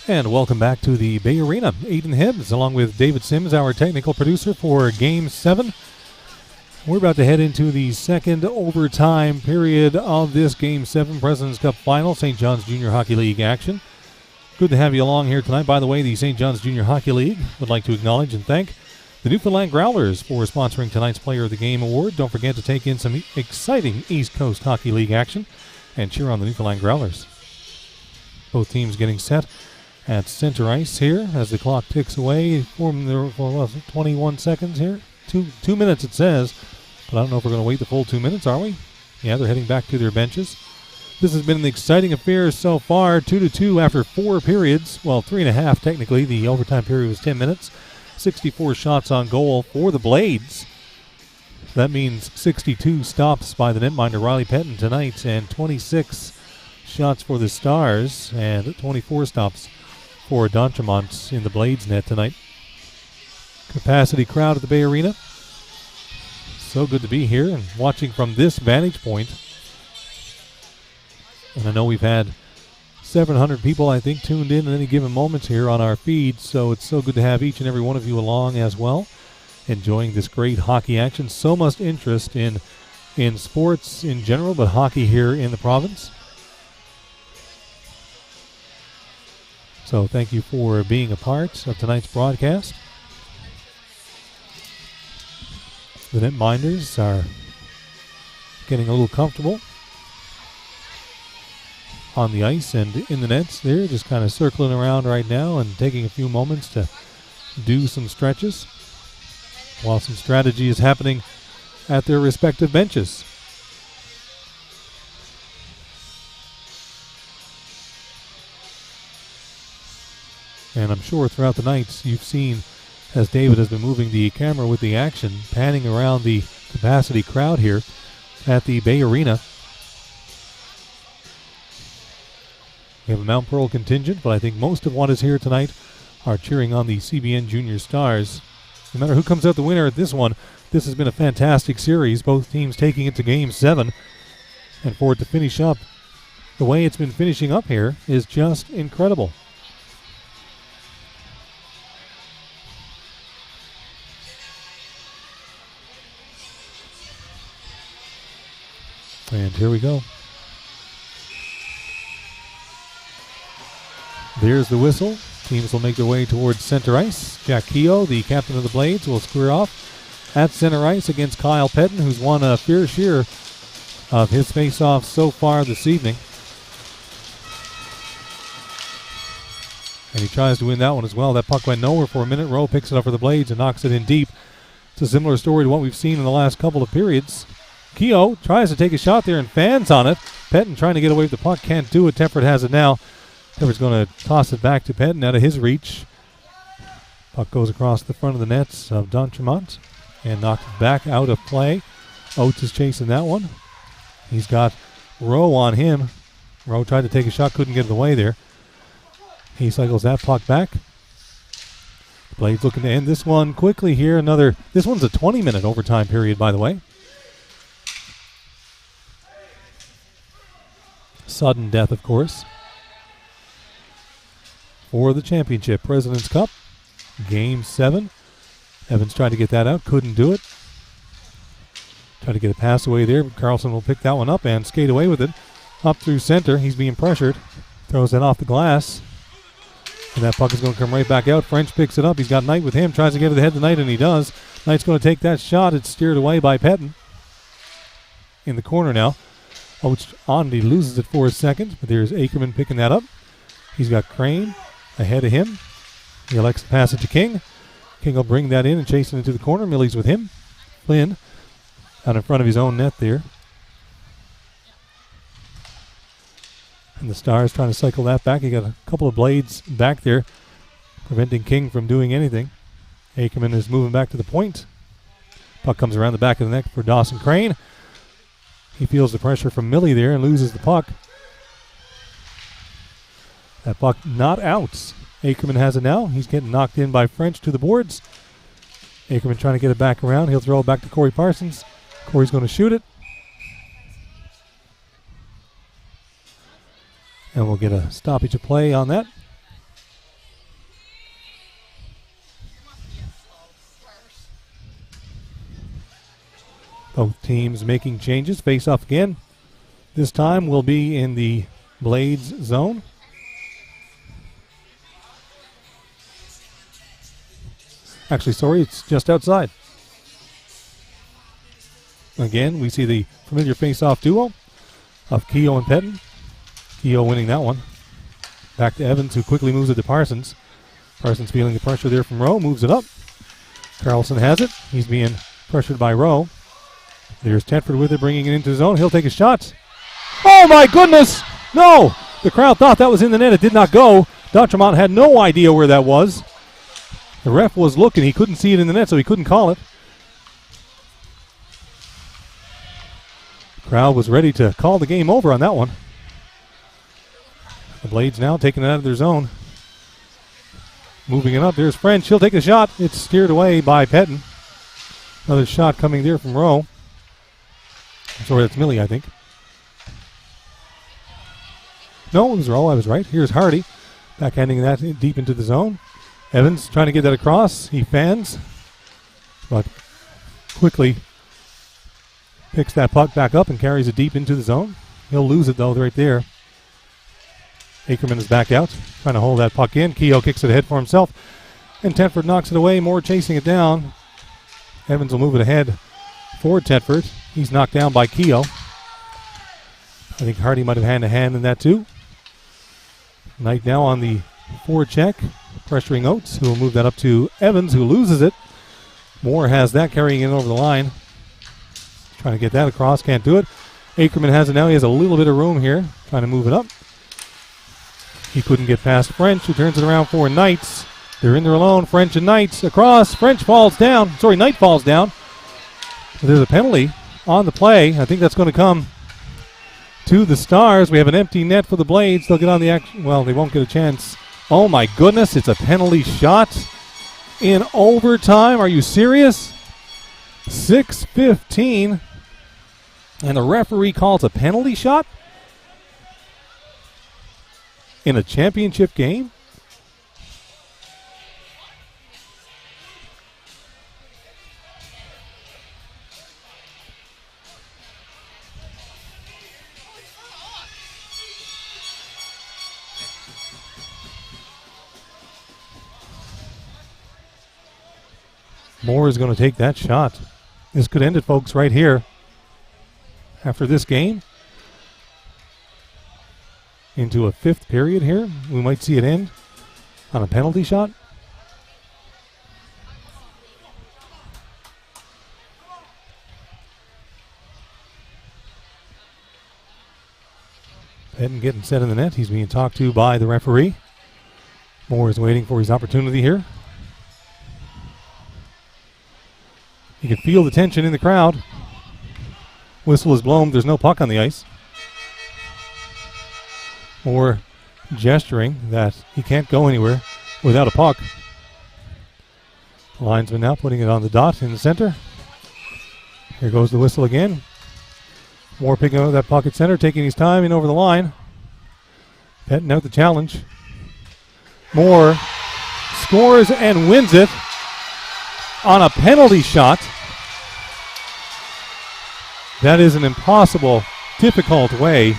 [SPEAKER 1] And welcome back to the Bay Arena. Aiden Hibbs, along with David Sims, our technical producer for Game 7. We're about to head into the second overtime period of this Game 7 President's Cup Final, St. John's Junior Hockey League action. Good to have you along here tonight. By the way, the St. John's Junior Hockey League would like to acknowledge and thank the Newfoundland Growlers for sponsoring tonight's Player of the Game award. Don't forget to take in some exciting East Coast Hockey League action and cheer on the Newfoundland Growlers. Both teams getting set at center ice here as the clock ticks away for 21 seconds here. 2 minutes it says, but I don't know if we're going to wait the full 2 minutes, are we? Yeah, they're heading back to their benches. This has been an exciting affair so far, 2-2 after 4 periods. Well, 3.5 technically. The overtime period was 10 minutes. 64 shots on goal for the Blades. That means 62 stops by the netminder Riley Pettin tonight, and 26 shots for the Stars, and 24 stops for D'Entremont in the Blades net tonight. Capacity crowd at the Bay Arena. So good to be here and watching from this vantage point. And I know we've had 700 people, I think, tuned in at any given moment here on our feed, so it's so good to have each and every one of you along as well, enjoying this great hockey action. So much interest in sports in general, but hockey here in the province. So thank you for being a part of tonight's broadcast. The netminders are getting a little comfortable on the ice and in the nets there, just kind of circling around right now and taking a few moments to do some stretches while some strategy is happening at their respective benches. And I'm sure throughout the nights you've seen, as David has been moving the camera with the action, panning around the capacity crowd here at the Bay Arena. We have a Mount Pearl contingent, but I think most of what is here tonight are cheering on the CBN Junior Stars. No matter who comes out the winner at this one, this has been a fantastic series, both teams taking it to Game 7. And for it to finish up the way it's been finishing up here is just incredible. And here we go. There's the whistle. Teams will make their way towards center ice. Jack Keogh, the captain of the Blades, will square off at center ice against Kyle Pettin, who's won a fair share of his face-offs so far this evening. And he tries to win that one as well. That puck went nowhere for a minute. Rowe picks it up for the Blades and knocks it in deep. It's a similar story to what we've seen in the last couple of periods. Keogh tries to take a shot there and fans on it. Pettin trying to get away with the puck, can't do it. Tefford has it now. Teffert's going to toss it back to Pettin out of his reach. Puck goes across the front of the nets of D'Entremont and knocked back out of play. Oates is chasing that one. He's got Rowe on him. Rowe tried to take a shot, couldn't get it away there. He cycles that puck back. Blades looking to end this one quickly here. This one's a 20-minute overtime period, by the way. Sudden death, of course, for the championship. President's Cup, Game 7. Evans tried to get that out, couldn't do it. Tried to get a pass away there, but Carlson will pick that one up and skate away with it. Up through center, he's being pressured. Throws it off the glass. And that puck is going to come right back out. French picks it up. He's got Knight with him. Tries to get it ahead to Knight, and he does. Knight's going to take that shot. It's steered away by Pettin. In the corner now. Oates on, he loses it for a second, but there's Ackerman picking that up. He's got Crane ahead of him. He elects to pass it to King. King will bring that in and chase it into the corner. Millie's with him. Flynn out in front of his own net there. And the Stars trying to cycle that back. He got a couple of Blades back there, preventing King from doing anything. Ackerman is moving back to the point. Puck comes around the back of the net for Dawson Crane. He feels the pressure from Millie there and loses the puck. That puck not out. Ackerman has it now. He's getting knocked in by French to the boards. Ackerman trying to get it back around. He'll throw it back to Corey Parsons. Corey's going to shoot it. And we'll get a stoppage of play on that. Both teams making changes. Face off again. This time will be in the Blades zone. Actually, sorry, it's just outside. Again, we see the familiar face-off duo of Keogh and Pettin. Keogh winning that one. Back to Evans, who quickly moves it to Parsons. Parsons feeling the pressure there from Rowe, moves it up. Carlson has it. He's being pressured by Rowe. There's Tedford with it, bringing it into the zone. He'll take a shot. Oh, my goodness! No! The crowd thought that was in the net. It did not go. D'Entremont had no idea where that was. The ref was looking. He couldn't see it in the net, so he couldn't call it. The crowd was ready to call the game over on that one. The Blades now taking it out of their zone. Moving it up. There's French. He'll take a shot. It's steered away by Pettin. Another shot coming there from Rowe. Sorry, that's Millie, I think. No, it was Rowe. I was right. Here's Hardy. Backhanding that deep into the zone. Evans trying to get that across. He fans, but quickly picks that puck back up and carries it deep into the zone. He'll lose it, though, right there. Ackerman is back out, trying to hold that puck in. Keogh kicks it ahead for himself, and Tedford knocks it away. Moore chasing it down. Evans will move it ahead for Tedford. He's knocked down by Keogh. I think Hardy might have hand a hand in that, too. Knight now on the forward check, pressuring Oates, who will move that up to Evans, who loses it. Moore has that, carrying it over the line. Trying to get that across, can't do it. Ackerman has it now. He has a little bit of room here, trying to move it up. He couldn't get past French, who turns it around for Knights. They're in there alone. French and Knights across. French falls down. Sorry, Knight falls down. There's a penalty on the play. I think that's going to come to the Stars. We have an empty net for the Blades. They'll get on the action. Well, they won't get a chance. Oh, my goodness. It's a penalty shot in overtime. Are you serious? 6:15. And the referee calls a penalty shot in a championship game? Moore is going to take that shot. This could end it, folks, right here. After this game, into a fifth period here, we might see it end on a penalty shot. Pettin getting set in the net. He's being talked to by the referee. Moore is waiting for his opportunity here. You can feel the tension in the crowd. Whistle is blown. There's no puck on the ice. Moore gesturing that he can't go anywhere without a puck. The linesman now putting it on the dot in the center. Here goes the whistle again. Moore picking up that puck at center, taking his time in over the line. Pettin out the challenge. Moore scores and wins it on a penalty shot. That is an impossible, difficult way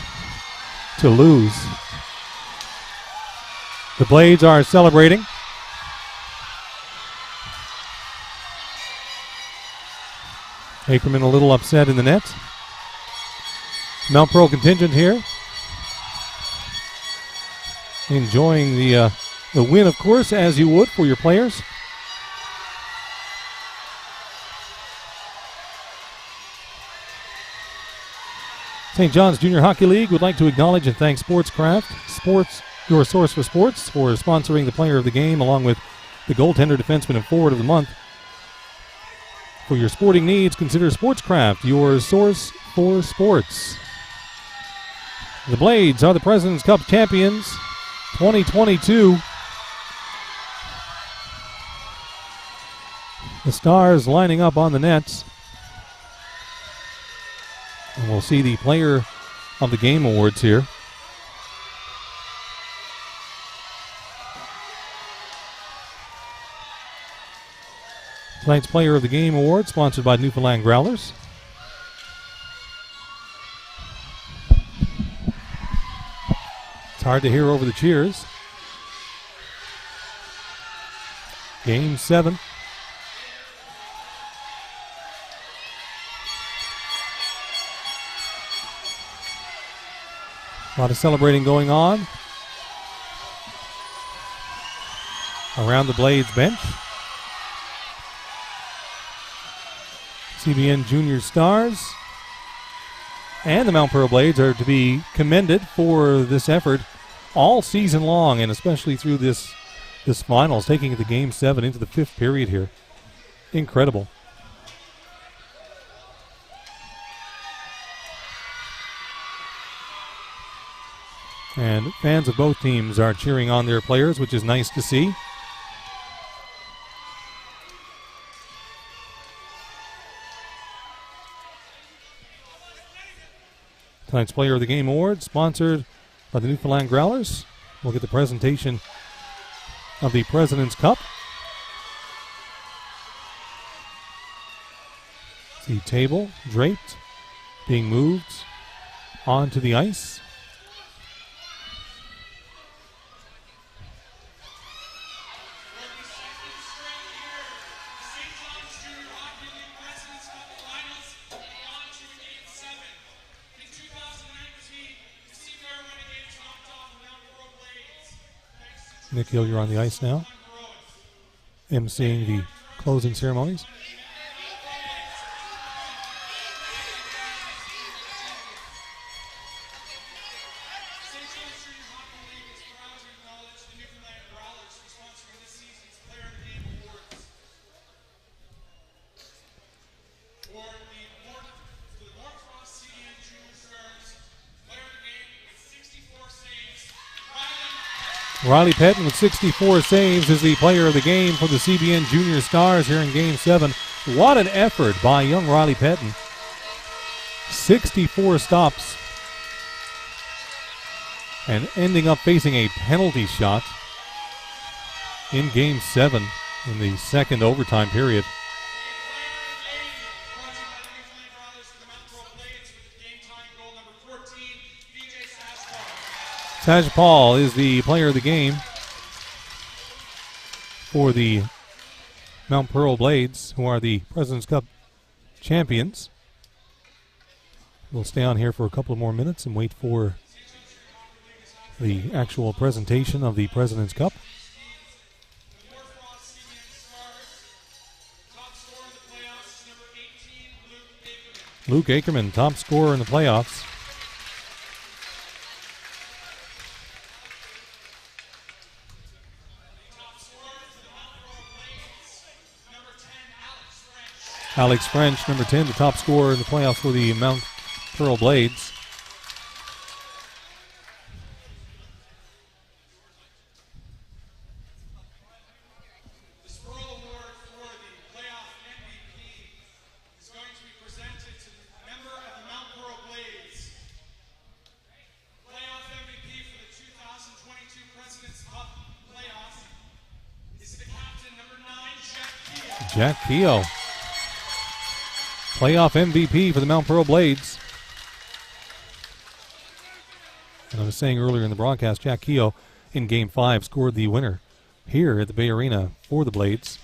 [SPEAKER 1] to lose. The Blades are celebrating. Ackerman a little upset in the net. Mount Pearl contingent here. Enjoying the win, of course, as you would for your players. St. John's Junior Hockey League would like to acknowledge and thank Sportscraft, Sports, your source for sports, for sponsoring the player of the game along with the goaltender, defenseman, and forward of the month. For your sporting needs, consider Sportscraft, your source for sports. The Blades are the President's Cup champions 2022. The Stars lining up on the nets. And we'll see the Player of the Game awards here. Tonight's Player of the Game award sponsored by Newfoundland Growlers. hard to hear over the cheers. Game 7. A lot of celebrating going on around the Blades bench. CBN Junior Stars and the Mount Pearl Blades are to be commended for this effort all season long, and especially through this finals, taking it to Game 7 into the 5th period here. Incredible. And fans of both teams are cheering on their players, which is nice to see. Tonight's Player of the Game Award, sponsored by the Newfoundland Growlers. We'll get the presentation of the President's Cup. The table draped, being moved onto the ice. Nick Hill, you're on the ice now, emceeing the closing ceremonies. Riley Pettin with 64 saves is the player of the game for the CBN Junior Stars here in Game 7. What an effort by young Riley Pettin. 64 stops. And ending up facing a penalty shot in Game 7 in the second overtime period. Taj Paul is the player of the game for the Mount Pearl Blades, who are the President's Cup champions. We'll stay on here for a couple of more minutes and wait for the actual presentation of the President's Cup. Luke Akerman, top scorer in the playoffs. Alex French, number 10, the top scorer in the playoffs for the Mount Pearl Blades.
[SPEAKER 2] The Squirrel Award for the playoff MVP is going to be presented to the member of the Mount Pearl Blades. Playoff MVP for the 2022 President's Cup playoffs is the captain, number 9, Jack Keogh.
[SPEAKER 1] Jack Keogh. Playoff MVP for the Mount Pearl Blades. And I was saying earlier in the broadcast, Jack Keogh in Game 5 scored the winner here at the Bay Arena for the Blades.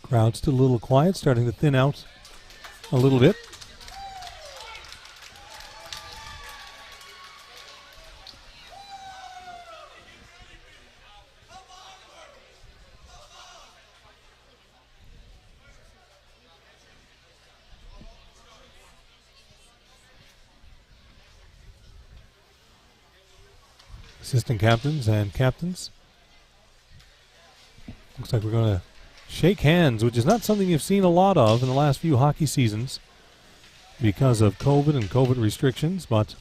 [SPEAKER 1] Crowd still a little quiet, starting to thin out a little bit. Assistant captains and captains. Looks like we're going to shake hands, which is not something you've seen a lot of in the last few hockey seasons because of COVID and COVID restrictions, but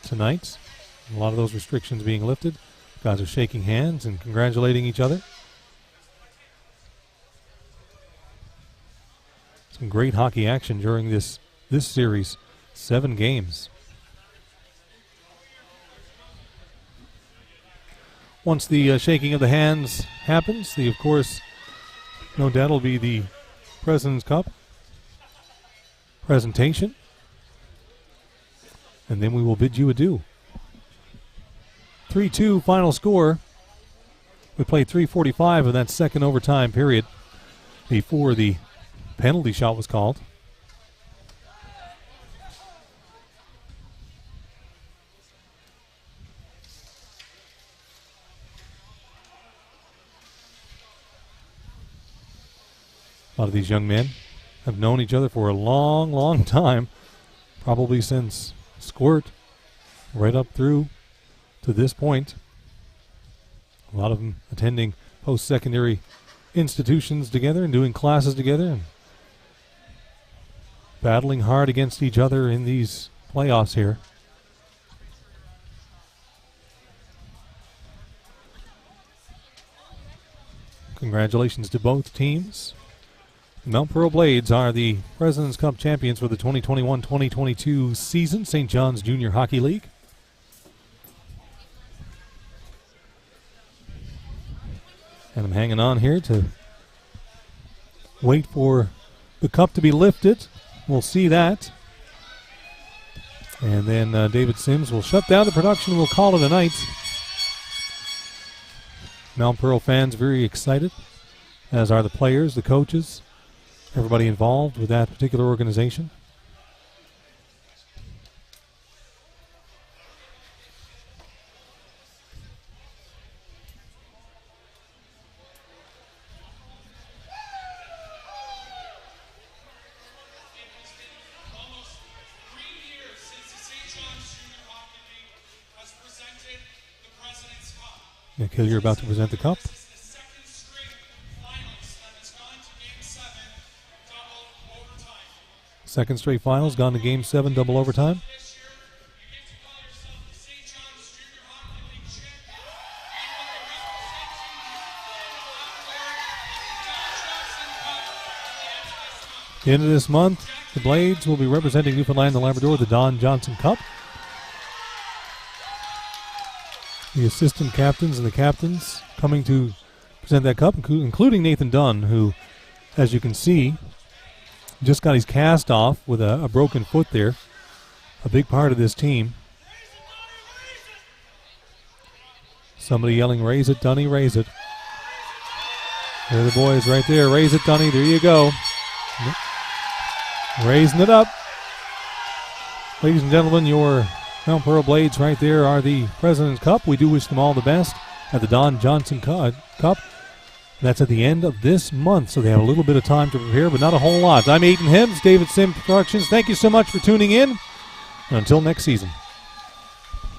[SPEAKER 1] tonight, a lot of those restrictions being lifted. Guys are shaking hands and congratulating each other. Some great hockey action during this series. 7 games. Once the shaking of the hands happens, of course, no doubt will be the President's Cup presentation. And then we will bid you adieu. 3-2 final score. We played 3:45 of that second overtime period before the penalty shot was called. A lot of these young men have known each other for a long, long time, probably since Squirt, right up through to this point. A lot of them attending post-secondary institutions together and doing classes together and battling hard against each other in these playoffs here. Congratulations to both teams. The Mount Pearl Blades are the President's Cup champions for the 2021-2022 season, St. John's Junior Hockey League. And I'm hanging on here to wait for the cup to be lifted. We'll see that. And then David Sims will shut down the production and we'll call it a night. Mount Pearl fans very excited, as are the players, the coaches, everybody involved with that particular organization.
[SPEAKER 2] Almost 3 years since the St. John's Junior Hockey League has presented the President's Cup.
[SPEAKER 1] Yeah, Killier about to present the cup.
[SPEAKER 2] This is the second straight finals that has gone to Game 7, double overtime.
[SPEAKER 1] Second straight finals, gone to Game 7, double overtime.
[SPEAKER 2] This year, you get to call yourself the St. John's Junior Hockey League champion.
[SPEAKER 1] At the end of this month, the Blades will be representing Newfoundland and Labrador at the Don Johnson Cup. The assistant captains and the captains coming to present that cup, including Nathan Dunn, who, as you can see, just got his cast off with a broken foot there. A big part of this team. Somebody yelling, "Raise it, Dunny, raise it." There are the boys right there. Raise it, Dunny. There you go. Raising it up. Ladies and gentlemen, your Mount Pearl Blades right there are the President's Cup. We do wish them all the best at the Don Johnson Cup. That's at the end of this month, so they have a little bit of time to prepare, but not a whole lot. I'm Aidan Hibbs, David Sim Productions. Thank you so much for tuning in, and until next season.